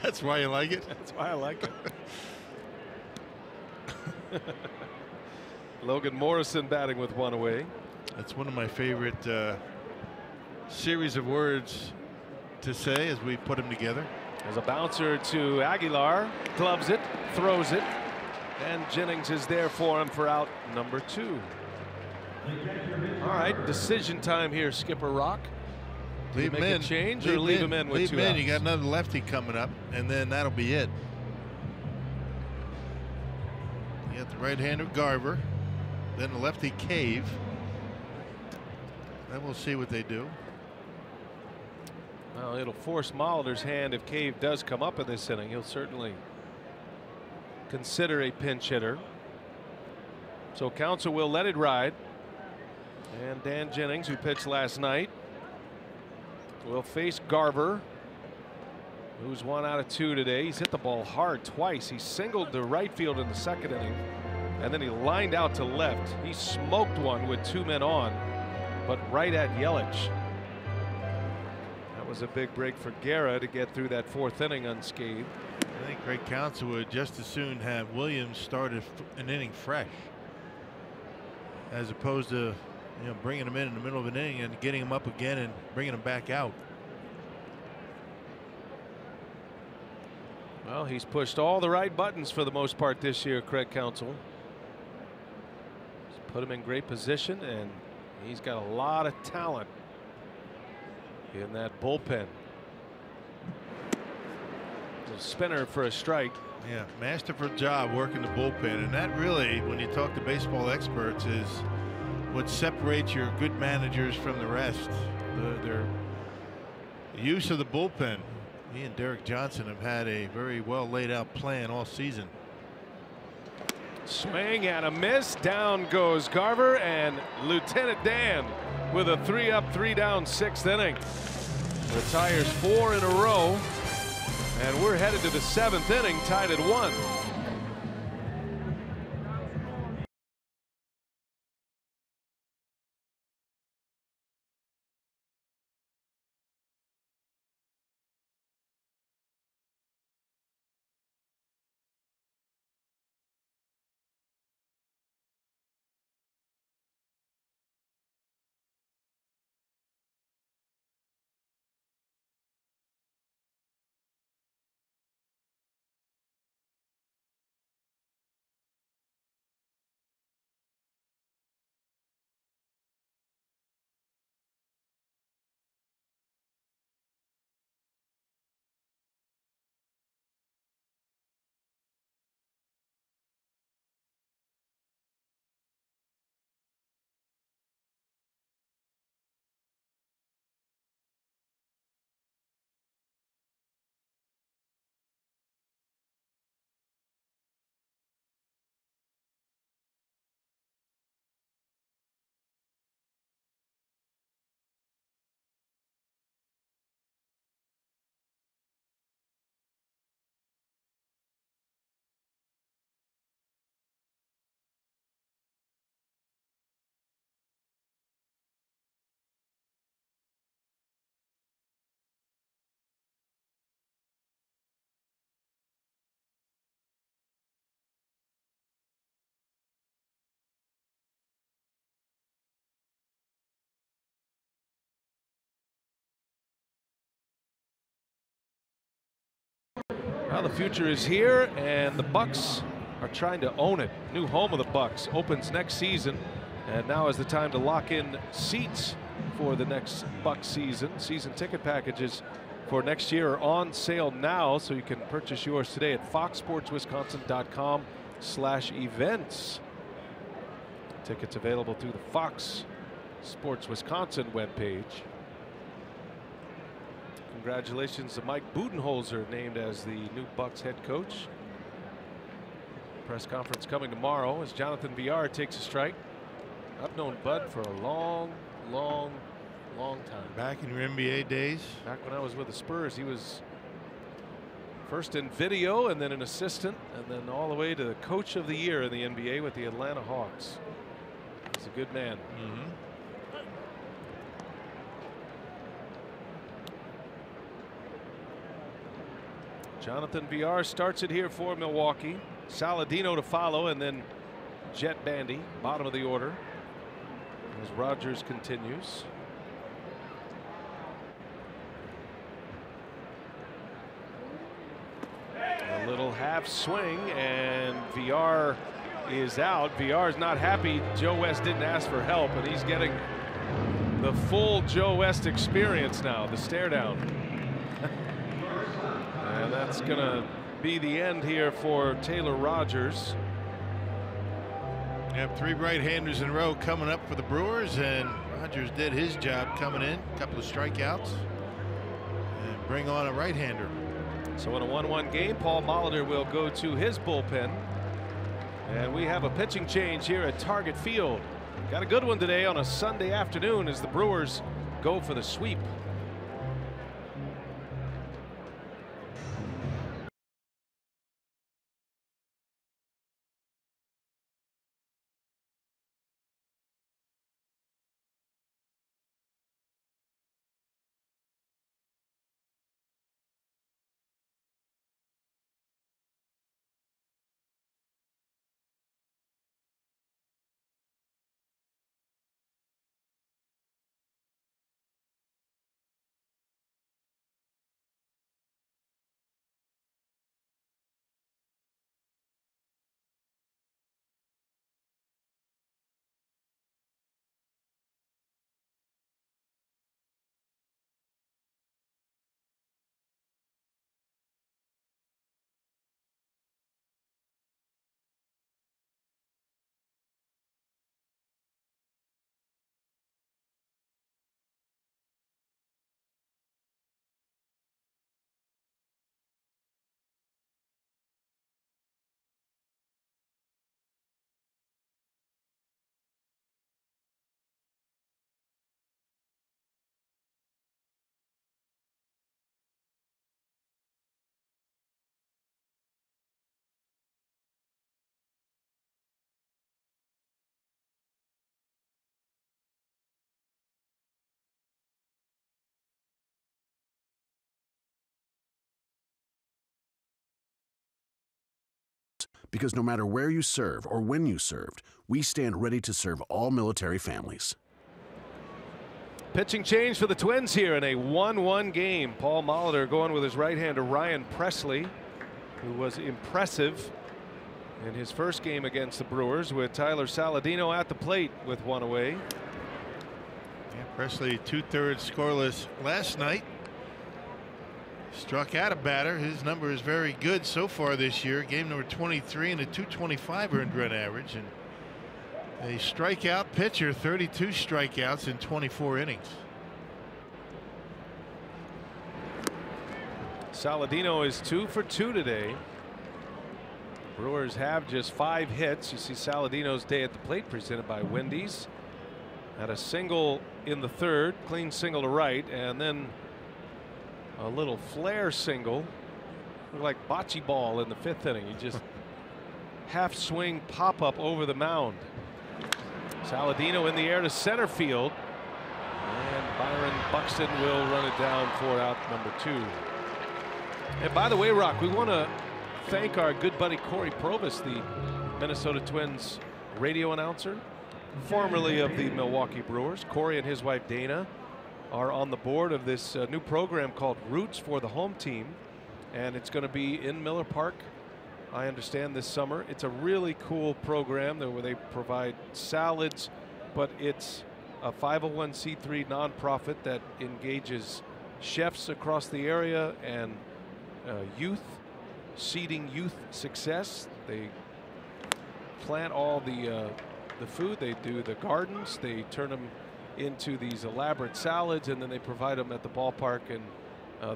That's why you like it? That's why I like it. Logan Morrison batting with 1 away. That's one of my favorite series of words to say as we put them together. There's a bouncer to Aguilar, gloves it, throws it, and Jennings is there for him for out number 2. All right, decision time here, Skipper Rock. Leave him in. Change or leave him in with 2 outs? You got another lefty coming up, and then that'll be it. You got the right-hander Garver, then the lefty Cave. Then we'll see what they do. Well, it'll force Molitor's hand if Cave does come up in this inning. He'll certainly consider a pinch hitter. So counsel will let it ride. And Dan Jennings, who pitched last night, will face Garver, who's 1 out of 2 today. He's hit the ball hard twice. He singled to right field in the 2nd inning, and then he lined out to left. He smoked one with 2 men on, but right at Yelich. That was a big break for Guerra to get through that 4th inning unscathed. I think Greg Counsell would just as soon have Williams started an inning fresh, as opposed to bringing him in the middle of an inning and getting him up again and bringing him back out. Well, he's pushed all the right buttons for the most part this year, Craig Counsell. He's put him in great position, and he's got a lot of talent in that bullpen. A spinner for a strike. Yeah, masterful job working the bullpen, and that really, when you talk to baseball experts, is what separates your good managers from the rest. Their use of the bullpen. He and Derek Johnson have had a very well laid out plan all season. Swing and a miss. Down goes Garver, and Lieutenant Dan with a 3-up, 3-down 6th inning. Retires 4 in a row, and we're headed to the 7th inning, tied at 1. Well, the future is here, and the Bucks are trying to own it. New home of the Bucks opens next season, and now is the time to lock in seats for the next Bucks season. Season ticket packages for next year are on sale now, so you can purchase yours today at foxsportswisconsin.com/events. Tickets available through the Fox Sports Wisconsin webpage. Congratulations to Mike Budenholzer, named as the new Bucks head coach. Press conference coming tomorrow as Jonathan Villar takes a strike. I've known Bud for a long time. Back in your NBA days? Back when I was with the Spurs, he was first in video and then an assistant, and then all the way to the coach of the year in the NBA with the Atlanta Hawks. He's a good man. Jonathan Villar starts it here for Milwaukee. Saladino to follow, and then Jet Bandy, bottom of the order, as Rogers continues. A little half swing, and Villar is out. Villar's not happy. Joe West didn't ask for help, and he's getting the full Joe West experience now, the stare down. And that's going to be the end here for Taylor Rogers. You have 3 right-handers in a row coming up for the Brewers, and Rogers did his job coming in. A couple of strikeouts, and bring on a right-hander. So in a 1-1 game, Paul Molitor will go to his bullpen. And we have a pitching change here at Target Field. Got a good one today on a Sunday afternoon as the Brewers go for the sweep. Because no matter where you serve or when you served, we stand ready to serve all military families. Pitching change for the Twins here in a 1-1 game. Paul Molitor going with his right-hander Ryan Presley, who was impressive in his first game against the Brewers, with Tyler Saladino at the plate with one away. Yeah, Presley 2/3 scoreless last night. Struck out a batter. His number is very good so far this year. Game number 23 and a 225 earned run average, and a strikeout pitcher, 32 strikeouts in 24 innings. Saladino is 2 for 2 today. Brewers have just 5 hits. You see Saladino's day at the plate presented by Wendy's. Had a single in the third, clean single to right, and then a little flare single, like bocce ball in the 5th inning. He just half swing pop up over the mound. Saladino in the air to center field, and Byron Buxton will run it down for out number 2. And by the way, Rock, we want to thank our good buddy Corey Provis, the Minnesota Twins radio announcer, formerly of the Milwaukee Brewers. Corey and his wife Dana are on the board of this new program called Roots for the Home Team, and it's going to be in Miller Park, I understand, this summer. It's a really cool program where they provide salads, but it's a 501c3 nonprofit that engages chefs across the area and youth, seeding youth success. They plant all the food, they do the gardens, they turn them into these elaborate salads, and then they provide them at the ballpark, and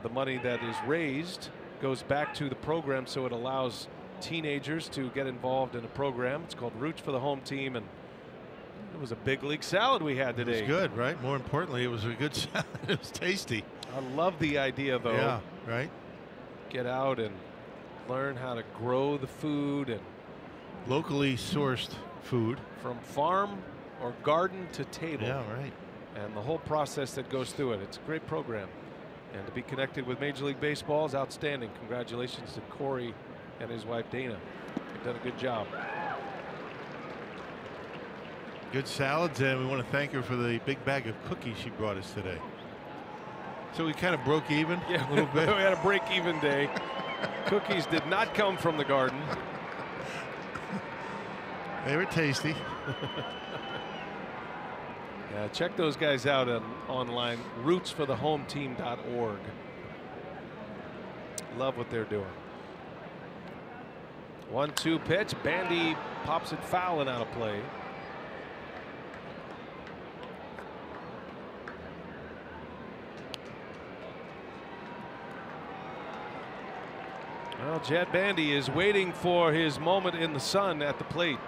the money that is raised goes back to the program, so it allows teenagers to get involved in a program. It's called Roots for the Home Team, and it was a big league salad we had today. It was good, right? More importantly, it was a good salad. It was tasty. I love the idea, though. Yeah, right. Get out and learn how to grow the food, and locally sourced food from farm or garden to table. Yeah, right. And the whole process that goes through it. It's a great program. And to be connected with Major League Baseball is outstanding. Congratulations to Corey and his wife Dana. They've done a good job. Good salads, and we want to thank her for the big bag of cookies she brought us today. So we kind of broke even. Yeah, a little bit. We had a break even day. Cookies did not come from the garden. They were tasty. Yeah, check those guys out online, rootsforthehometeam.org. Love what they're doing. 1-2 pitch. Bandy pops it foul and out of play. Well, Jed Bandy is waiting for his moment in the sun at the plate.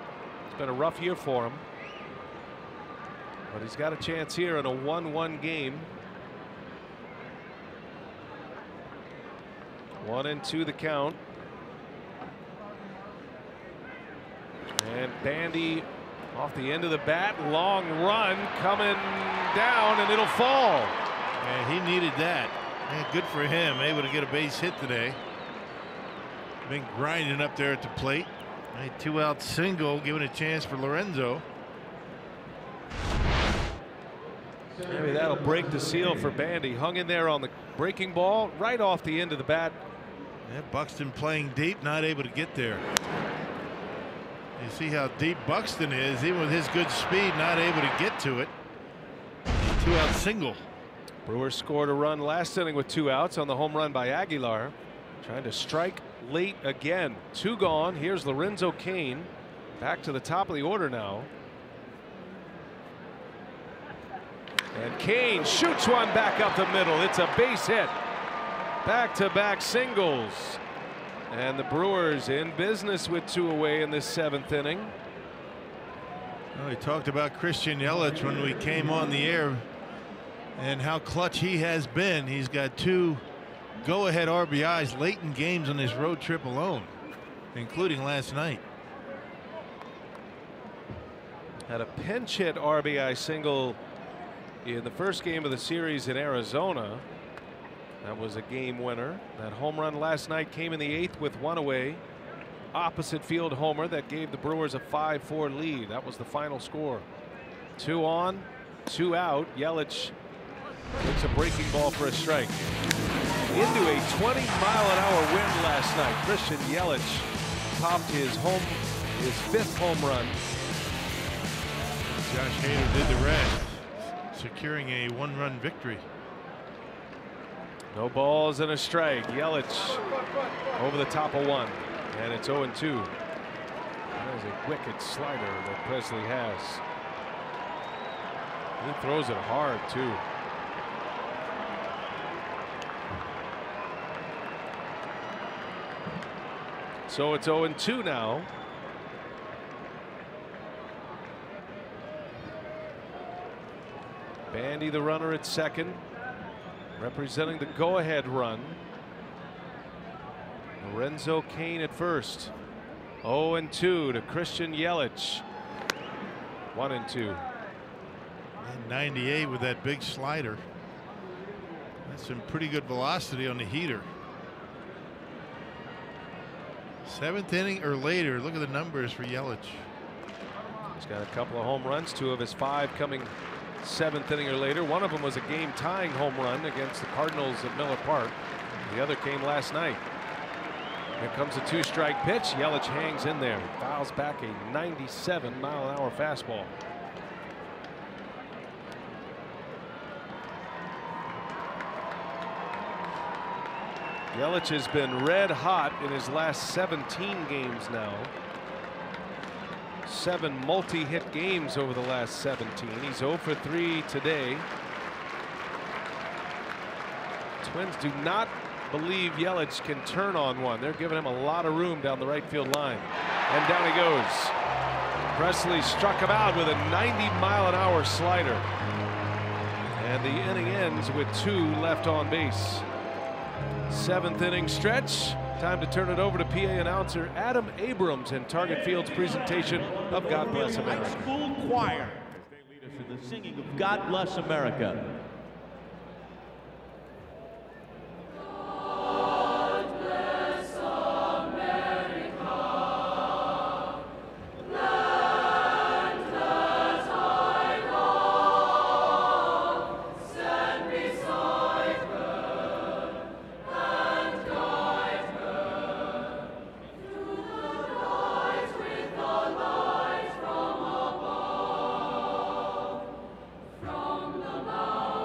It's been a rough year for him. But he's got a chance here in a 1-1 game. 1-2 the count. And Bandy off the end of the bat, long run coming down, and it'll fall. Yeah, he needed that. Yeah, good for him, able to get a base hit today. Been grinding up there at the plate. A 2-out single, giving a chance for Lorenzo. Maybe that'll break the seal for Bandy. Hung in there on the breaking ball, right off the end of the bat. Yeah, Buxton playing deep, not able to get there. You see how deep Buxton is, even with his good speed, not able to get to it. 2-out single. Brewers scored a run last inning with 2 outs on the home run by Aguilar. Trying to strike late again. 2 gone. Here's Lorenzo Cain back to the top of the order now. And Cain shoots one back up the middle. It's a base hit. Back-to-back singles. And the Brewers in business with 2 away in this 7th inning. Well, we talked about Christian Yelich when we came on the air and how clutch he has been. He's got 2 go-ahead RBIs late in games on this road trip alone, including last night. Had a pinch hit RBI single in the first game of the series in Arizona. That was a game winner. That home run last night came in the 8th with 1 away. Opposite field homer that gave the Brewers a 5-4 lead. That was the final score. 2 on, 2 out. Yelich takes a breaking ball for a strike. Into a 20-mile-an-hour wind last night. Christian Yelich topped his 5th home run. Josh Hader did the rest, securing a 1-run victory. No balls and a strike. Yelich over the top of 1, and it's 0-2. That is a wicked slider that Presley has. He throws it hard too. So it's 0-2 now. Bandy the runner at second, representing the go-ahead run. Lorenzo Cain at first. 0-2 to Christian Yelich. 1-2. 98 with that big slider. That's some pretty good velocity on the heater. 7th inning or later. Look at the numbers for Yelich. He's got a couple of home runs, 2 of his 5 coming 7th inning or later. One of them was a game-tying home run against the Cardinals at Miller Park. The other came last night. Here comes a 2-strike pitch. Yelich hangs in there. Fouls back a 97-mile-an-hour fastball. Yelich has been red hot in his last 17 games now. 7 multi-hit games over the last 17. He's 0 for 3 today. Twins do not believe Yelich can turn on one. They're giving him a lot of room down the right field line. And down he goes. Presley struck him out with a 90-mile-an-hour slider. And the inning ends with 2 left on base. 7th inning stretch. Time to turn it over to PA announcer Adam Abrams and Target Field's presentation of God Bless America. High school choir. They lead us in the singing of God Bless America. From the mountains.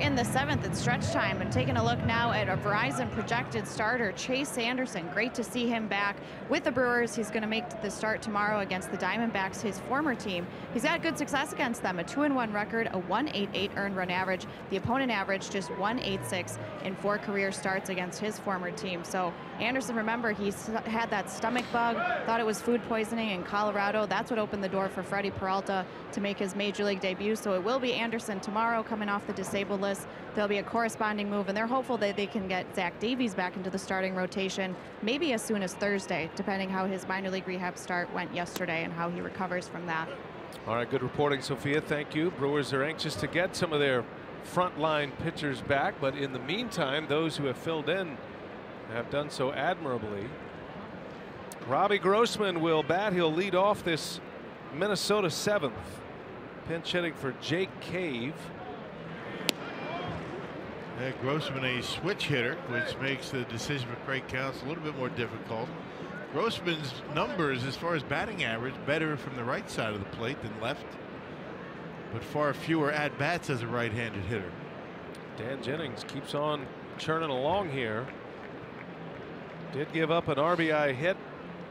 In the 7th, it's stretch time, and taking a look now at a Verizon projected starter, Chase Anderson. Great to see him back with the Brewers. He's going to make the start tomorrow against the Diamondbacks, his former team. He's had good success against them, a 2-1 record, a 1.88 earned run average. The opponent averaged just 1.86 in 4 career starts against his former team. So Anderson, remember, he's had that stomach bug, thought it was food poisoning in Colorado. That's what opened the door for Freddie Peralta to make his major league debut. So it will be Anderson tomorrow coming off the disabled list. There'll be a corresponding move, and they're hopeful that they can get Zach Davies back into the starting rotation, maybe as soon as Thursday, depending how his minor league rehab start went yesterday and how he recovers from that. All right, good reporting, Sophia. Thank you. Brewers are anxious to get some of their frontline pitchers back, but in the meantime, those who have filled in have done so admirably. Robbie Grossman will bat. He'll lead off this Minnesota 7th. Pinch hitting for Jake Cave. Yeah, Grossman a switch hitter, which makes the decision for Craig Counts a little bit more difficult. Grossman's numbers as far as batting average better from the right side of the plate than left, but far fewer at-bats as a right-handed hitter. Dan Jennings keeps on churning along here. Did give up an RBI hit.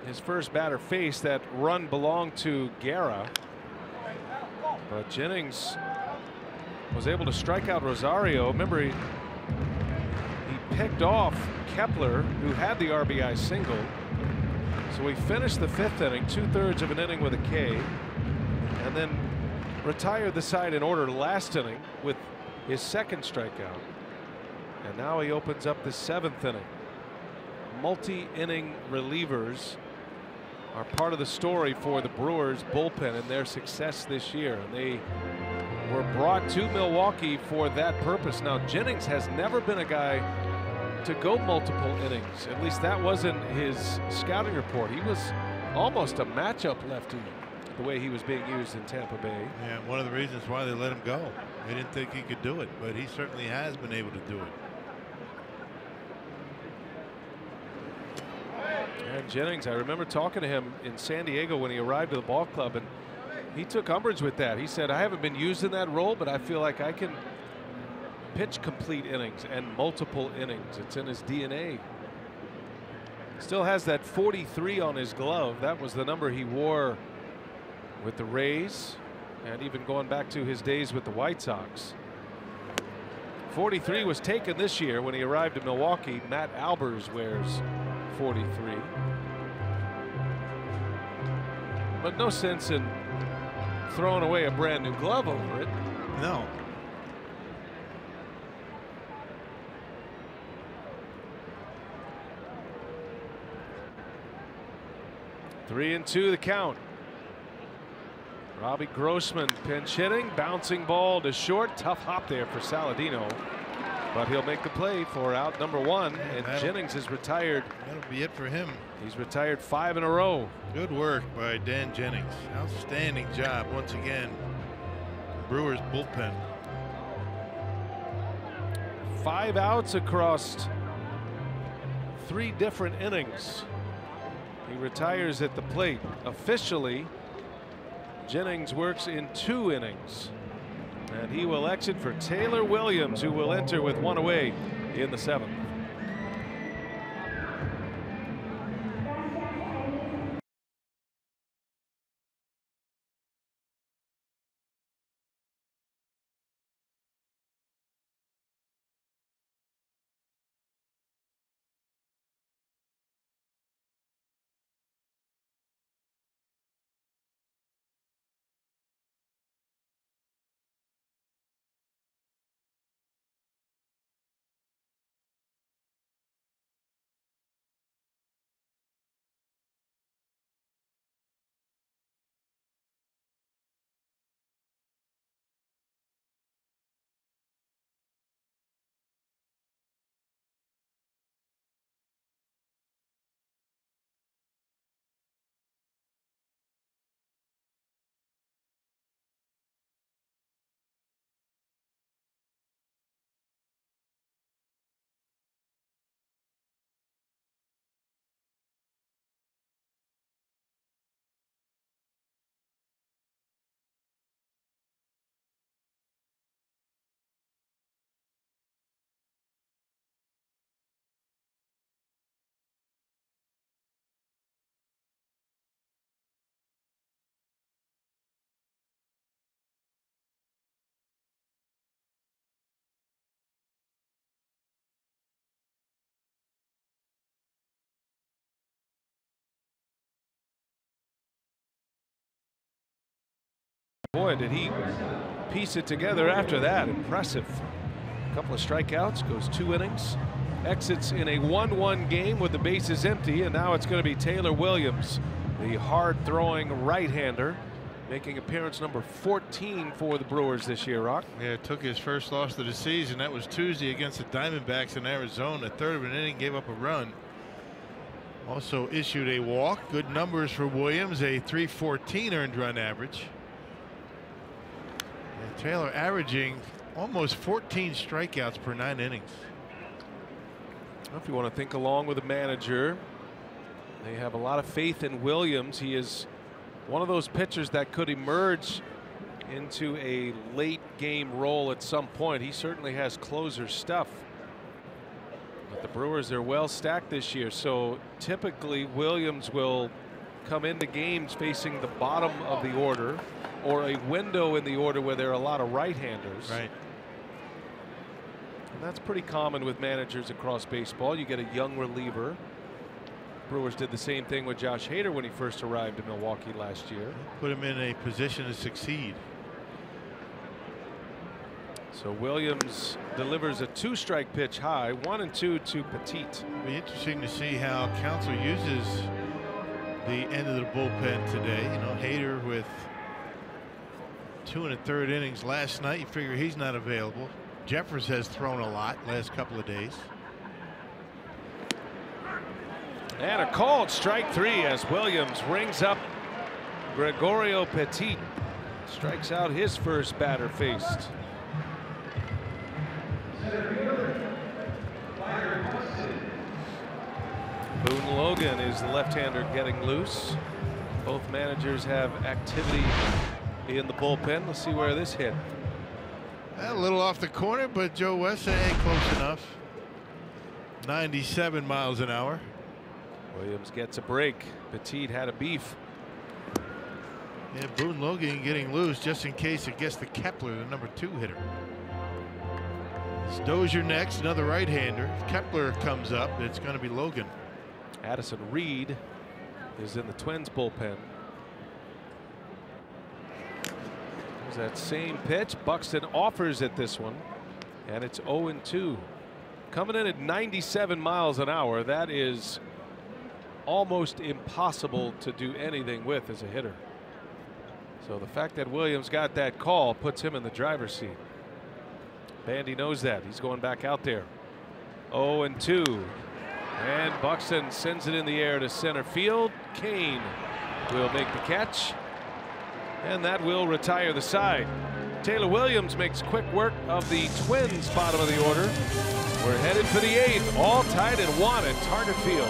His first batter faced. That run belonged to Guerra, but Jennings was able to strike out Rosario. Remember, he picked off Kepler, who had the RBI single. So he finished the 5th inning, 2/3 of an inning with a K, and then retired the side in order last inning with his 2nd strikeout. And now he opens up the 7th inning. Multi-inning relievers are part of the story for the Brewers bullpen and their success this year. And they were brought to Milwaukee for that purpose. Now, Jennings has never been a guy to go multiple innings. At least that wasn't his scouting report. He was almost a matchup lefty the way he was being used in Tampa Bay. Yeah, one of the reasons why they let him go. They didn't think he could do it, but he certainly has been able to do it. And Jennings, I remember talking to him in San Diego when he arrived at the ball club, and he took umbrage with that. He said, I haven't been used in that role, but I feel like I can pitch complete innings and multiple innings. It's in his DNA. Still has that 43 on his glove. That was the number he wore with the Rays, and even going back to his days with the White Sox. 43 was taken this year when he arrived in Milwaukee. Matt Albers wears 43. But no sense in throwing away a brand new glove over it. No. Three and two the count. Robbie Grossman pinch hitting, bouncing ball to short. Tough hop there for Saladino, but he'll make the play for out number 1. And Jennings is retired. That'll be it for him. He's retired 5 in a row. Good work by Dan Jennings. Outstanding job once again. Brewers bullpen. 5 outs across 3 different innings. He retires at the plate. Officially, Jennings works in 2 innings, and he will exit for Taylor Williams, who will enter with 1 away in the 7th. Boy, did he piece it together after that. Impressive. A couple of strikeouts, goes 2 innings. Exits in a 1-1 game with the bases empty, and now it's going to be Taylor Williams, the hard-throwing right-hander, making appearance number 14 for the Brewers this year, Rock. Yeah, took his first loss of the season. That was Tuesday against the Diamondbacks in Arizona. 1/3 of an inning, gave up a run. Also issued a walk. Good numbers for Williams, a .314 earned run average. And Taylor averaging almost 14 strikeouts per 9 innings. If you want to think along with the manager, they have a lot of faith in Williams. He is one of those pitchers that could emerge into a late game role at some point. He certainly has closer stuff. But the Brewers are well stacked this year, so typically Williams will come into games facing the bottom of the order or a window in the order where there are a lot of right-handers. Right. And that's pretty common with managers across baseball. You get a young reliever. Brewers did the same thing with Josh Hader when he first arrived in Milwaukee last year. Put him in a position to succeed. So Williams delivers a 2-strike pitch high, 1-2 to Petit. It'll be interesting to see how Counsell uses the end of the bullpen today. You know, Hader with 2 1/3 innings last night. You figure he's not available. Jeffers has thrown a lot last couple of days. And a called strike 3 as Williams rings up Gregorio Petit. Strikes out his first batter faced. Boone Logan is the left-hander getting loose. Both managers have activity in the bullpen. Let's see where this hit. A little off the corner, but Joe West ain't close enough. 97 miles an hour. Williams gets a break. Petit had a beef. Yeah, Boone Logan getting loose just in case it gets to Kepler, the number 2 hitter. It's Dozier next, another right-hander. If Kepler comes up, it's going to be Logan. Addison Reed is in the Twins bullpen. There's that same pitch. Buxton offers at this one, and it's 0-2. Coming in at 97 miles an hour. That is almost impossible to do anything with as a hitter. So the fact that Williams got that call puts him in the driver's seat. Bandy knows that. He's going back out there. 0-2. And Buxton sends it in the air to center field. Kane will make the catch. And that will retire the side. Taylor Williams makes quick work of the Twins' bottom of the order. We're headed for the 8th. All tied at 1 at Target Field.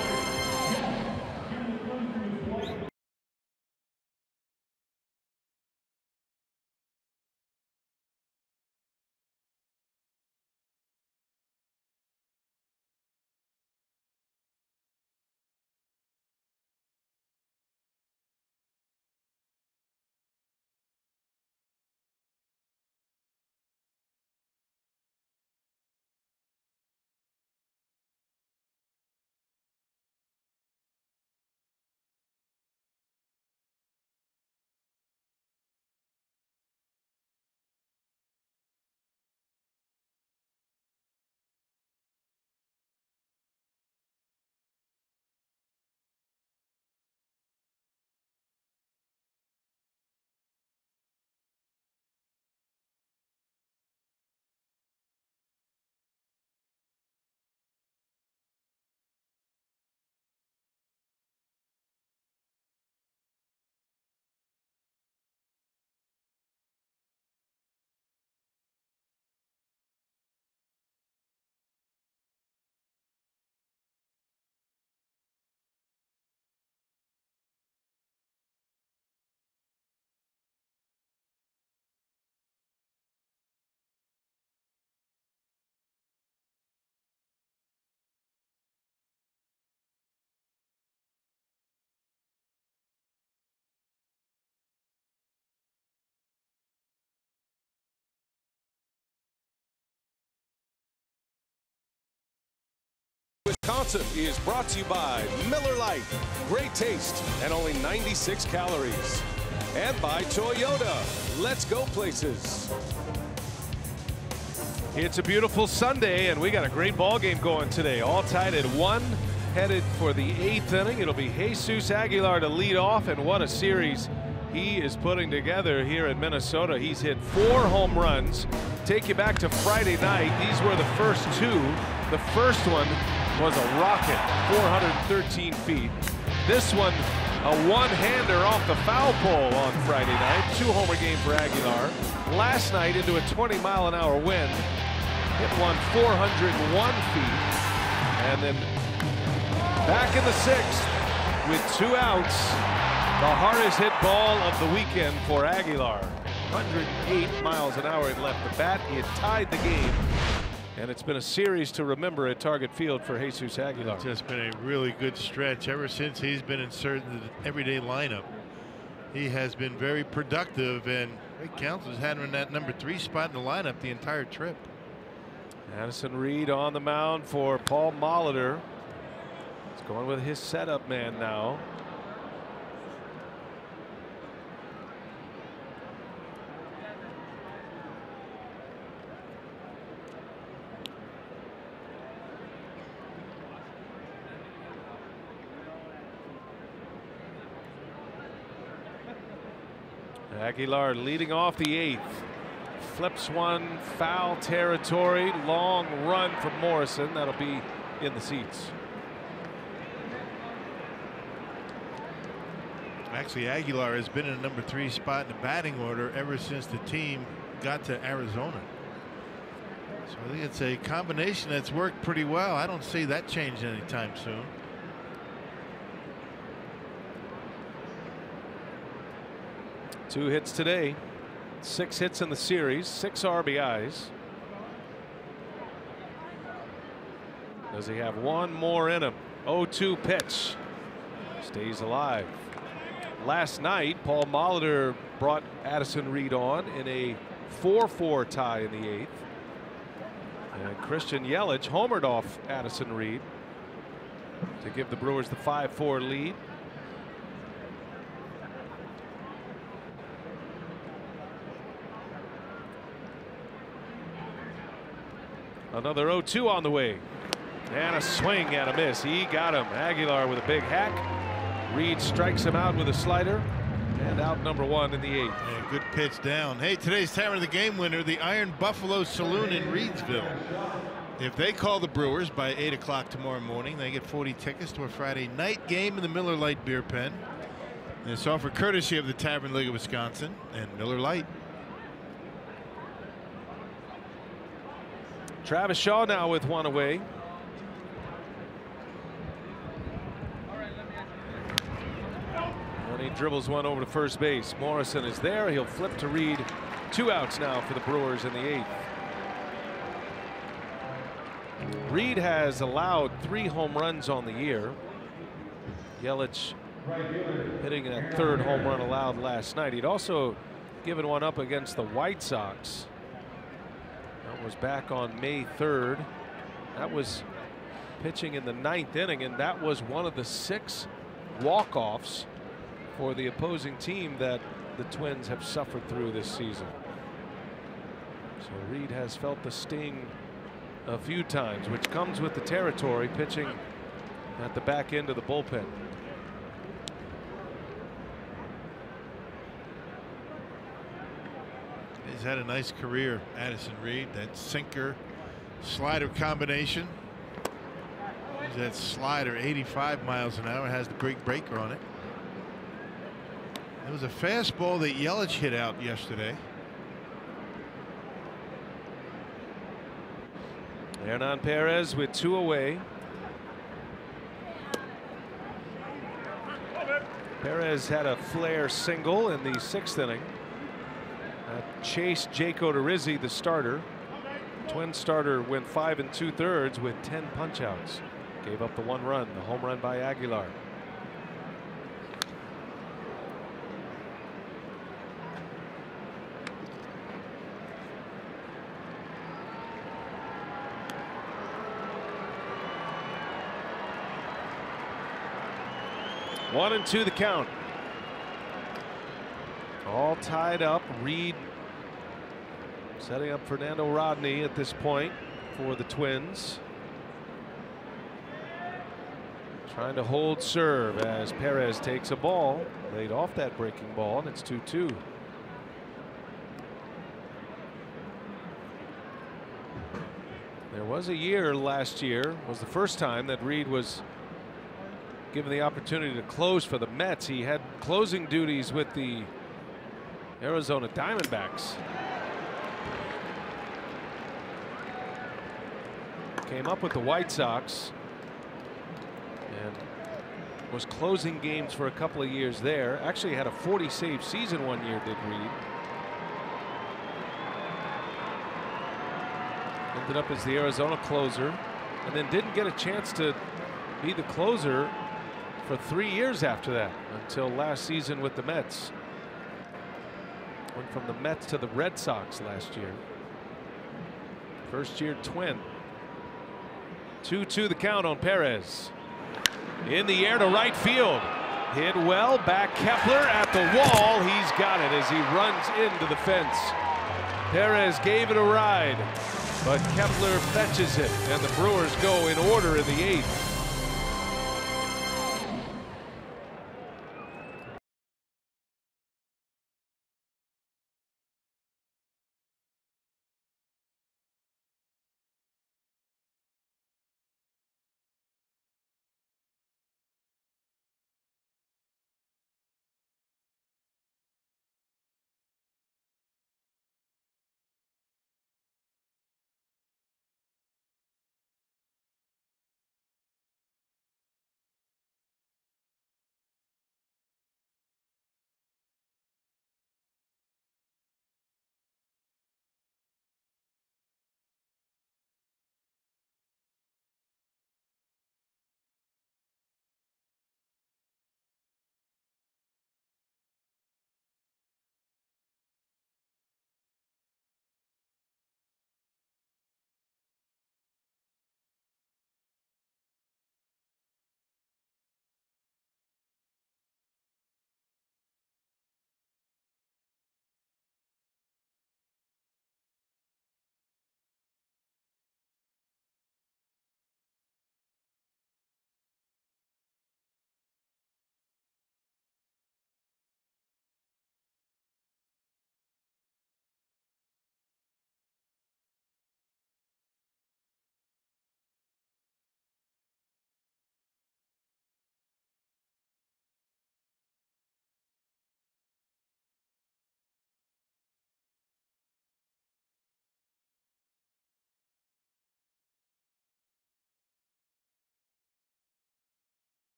Wisconsin is brought to you by Miller Lite. Great taste and only 96 calories. And by Toyota. Let's go places. It's a beautiful Sunday, and we got a great ball game going today. All tied at 1, headed for the 8th inning. It'll be Jesus Aguilar to lead off, and what a series he is putting together here in Minnesota. He's hit 4 home runs. Take you back to Friday night. These were the first 2. The first one was a rocket, 413 feet. This one, a one-hander off the foul pole on Friday night. 2-homer game for Aguilar. Last night into a 20-mile-an-hour wind. Hit one 401 feet. And then back in the 6th with 2 outs. The hardest hit ball of the weekend for Aguilar. 108 miles an hour it left the bat. He had tied the game. And it's been a series to remember at Target Field for Jesus Aguilar. It's just been a really good stretch ever since he's been inserted in the everyday lineup. He has been very productive, and Rick Counsell's had him in that number 3 spot in the lineup the entire trip. Addison Reed on the mound for Paul Molitor. He's going with his setup man now. Aguilar leading off the 8th. Flips one, foul territory, long run from Morrison. That'll be in the seats. Actually, Aguilar has been in the number 3 spot in the batting order ever since the team got to Arizona. So I think it's a combination that's worked pretty well. I don't see that changing anytime soon. Two hits today, 6 hits in the series, 6 RBIs. Does he have one more in him? 0-2 pitch. Stays alive. Last night, Paul Molitor brought Addison Reed on in a 4-4 tie in the 8th. And Christian Yelich homered off Addison Reed to give the Brewers the 5-4 lead. Another 0-2 on the way. And a swing and a miss. He got him. Aguilar with a big hack. Reed strikes him out with a slider. And out number 1 in the 8th. Yeah, good pitch down. Hey, today's time of the game winner, the Iron Buffalo Saloon in Reedsville. If they call the Brewers by 8 o'clock tomorrow morning, they get 40 tickets to a Friday night game in the Miller Lite Beer Pen. And it's offered courtesy of the Tavern League of Wisconsin and Miller Lite. Travis Shaw now with 1 away. And he dribbles one over to first base. Morrison is there. He'll flip to Reed. 2 outs now for the Brewers in the 8th. Reed has allowed 3 home runs on the year. Yelich hitting that 3rd home run allowed last night. He'd also given one up against the White Sox. That was back on May 3rd. That was pitching in the 9th inning, and that was one of the 6 walk-offs for the opposing team that the Twins have suffered through this season. So Reed has felt the sting a few times, which comes with the territory, pitching at the back end of the bullpen. He's had a nice career, Addison Reed. That sinker slider combination. That slider 85 miles an hour, has the great breaker on it. There was a fastball that Yelich hit out yesterday. Hernan Perez with 2 away. Perez had a flare single in the 6th inning. Chased Jake Odorizzi, the starter. Twin starter went 5 2/3 with 10 punchouts. Gave up the 1 run, the home run by Aguilar. One and 2 the count. All tied up. Reed setting up Fernando Rodney at this point for the Twins. Trying to hold serve as Perez takes a ball, laid off that breaking ball, and it's 2-2. There was a year last year, was the first time that Reed was given the opportunity to close for the Mets. He had closing duties with the Arizona Diamondbacks. Came up with the White Sox and was closing games for a couple of years there. Actually had a 40 save season one year, did Reed. Ended up as the Arizona closer and then didn't get a chance to be the closer for 3 years after that until last season with the Mets. Went from the Mets to the Red Sox last year. First year Twin. 2-2 the count on Perez. In the air to right field. Hit well. Back Kepler at the wall. He's got it as he runs into the fence. Perez gave it a ride, but Kepler fetches it, and the Brewers go in order in the 8th.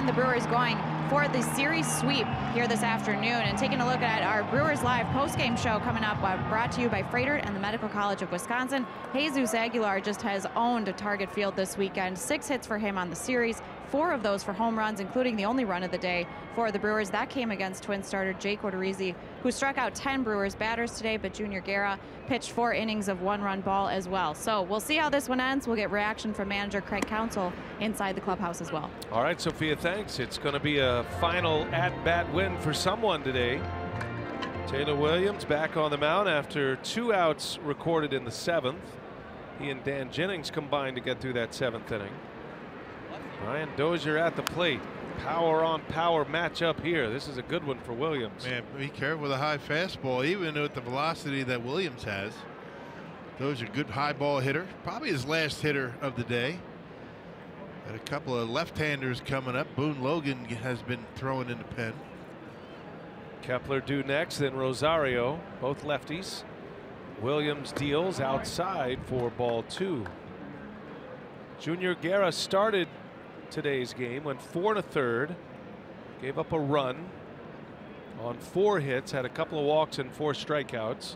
The Brewers going for the series sweep here this afternoon, and taking a look at our Brewers Live post-game show coming up, brought to you by Freighter and the Medical College of Wisconsin. Jesus Aguilar just has owned a Target Field this weekend. 6 hits for him on the series, 4 of those for home runs, including the only run of the day for the Brewers. That came against Twin starter Jake Odorizzi, who struck out 10 Brewers batters today, but Junior Guerra pitched 4 innings of 1-run ball as well. So we'll see how this one ends. We'll get reaction from manager Craig Counsell inside the clubhouse as well. All right, Sophia, thanks. It's going to be a final at-bat win for someone today. Taylor Williams back on the mound after 2 outs recorded in the 7th. He and Dan Jennings combined to get through that 7th inning. Ryan Dozier at the plate. Power on power matchup here. This is a good one for Williams. Man, be careful with a high fastball, even with the velocity that Williams has. Dozier, good high ball hitter. Probably his last hitter of the day. Got a couple of left-handers coming up. Boone Logan has been throwing in the pen. Kepler due next, then Rosario, both lefties. Williams deals outside for ball 2. Junior Guerra started today's game, went 4 1/3, gave up a run on 4 hits, had a couple of walks and 4 strikeouts.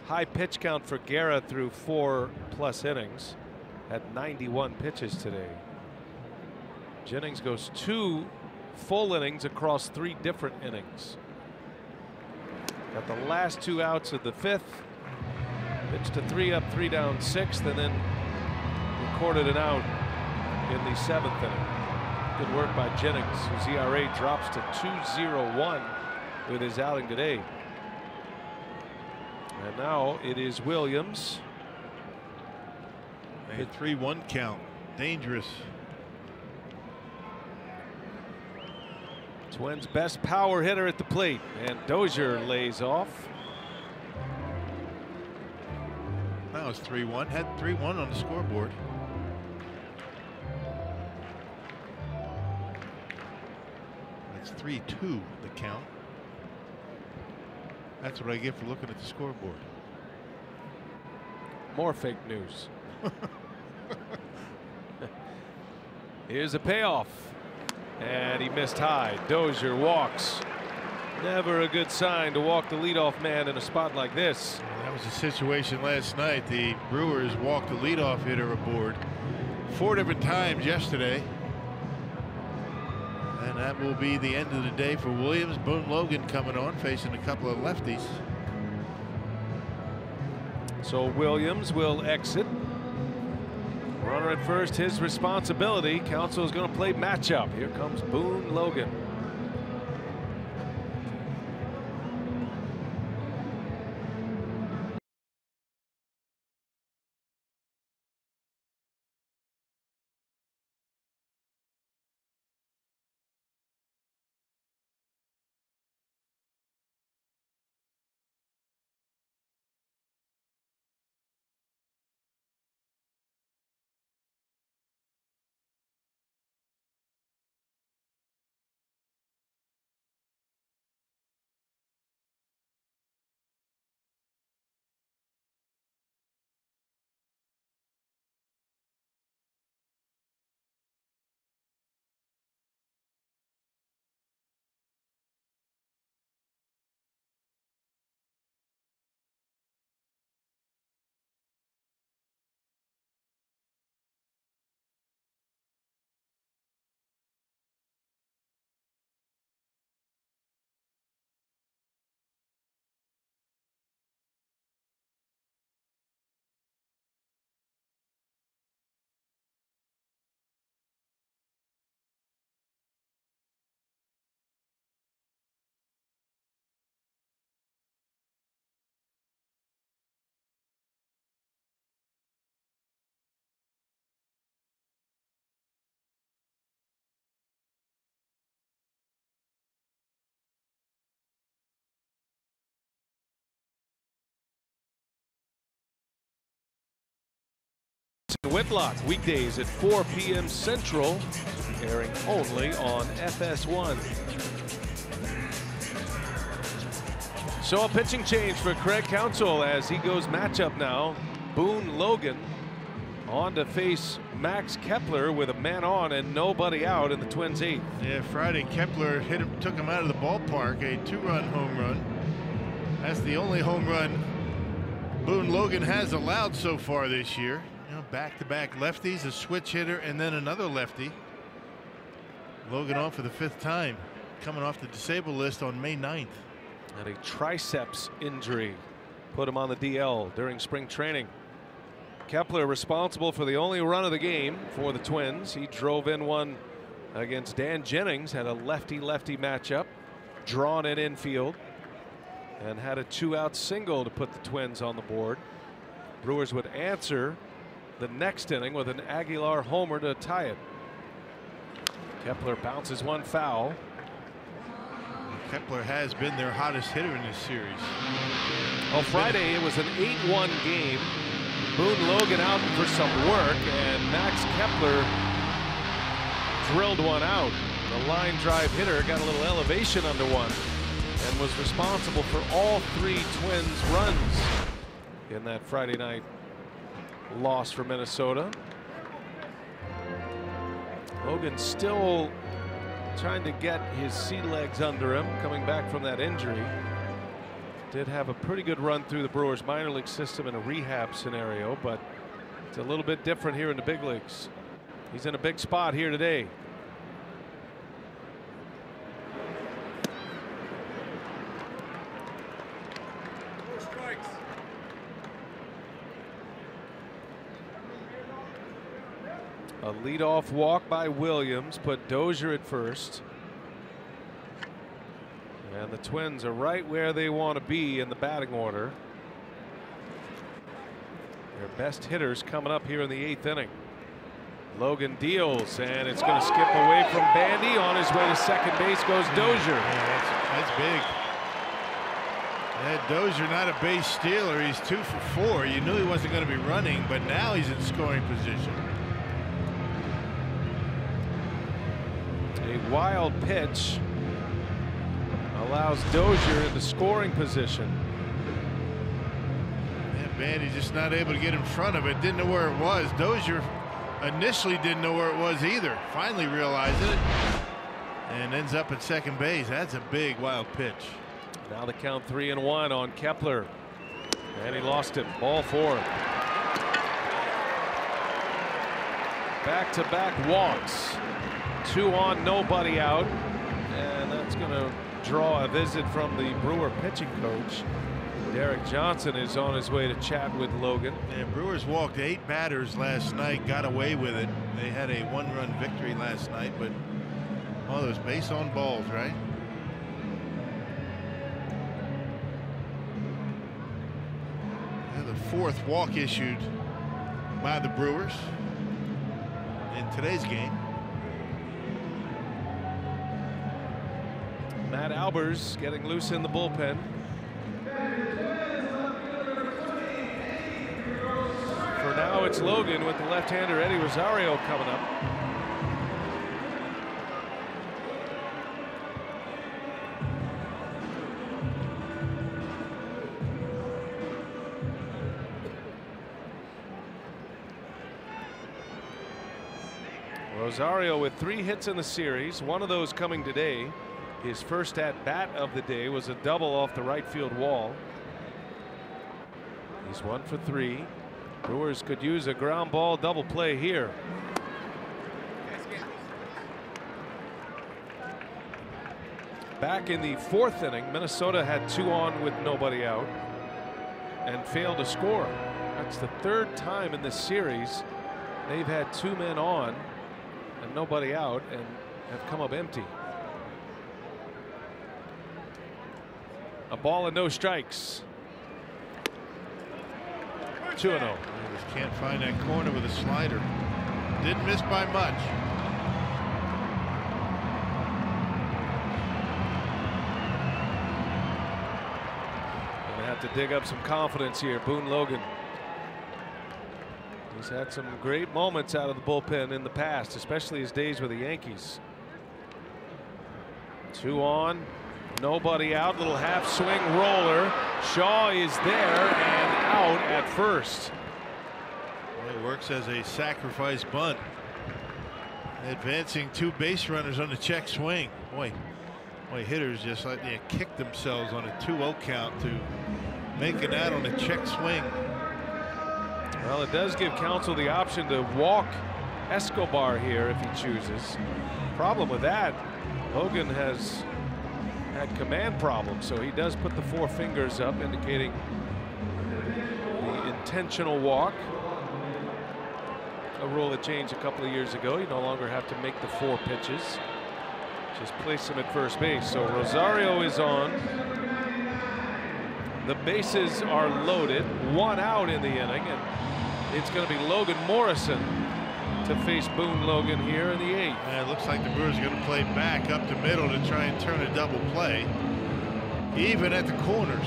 High pitch count for Guerra through 4+ innings, had 91 pitches today. Jennings goes 2 full innings across 3 different innings. Got the last 2 outs of the 5th. Pitched to 3 up, 3 down, 6th, and then recorded an out in the 7th inning. Good work by Jennings, whose ERA drops to 2.01 with his outing today. And now it is Williams. A 3-1 count. Dangerous. Twins' best power hitter at the plate, and Dozier lays off. Now it's 3-1. Had 3-1 on the scoreboard. It's 3-2 the count. That's what I get for looking at the scoreboard. More fake news. Here's a payoff. And he missed high. Dozier walks. Never a good sign to walk the leadoff man in a spot like this. That was the situation last night. The Brewers walked the leadoff hitter aboard 4 different times yesterday. And that will be the end of the day for Williams. Boone Logan coming on, facing a couple of lefties. So Williams will exit. Runner at first, his responsibility. Counsell is going to play matchup. Here comes Boone Logan. Whitlock, weekdays at 4 p.m. Central, airing only on FS1. So a pitching change for Craig Counsell as he goes matchup now. Boone Logan on to face Max Kepler with a man on and nobody out in the Twins' 8th. Yeah, Friday Kepler took him out of the ballpark, a 2-run home run. That's the only home run Boone Logan has allowed so far this year. Back-to-back lefties, a switch hitter, and then another lefty. Logan on for the 5th time, coming off the disabled list on May 9th. And a triceps injury put him on the DL during spring training. Kepler responsible for the only run of the game for the Twins. He drove in one against Dan Jennings, had a lefty-lefty matchup, drawn in infield, and had a 2-out single to put the Twins on the board. Brewers would answer the next inning with an Aguilar homer to tie it. Kepler bounces one foul. Kepler has been their hottest hitter in this series. Well, Friday it was an 8-1 game. Boone Logan out for some work, and Max Kepler drilled one out. The line drive hitter got a little elevation under one and was responsible for all 3 Twins runs in that Friday night loss for Minnesota. Logan still trying to get his sea legs under him, coming back from that injury. Did have a pretty good run through the Brewers minor league system in a rehab scenario, but it's a little bit different here in the big leagues. He's in a big spot here today. Leadoff walk by Williams put Dozier at first. And the Twins are right where they want to be in the batting order. Their best hitters coming up here in the 8th inning. Logan deals, and it's going to skip away from Bandy. On his way to second base goes Dozier. Yeah, that's big. That Dozier, not a base stealer. He's 2 for 4. You knew he wasn't going to be running, but now he's in scoring position. A wild pitch allows Dozier into scoring position. And Bandy's just not able to get in front of it. Didn't know where it was. Dozier initially didn't know where it was either. Finally realized it and ends up at second base. That's a big wild pitch. Now the count 3-1 on Kepler, and he lost it. Ball 4. Back-to-back walks. 2 on, nobody out, and that's going to draw a visit from the Brewer pitching coach. Derek Johnson is on his way to chat with Logan. And Brewers walked 8 batters last night, got away with it. They had a 1-run victory last night, but all those base on balls, right? And the 4th walk issued by the Brewers in today's game. Matt Albers getting loose in the bullpen. For now, it's Logan with the left-hander Eddie Rosario coming up. Rosario with 3 hits in the series, one of those coming today. His first at bat of the day was a double off the right field wall. He's 1 for 3. Brewers could use a ground ball double play here. Back in the 4th inning, Minnesota had 2 on with nobody out and failed to score. That's the 3rd time in this series they've had 2 men on and nobody out and have come up empty. A ball and no strikes. 2-0. Just can't find that corner with a slider. Didn't miss by much. Gonna have to dig up some confidence here. Boone Logan. He's had some great moments out of the bullpen in the past, especially his days with the Yankees. 2 on. Nobody out. Little half swing roller. Shaw is there and out at first. Well, it works as a sacrifice bunt. Advancing 2 base runners on the check swing. Boy, hitters just like they kick themselves on a 2-0 count to make it out on a check swing. Well, it does give Counsell the option to walk Escobar here if he chooses. Problem with that, Logan has had command problems, so he does put the 4 fingers up, indicating the intentional walk. A rule that changed a couple of years ago. You no longer have to make the 4 pitches. Just place him at first base. So Rosario is on. The bases are loaded. 1 out in the inning, and it's going to be Logan Morrison to face Boone Logan here in the 8th. And it looks like the Brewers are going to play back up the middle to try and turn a double play, even at the corners.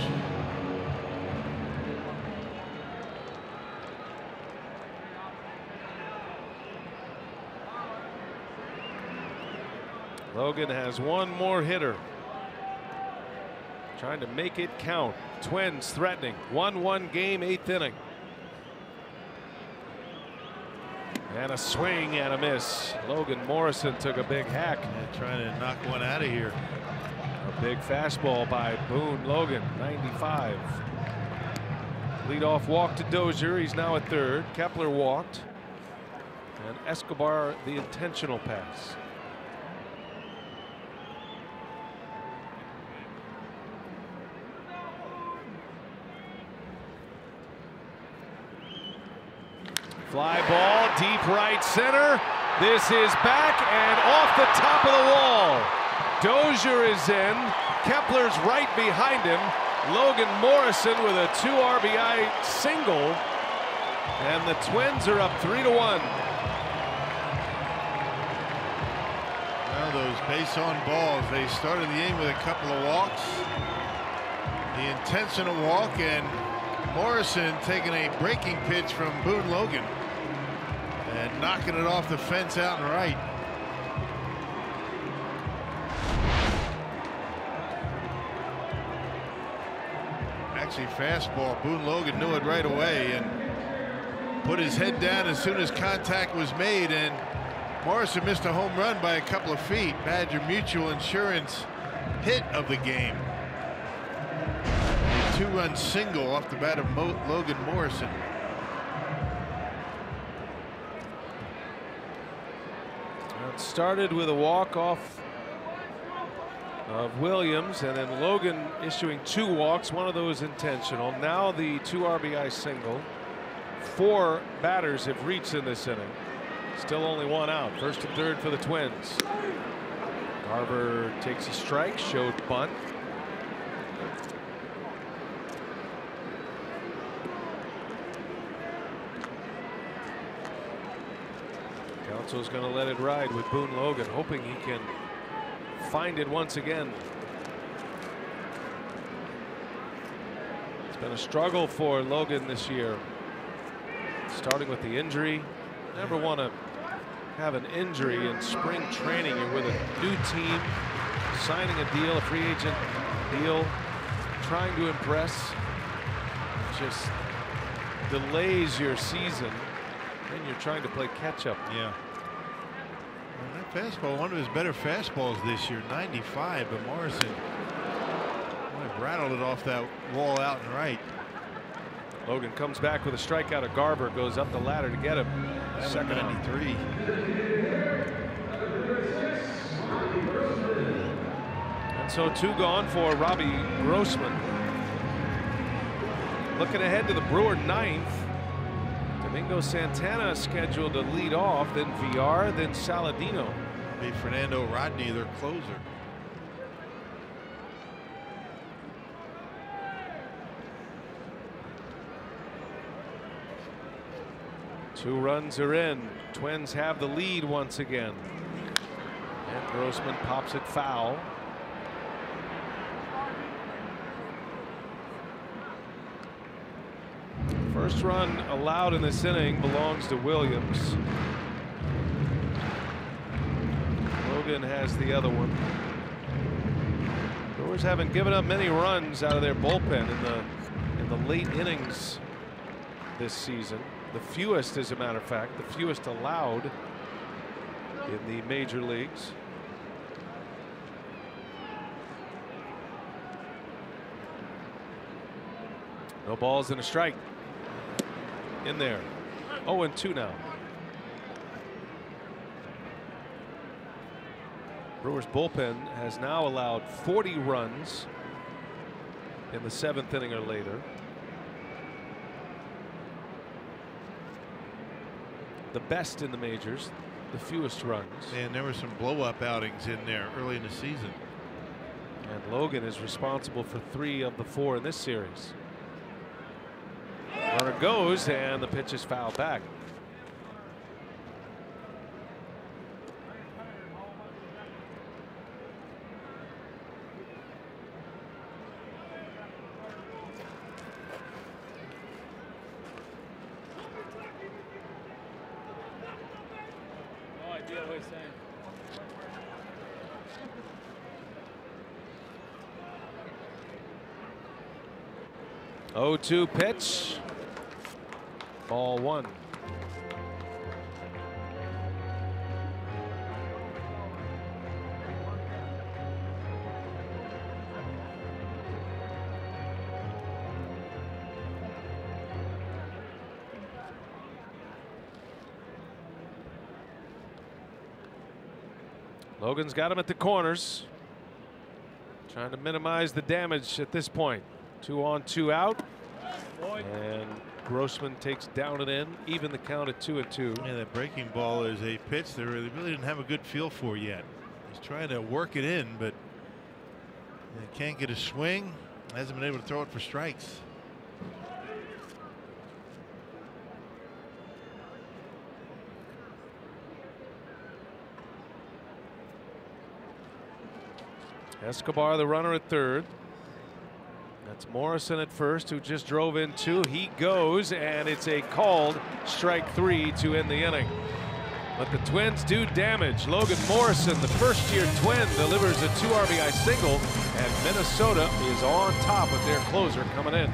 Logan has 1 more hitter, trying to make it count. Twins threatening. 1-1 game, 8th inning. And a swing and a miss. Logan Morrison took a big hack. Yeah, trying to knock one out of here. A big fastball by Boone Logan, 95. Leadoff walk to Dozier. He's now at 3rd. Kepler walked. And Escobar the intentional pass. Fly ball deep right center, This is back and off the top of the wall. Dozier is in. Kepler's right behind him. Logan Morrison with a 2 RBI single. And the Twins are up 3-1. Now those base on balls, they started the game with a couple of walks. The intentional walk, and Morrison taking a breaking pitch from Boone Logan and knocking it off the fence out and right. Actually, fastball. Boone Logan knew it right away and put his head down as soon as contact was made, and Morrison missed a home run by a couple of feet. Badger Mutual Insurance hit of the game. A 2-run single off the bat of Logan Morrison. It started with a walk-off of Williams, and then Logan issuing 2 walks, one of those intentional. Now the 2 RBI single. 4 batters have reached in this inning. Still only 1 out. First and third for the Twins. Garver takes a strike, showed bunt. Council's going to let it ride with Boone Logan, hoping he can find it once again. It's been a struggle for Logan this year, starting with the injury. Never want to have an injury in spring training. You're with a new team, signing a deal, a free agent deal, trying to impress. Just delays your season, and you're trying to play catch up. Yeah. Well, that fastball, one of his better fastballs this year, 95, but Morrison rattled it off that wall out and right. Logan comes back with a strikeout of Garver, goes up the ladder to get him. Second 93. And so 2 gone for Robbie Grossman. Looking ahead to the Brewer 9th. Domingo Santana scheduled to lead off, then VR, then Saladino. Be Fernando Rodney, their closer. Two runs are in. Twins have the lead once again. And Grossman pops it foul. First run allowed in this inning belongs to Williams. Logan has the other one. Brewers haven't given up many runs out of their bullpen in the late innings this season. The fewest, as a matter of fact, the fewest allowed in the major leagues. No balls and a strike. In there. 0-2 now. Brewers bullpen has now allowed 40 runs in the 7th inning or later. The best in the majors, the fewest runs. And there were some blow-up outings in there early in the season. And Logan is responsible for 3 of the 4 in this series. Runner goes, and the pitch is fouled back. No idea what he's saying. 0-2 pitch. Ball 1. Logan's got him at the corners, trying to minimize the damage at this point. 2 on, 2 out, and Grossman takes down and in, even the count at 2-2. Yeah, that breaking ball is a pitch that they really didn't have a good feel for yet. He's trying to work it in, but they can't get a swing. Hasn't been able to throw it for strikes. Escobar, the runner at third. That's Morrison at first, who just drove in 2. He goes, and it's a called strike 3 to end the inning. But the Twins do damage. Logan Morrison, the first-year Twin, delivers a 2 RBI single, and Minnesota is on top with their closer coming in.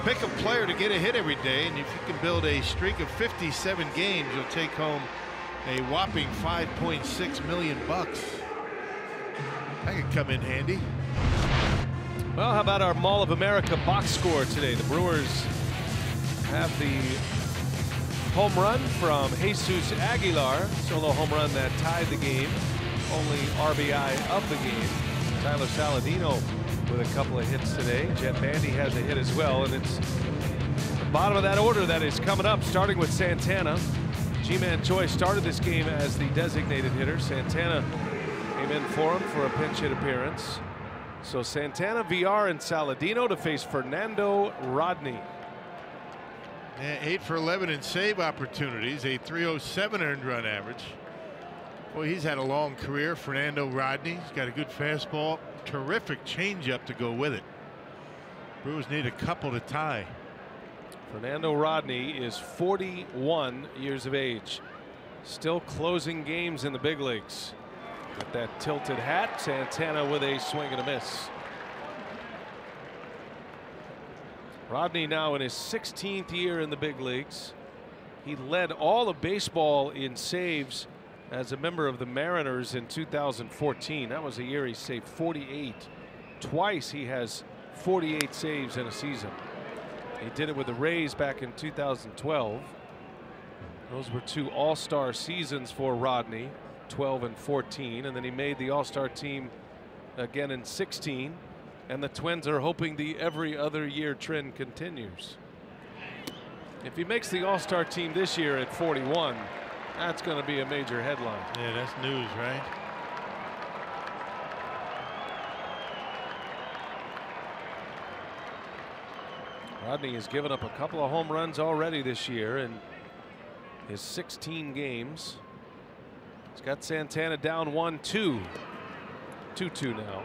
Pick a player to get a hit every day, and if you can build a streak of 57 games, you'll take home a whopping $5.6 million. That could come in handy. Well, how about our Mall of America box score today? The Brewers have the home run from Jesus Aguilar, solo home run that tied the game, only RBI of the game. Tyler Saladino with a couple of hits today. Jet Bandy has a hit as well, and it's the bottom of that order that is coming up, starting with Santana. G-Man Choi started this game as the designated hitter. Santana came in for him for a pinch hit appearance. So Santana, VR, and Saladino to face Fernando Rodney. Yeah, 8 for 11 in save opportunities, a .307 earned run average. Boy, he's had a long career. Fernando Rodney, he's got a good fastball, terrific changeup to go with it. Brewers need a couple to tie. Fernando Rodney is 41 years of age, still closing games in the big leagues. With that tilted hat, Santana with a swing and a miss. Rodney now in his 16th year in the big leagues. He led all of baseball in saves as a member of the Mariners in 2014. That was a year he saved 48. Twice he has 48 saves in a season. He did it with the Rays back in 2012. Those were 2 all-star seasons for Rodney, 12 and 14, and then he made the all-star team again in 16, and the Twins are hoping the every other year trend continues. If he makes the all-star team this year at 41, that's going to be a major headline. Yeah, that's news, right? Rodney has given up a couple of home runs already this year in his 16 games. He's got Santana down 1-2. 2-2 now.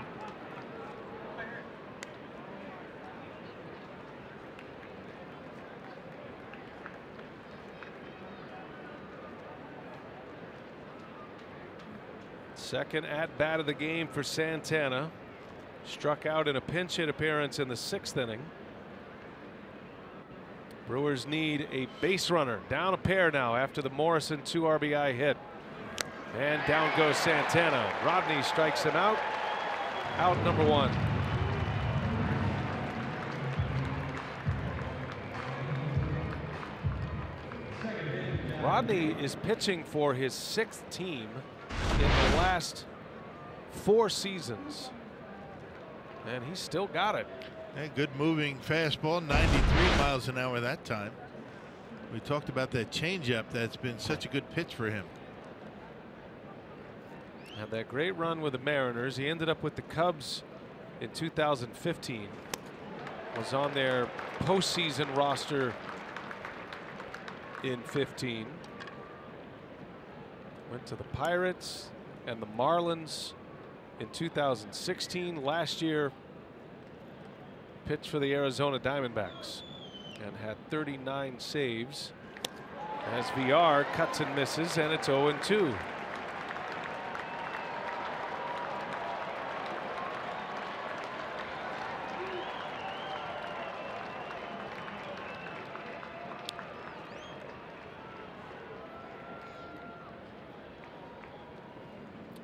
Second at bat of the game for Santana. Struck out in a pinch hit appearance in the 6th inning. Brewers need a base runner. Down a pair now after the Morrison 2 RBI hit. And down goes Santana. Rodney strikes him out. Out number 1. Rodney is pitching for his 6th team in the last 4 seasons. And he's still got it. And good moving fastball, 93 miles an hour that time. We talked about that changeup. That's been such a good pitch for him. Had that great run with the Mariners. He ended up with the Cubs in 2015. Was on their postseason roster in 15. Went to the Pirates and the Marlins in 2016. Last year pitched for the Arizona Diamondbacks and had 39 saves as VR cuts and misses, and it's 0-2.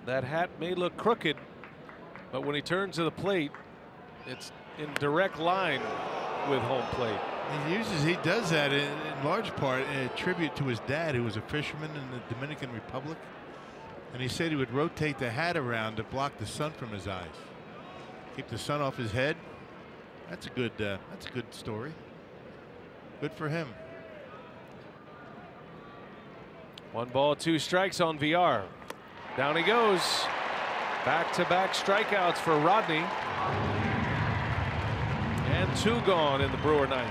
That hat may look crooked, but when he turns to the plate, it's in direct line with home plate. He does that in large part a tribute to his dad, who was a fisherman in the Dominican Republic. And he said he would rotate the hat around to block the sun from his eyes, keep the sun off his head. That's a good story. Good for him. 1 ball, 2 strikes on VR. Down he goes. Back-to-back strikeouts for Rodney. And 2 gone in the Brewer 9th.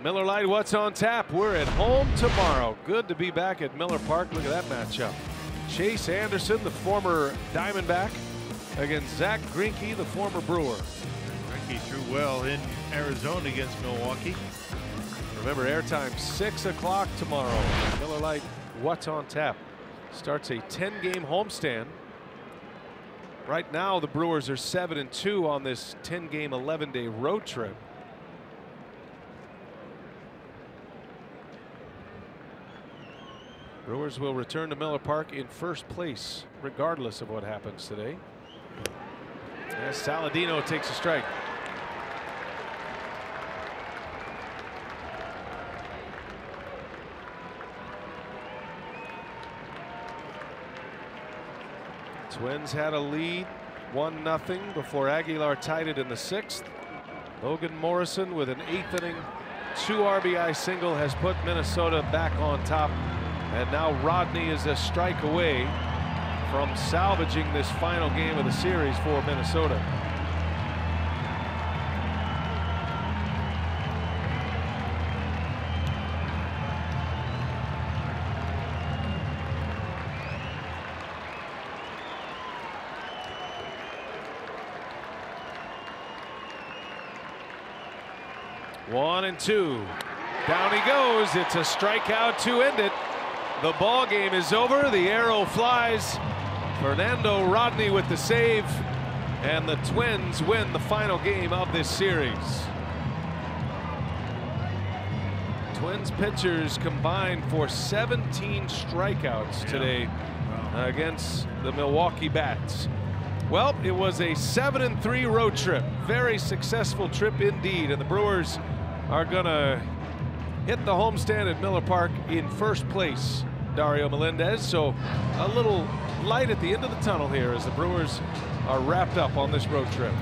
Miller Lite, what's on tap? We're at home tomorrow. Good to be back at Miller Park. Look at that matchup. Chase Anderson, the former Diamondback, against Zach Greinke, the former Brewer. Greinke threw well in Arizona against Milwaukee. Remember, airtime 6 o'clock tomorrow. Miller Lite, what's on tap? Starts a 10-game homestand. Right now, the Brewers are 7-2 on this 10-game, 11-day road trip. Brewers will return to Miller Park in first place, regardless of what happens today. As Saladino takes a strike. Twins had a lead 1-0 before Aguilar tied it in the 6th. Logan Morrison with an 8th inning 2 RBI single has put Minnesota back on top. And now Rodney is a strike away from salvaging this final game of the series for Minnesota. One and 2. Down he goes. It's a strikeout to end it. The ball game is over. The arrow flies. Fernando Rodney with the save, and the Twins win the final game of this series. Twins pitchers combined for 17 strikeouts today against the Milwaukee Bats. Well, it was a 7-3 road trip. Very successful trip indeed, and the Brewers are gonna hit the homestand at Miller Park in first place, Dario Melendez. So a little light at the end of the tunnel here as the Brewers are wrapped up on this road trip.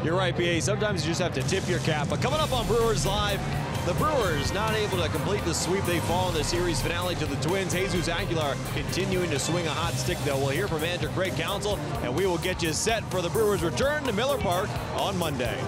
You're right, BA. Sometimes you just have to tip your cap. But coming up on Brewers Live, the Brewers not able to complete the sweep. They fall in the series finale to the Twins. Jesus Aguilar continuing to swing a hot stick, though. We'll hear from manager Craig Counsell, and we will get you set for the Brewers' return to Miller Park on Monday.